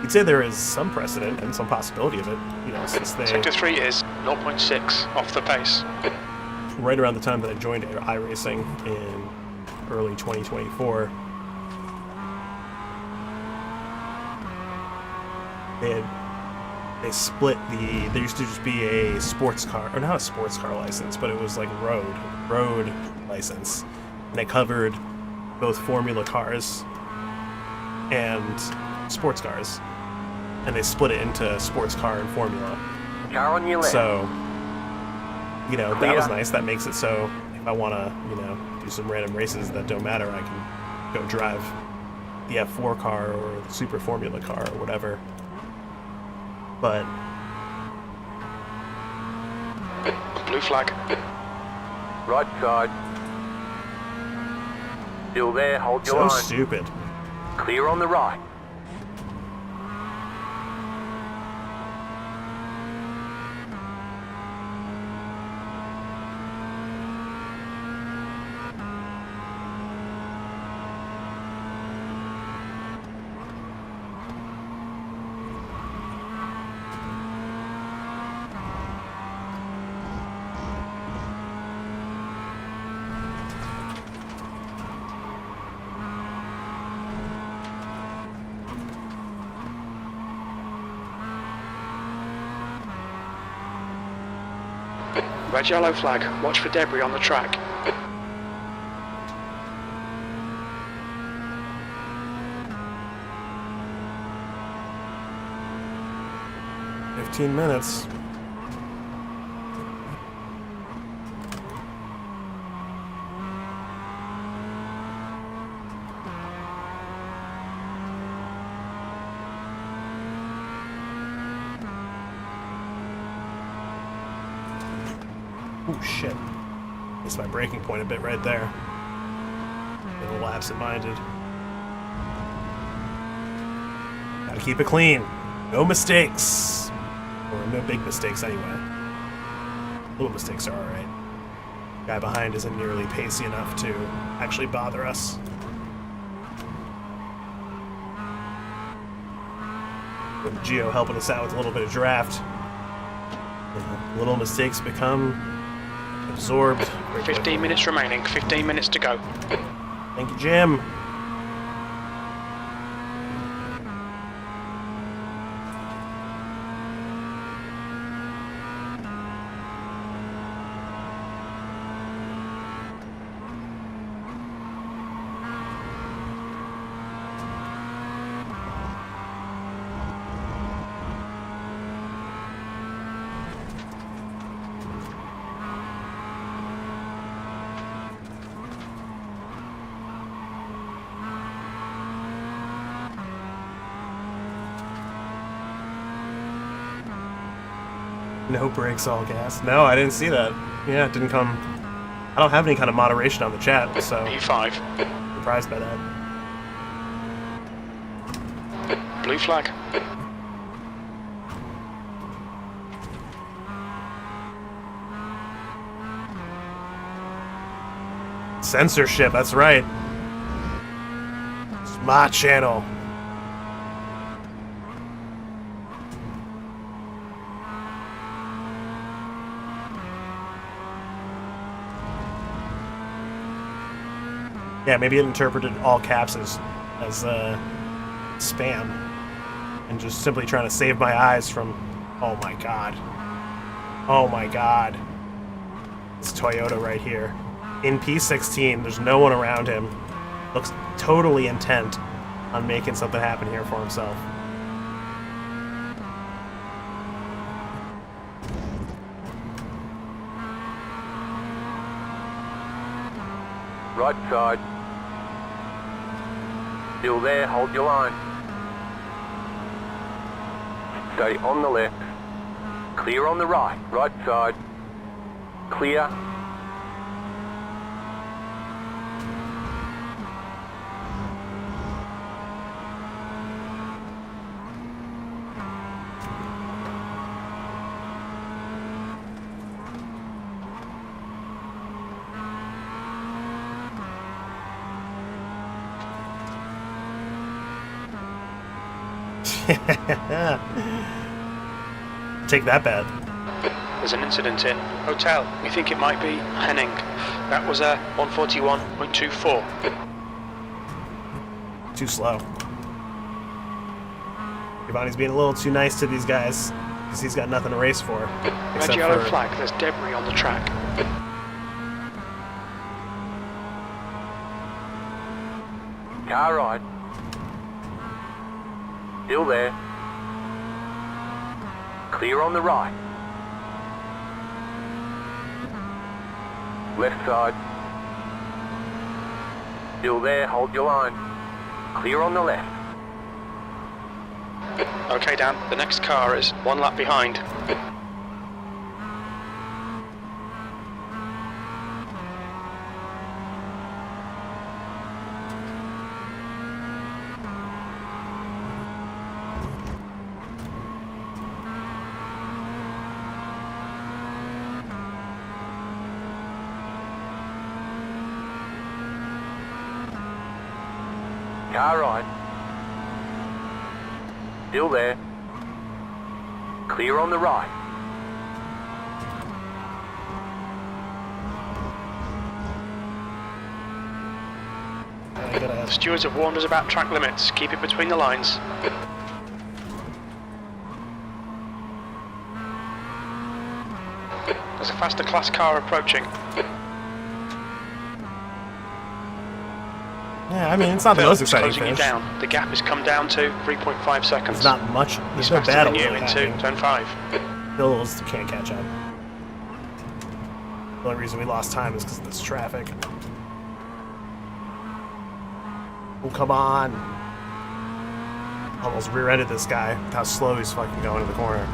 Speaker 1: you'd say there is some precedent and some possibility of it, you know, since they,
Speaker 2: Sector 3 is 0.6 off the pace.
Speaker 1: right around the time that I joined iRacing in early 2024, they split there used to just be a sports car, or not a sports car license, but it was like road license, and it covered both Formula cars and sports cars, and they split it into sports car and Formula.
Speaker 3: Car on your left.
Speaker 1: So, you know, that
Speaker 3: Clear.
Speaker 1: was nice. That makes it so if I want to, you know, do some random races that don't matter, I can go drive the F4 car or the Super Formula car or whatever. But
Speaker 2: Blue flag.
Speaker 3: Right side. Still there, hold your
Speaker 1: so
Speaker 3: line.
Speaker 1: stupid.
Speaker 3: Clear on the right.
Speaker 2: Red yellow flag. Watch for debris on the track.
Speaker 1: $15 minutes. Oh shit. Missed my braking point a bit right there. A little absent-minded. Gotta keep it clean. No mistakes. Or no big mistakes anyway. Little mistakes are alright. Guy behind isn't nearly pacey enough to actually bother us. With Geo helping us out with a little bit of draft. You know, little mistakes become absorbed.
Speaker 2: 15 minutes remaining. 15 minutes to go.
Speaker 1: Thank you, Jim. No brakes, all gas. No, I didn't see that. Yeah, it didn't come. I don't have any kind of moderation on the chat, so
Speaker 2: E5.
Speaker 1: surprised by that.
Speaker 2: Blue flag.
Speaker 1: Censorship, that's right. It's my channel. Yeah, maybe it interpreted all caps as spam, and just simply trying to save my eyes from. Oh my god! Oh my god! It's Toyota right here, in P16. There's no one around him. Looks totally intent on making something happen here for himself.
Speaker 3: Right side. Still there, hold your line. Stay on the left. Clear on the right. Right side. Clear.
Speaker 1: Take that bet.
Speaker 2: There's an incident in hotel. We think it might be Henning. That was a 141.24.
Speaker 1: Too slow. Giovanni's being a little too nice to these guys because he's got nothing to race for.
Speaker 2: Red yellow flag. There's debris on the track.
Speaker 3: Car right. Still there. Clear on the right. Left side. Still there, hold your line. Clear on the left.
Speaker 2: Okay, Dan, the next car is 1 lap behind.
Speaker 3: Car right. Still there. Clear on the right.
Speaker 2: The stewards have warned us about track limits. Keep it between the lines. There's a faster class car approaching.
Speaker 1: Yeah, I mean, it's not the most exciting
Speaker 2: Closing you
Speaker 1: finish.
Speaker 2: down. The gap has come down to 3.5 seconds.
Speaker 1: It's not much. There's
Speaker 2: He's
Speaker 1: no
Speaker 2: faster
Speaker 1: battle.
Speaker 2: than you into turn 5.
Speaker 1: Hills can't catch up. The only reason we lost time is because of this traffic. Oh, come on. Almost rear-ended this guy with how slow he's fucking going in the corner.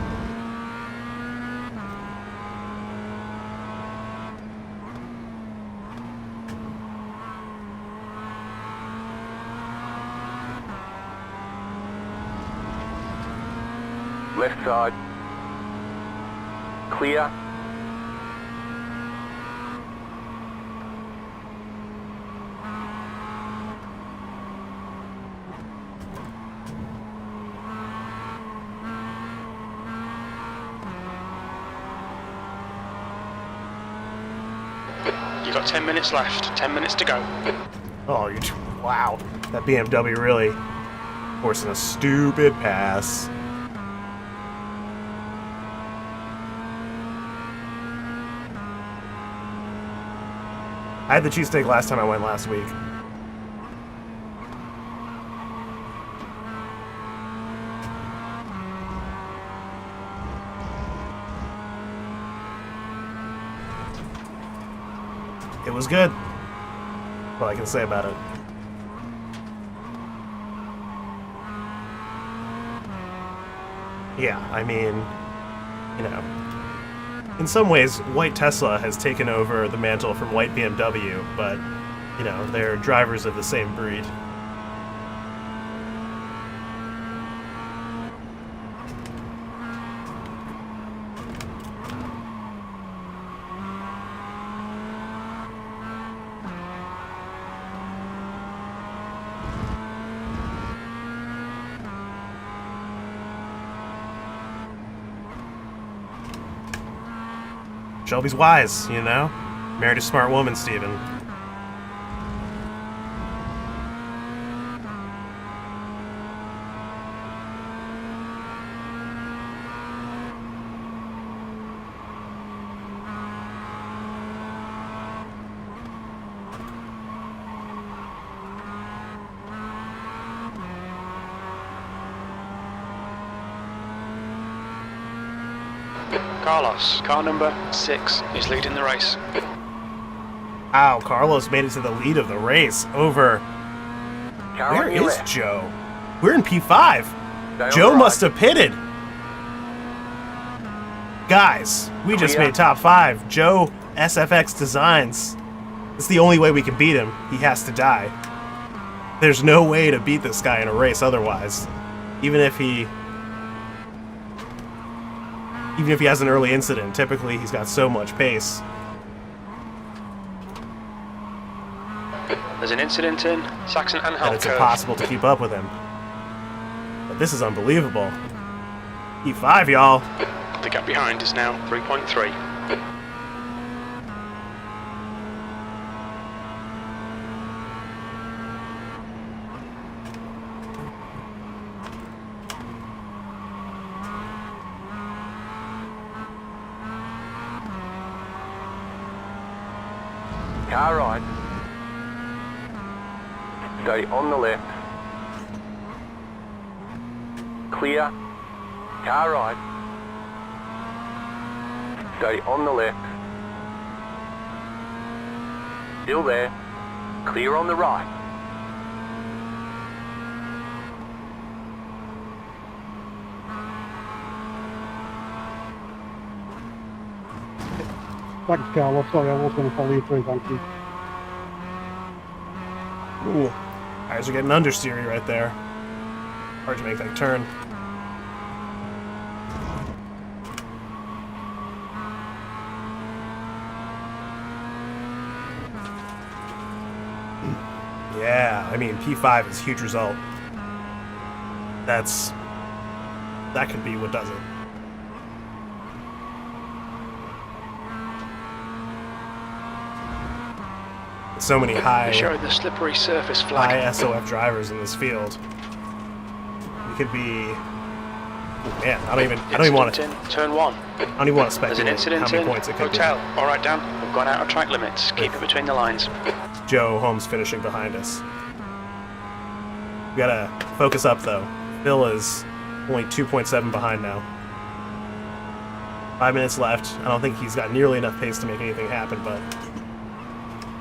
Speaker 3: Left side. Clear.
Speaker 2: You've got 10 minutes left. 10 minutes to go.
Speaker 1: Oh, wow. That BMW really forcing a stupid pass. I had the cheesesteak last time I went last week. It was good. That's all I can say about it. Yeah, I mean, you know, in some ways, white Tesla has taken over the mantle from white BMW, but, you know, they're drivers of the same breed. Shelby's wise, you know? Married a smart woman, Steven.
Speaker 2: Carlos, car number 6, is leading the race.
Speaker 1: Wow, Carlos made it to the lead of the race over...
Speaker 3: Car
Speaker 1: Where
Speaker 3: on your
Speaker 1: is
Speaker 3: left.
Speaker 1: Joe? We're in P5.
Speaker 3: Stay on
Speaker 1: Joe
Speaker 3: the
Speaker 1: must
Speaker 3: right.
Speaker 1: have pitted. Guys, we just
Speaker 3: Clear.
Speaker 1: made top 5. Joe SFX Designs. It's the only way we can beat him. He has to die. There's no way to beat this guy in a race otherwise. Even if he has an early incident, typically he's got so much pace.
Speaker 2: There's an incident in Saxon-Anhalt
Speaker 1: And it's
Speaker 2: curve.
Speaker 1: impossible to keep up with him. But This is unbelievable. P5, y'all.
Speaker 2: The gap behind is now 3.3.
Speaker 3: Car right. Stay on the left. Clear. Car right. Stay on the left. Still there. Clear on the right.
Speaker 6: Thanks, Carlos. Sorry, I was going to follow you through, thank you.
Speaker 1: Ooh, eyes are getting understeery right there. Hard to make that turn. Yeah, I mean, P5 is a huge result. That could be what does it. So many high
Speaker 2: Show the slippery surface flag.
Speaker 1: SOF drivers in this field. We could be. Oh, man, I don't even want to.
Speaker 2: Turn 1.
Speaker 1: I don't even want to
Speaker 2: There's an
Speaker 1: speculate
Speaker 2: incident
Speaker 1: how many
Speaker 2: in
Speaker 1: points it could
Speaker 2: hotel. All right, Dan. We've gone out of track limits. Keep it between the lines.
Speaker 1: be. Joe Holmes finishing behind us. We gotta focus up though. Phil is only 2.7 behind now. 5 minutes left. I don't think he's got nearly enough pace to make anything happen, but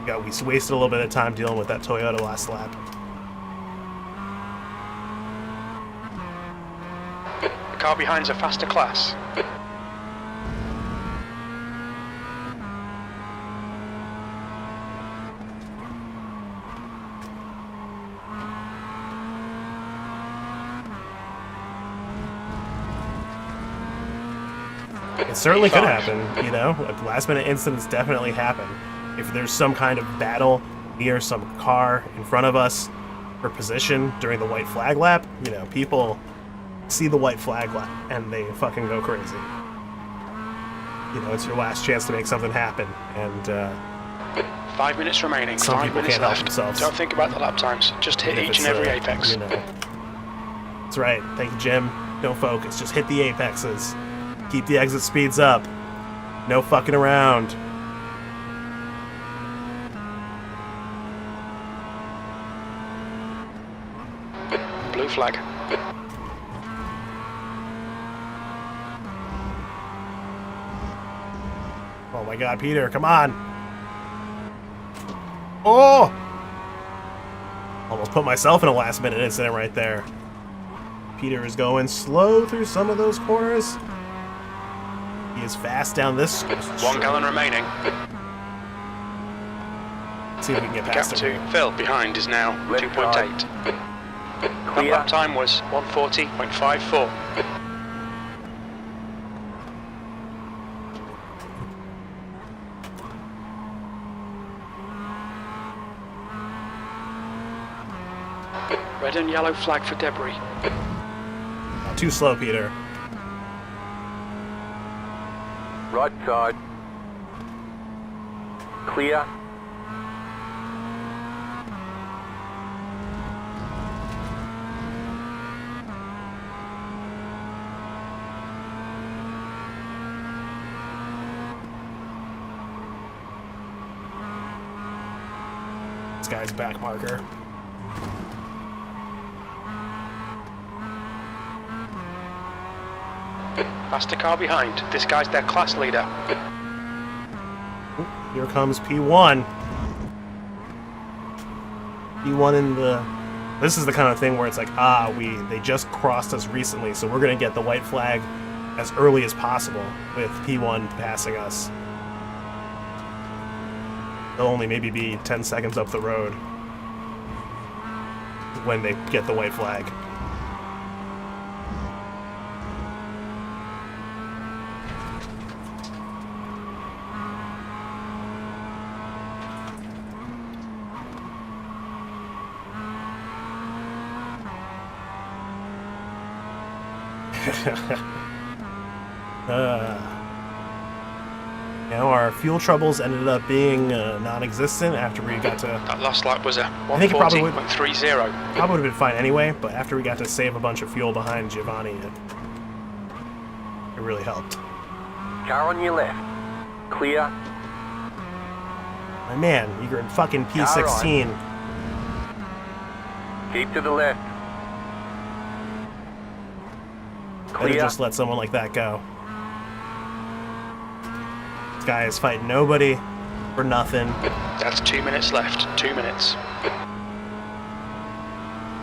Speaker 1: we wasted a little bit of time dealing with that Toyota last lap.
Speaker 2: The car behind's a faster class.
Speaker 1: It certainly could happen, you know? Last-minute incidents definitely happen. If there's some kind of battle near some car in front of us for position during the white flag lap, you know, people see the white flag lap and they fucking go crazy. You know, it's your last chance to make something happen, and
Speaker 2: 5 minutes remaining.
Speaker 1: some
Speaker 2: 5
Speaker 1: people
Speaker 2: minutes
Speaker 1: can't help
Speaker 2: left.
Speaker 1: themselves.
Speaker 2: Don't think about the lap times. Just hit
Speaker 1: If
Speaker 2: each
Speaker 1: it's,
Speaker 2: and every apex.
Speaker 1: You know, that's right. Thank you, Jim. Don't focus. Just hit the apexes. Keep the exit speeds up. No fucking around.
Speaker 2: Blue flag.
Speaker 1: Oh my god, Peter, come on. Oh! Almost put myself in a last minute incident right there. Peter is going slow through some of those corners. He is fast down this.
Speaker 2: 1 gallon remaining.
Speaker 1: See if we can get
Speaker 2: Gap
Speaker 1: past
Speaker 2: to
Speaker 1: him.
Speaker 2: Phil behind is now
Speaker 3: Left
Speaker 2: 2.8. That
Speaker 3: Clear.
Speaker 2: lap time was 1:40.54. Red and yellow flag for debris.
Speaker 1: Too slow, Peter.
Speaker 3: Right side. Clear.
Speaker 1: This guy's back marker.
Speaker 2: Faster car behind. This guy's their class leader.
Speaker 1: Here comes P1. P1 in the... This is the kind of thing where it's like, they just crossed us recently, so we're going to get the white flag as early as possible with P1 passing us. They'll only maybe be 10 seconds up the road when they get the white flag. You know, our fuel troubles ended up being non-existent after we got to...
Speaker 2: That last lap was a
Speaker 1: think it probably would-
Speaker 2: 140.30.
Speaker 1: Probably would have been fine anyway, but after we got to save a bunch of fuel behind Giovanni, it really helped.
Speaker 3: Car on your left. Clear.
Speaker 1: My man, you're in fucking P16.
Speaker 3: Keep to the left.
Speaker 1: Better
Speaker 3: Clear.
Speaker 1: just let someone like that go. This guy is fighting nobody for nothing.
Speaker 2: That's 2 minutes left. 2 minutes.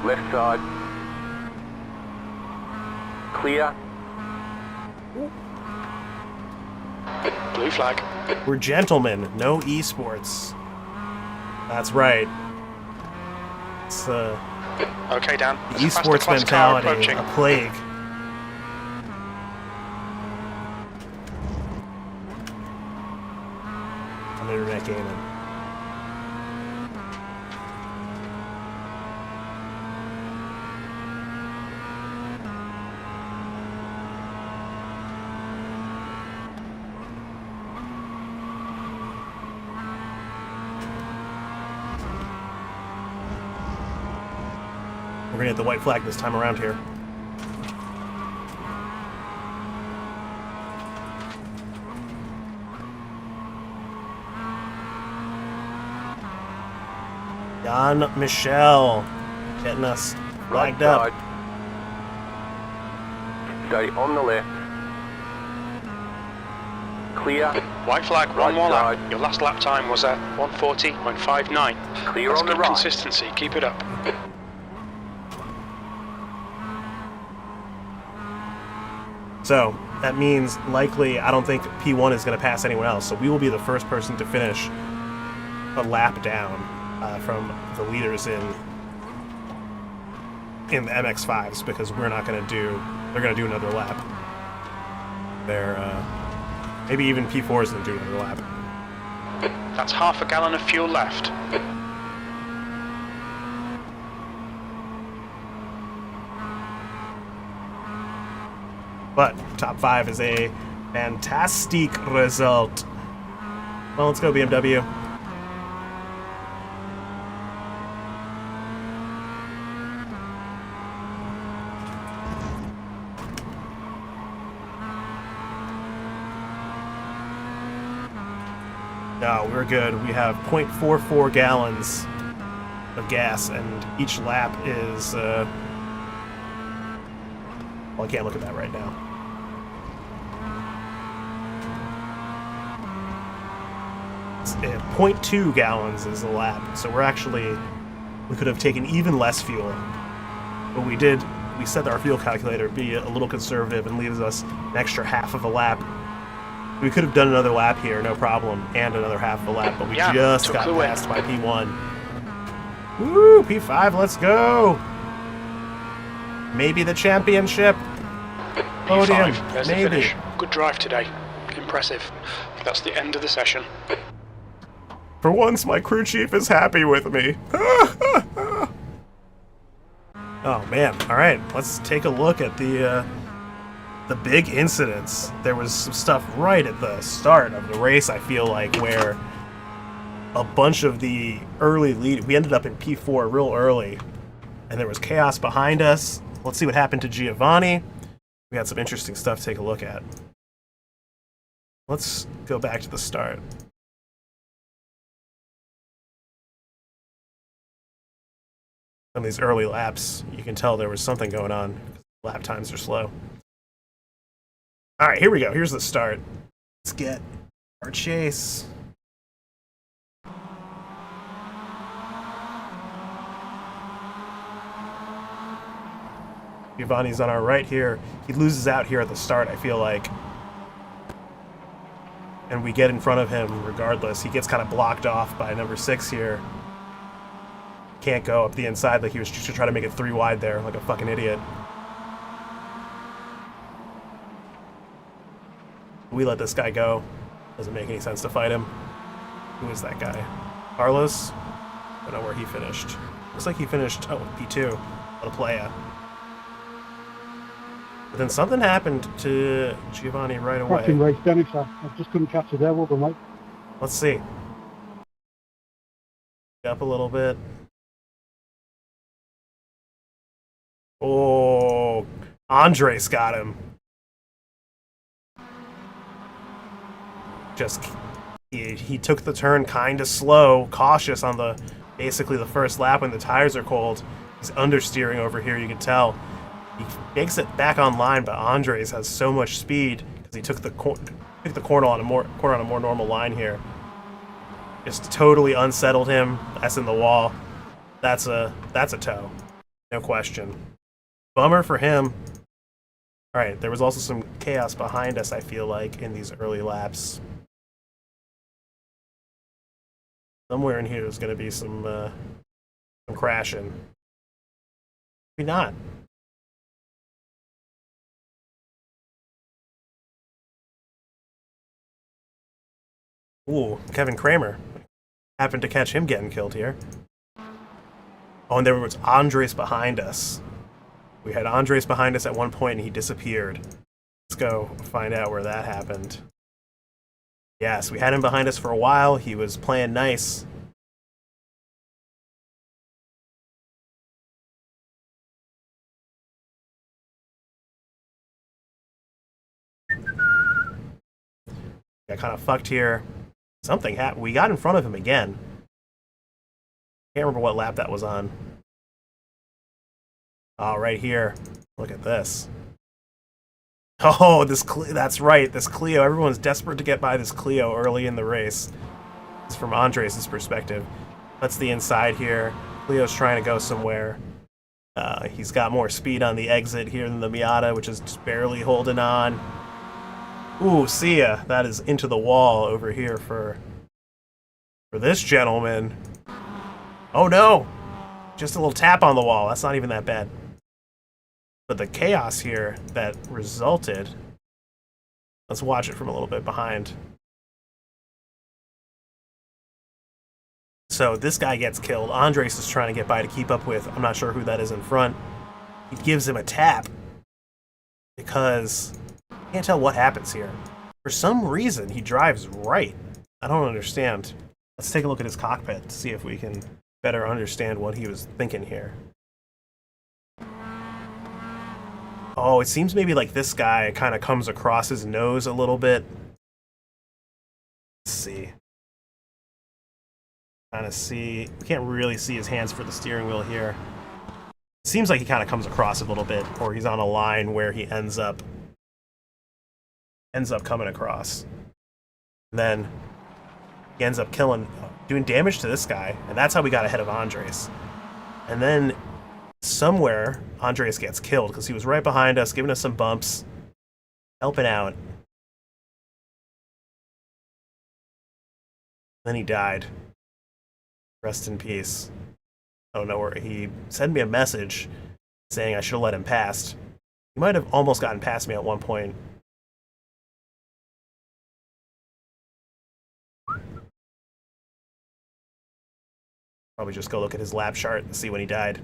Speaker 3: Left side. Clear.
Speaker 2: Blue flag.
Speaker 1: We're gentlemen, no esports. That's right. It's
Speaker 2: Okay, Dan.
Speaker 1: the
Speaker 2: There's a faster
Speaker 1: esports
Speaker 2: class car
Speaker 1: mentality,
Speaker 2: approaching.
Speaker 1: a plague. On internet gaming. We're gonna hit the white flag this time around here. Jan Michel getting us
Speaker 3: Right
Speaker 1: flagged up.
Speaker 3: side. Stay on the left. Clear.
Speaker 2: White flag,
Speaker 3: Right
Speaker 2: one more lap.
Speaker 3: side.
Speaker 2: Your last lap time was at 140.59.
Speaker 3: Clear
Speaker 2: That's
Speaker 3: on the
Speaker 2: good
Speaker 3: right.
Speaker 2: consistency. Keep it up.
Speaker 1: So that means likely I don't think P1 is going to pass anyone else. So we will be the first person to finish a lap down from the leaders in the MX5s because we're not going to do. They're going to do another lap. They're maybe even P4 is going to do another lap.
Speaker 2: That's half a gallon of fuel left.
Speaker 1: But top 5 is a fantastic result. Well, let's go BMW. No, we're good. We have 0.44 gallons of gas, and each lap is, well, I can't look at that right now. It's, 0.2 gallons is a lap, so we could have taken even less fuel. But we set our fuel calculator to be a little conservative and leaves us an extra half of a lap. We could have done another lap here, no problem, and another half of a lap, but we
Speaker 2: Yeah,
Speaker 1: just
Speaker 2: took
Speaker 1: got
Speaker 2: the win.
Speaker 1: passed by P1. Woo, P5, let's go! Maybe the championship. Podium,
Speaker 2: P5. There's the
Speaker 1: maybe.
Speaker 2: finish. Good drive today. Impressive. That's the end of the session.
Speaker 1: For once, my crew chief is happy with me. Oh man! All right, let's take a look at the big incidents. There was some stuff right at the start of the race, I feel like, where a bunch of the early lead. We ended up in P4 real early, and there was chaos behind us. Let's see what happened to Giovanni. We got some interesting stuff to take a look at. Let's go back to the start. On these early laps, you can tell there was something going on. Lap times are slow. All right, here we go. Here's the start. Let's get our chase. Giovanni's on our right here. He loses out here at the start, I feel like. And we get in front of him regardless. He gets kind of blocked off by number 6 here. Can't go up the inside like he was just trying to make it 3 wide there, like a fucking idiot. We let this guy go. Doesn't make any sense to fight him. Who is that guy? Carlos? I don't know where he finished. Looks like he finished, P2. La Playa. But then something happened to Giovanni right
Speaker 6: Cracking
Speaker 1: away.
Speaker 6: race, Dennis. I just couldn't catch you there, well done, mate.
Speaker 1: Let's see. Up a little bit. Oh, Andres got him. Just he took the turn kind of slow, cautious on the basically the first lap when the tires are cold. He's understeering over here. You can tell he makes it back online, but Andres has so much speed because he took the corner on a more normal line here. Just totally unsettled him. That's in the wall. That's a tow, no question. Bummer for him. All right, there was also some chaos behind us, I feel like, in these early laps. Somewhere in here there's going to be some crashing. Maybe not. Ooh, Kevin Kramer. Happened to catch him getting killed here. Oh, and there was Andres behind us. We had Andres behind us at one point and he disappeared. Let's go find out where that happened. Yes, we had him behind us for a while. He was playing nice. Got kind of fucked here. Something happened. We got in front of him again. Can't remember what lap that was on. Oh, right here. Look at this. Oh, that's right. This Clio. Everyone's desperate to get by this Clio early in the race. It's from Andres' perspective. That's the inside here. Clio's trying to go somewhere. He's got more speed on the exit here than the Miata, which is just barely holding on. Ooh, see ya. That is into the wall over here for this gentleman. Oh no! Just a little tap on the wall. That's not even that bad. But the chaos here that resulted... Let's watch it from a little bit behind. So this guy gets killed. Andres is trying to get by to keep up with. I'm not sure who that is in front. He gives him a tap. Because... I can't tell what happens here. For some reason, he drives right. I don't understand. Let's take a look at his cockpit to see if we can better understand what he was thinking here. Oh, it seems maybe like this guy kind of comes across his nose a little bit. Let's see. Kind of see. We can't really see his hands for the steering wheel here. It seems like he kind of comes across a little bit, or he's on a line where he ends up coming across. And then he ends up doing damage to this guy, and that's how we got ahead of Andres. And then somewhere Andres gets killed because he was right behind us, giving us some bumps, helping out. Then he died. Rest in peace. I don't know where he sent me a message saying I should have let him pass. He might have almost gotten past me at one point. Probably just go look at his lap chart and see when he died.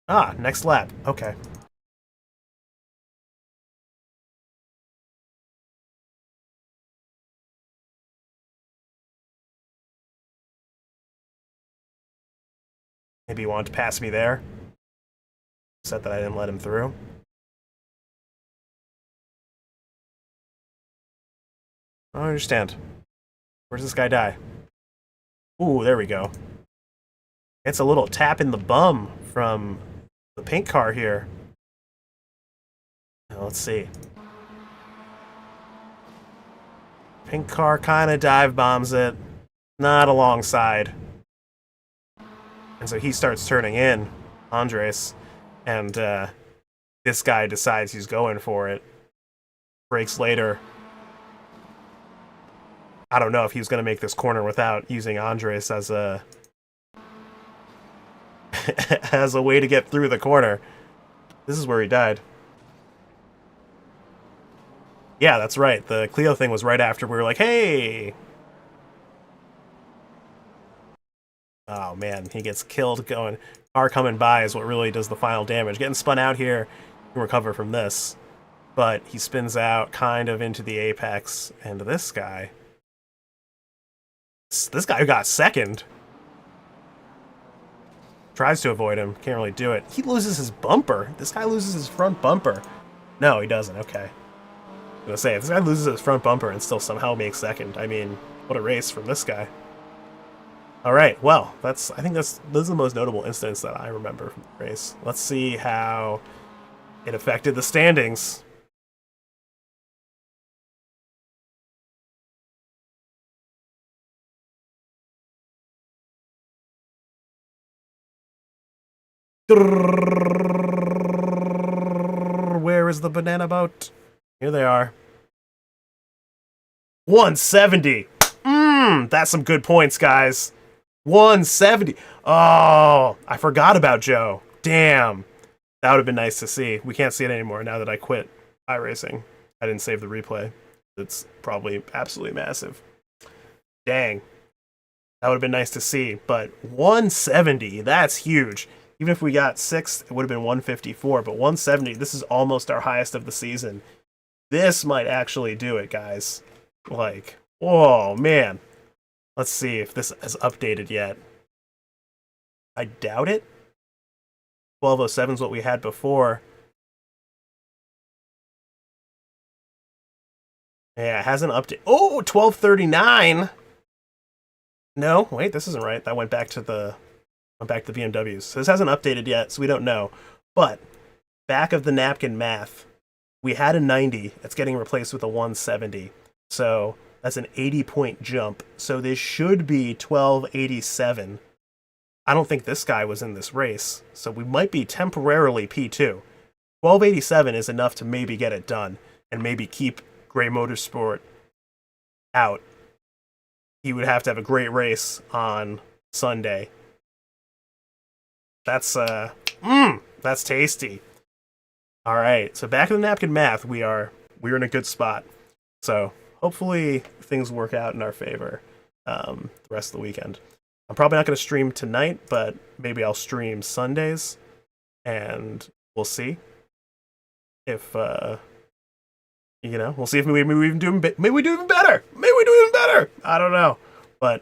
Speaker 1: Ah, next lap. Okay. Maybe he wanted to pass me there. Upset that I didn't let him through. I don't understand. Where does this guy die? Ooh, there we go. It's a little tap in the bum from the pink car here. Now, let's see. Pink car kind of dive bombs it. Not alongside. And so he starts turning in, Andres. And this guy decides he's going for it. Brakes later. I don't know if he was going to make this corner without using Andres as a as a way to get through the corner. This is where he died. Yeah, that's right. The Clio thing was right after we were like, hey! Oh man, he gets killed going. car coming by is what really does the final damage. Getting spun out here, you can recover from this. But he spins out kind of into the apex, and this guy who got second tries to avoid him, can't really do it. He loses his bumper. This guy loses his front bumper. No, he doesn't. Okay. I'm gonna say, if this guy loses his front bumper and still somehow makes second, I mean, what a race from this guy. All right, well, I think those are the most notable incidents that I remember from the race. Let's see how it affected the standings. Where is the banana boat? Here they are. 170. That's some good points, guys. 170. Oh, I forgot about Joe. Damn. That would have been nice to see. We can't see it anymore now that I quit iRacing. I didn't save the replay. It's probably absolutely massive. Dang. That would have been nice to see. But 170, that's huge. Even if we got 6th, it would have been 154. But 170, this is almost our highest of the season. This might actually do it, guys. Like, whoa, man. Let's see if this is updated yet. I doubt it. 1207 is what we had before. Yeah, it hasn't updated. Oh, 1239. No, wait, this isn't right. That went back to the BMWs. So this hasn't updated yet, so we don't know. But back of the napkin math, we had a 90. It's getting replaced with a 170. So that's an 80-point jump. So this should be 1287. I don't think this guy was in this race, so we might be temporarily P2. 1287 is enough to maybe get it done and maybe keep Gray Motorsport out. He would have to have a great race on Sunday. That's tasty. All right, so back in the napkin math, we're in a good spot. So hopefully things work out in our favor the rest of the weekend. I'm probably not going to stream tonight, but maybe I'll stream Sundays, and we'll see if we'll see if maybe we do even better. Maybe we do even better. I don't know, but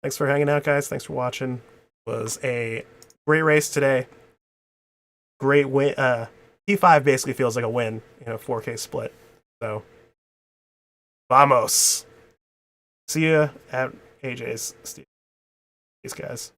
Speaker 1: thanks for hanging out, guys. Thanks for watching. It was a great race today. Great win. P5 basically feels like a win in a 4K split. So, vamos. See ya at AJ's. These guys.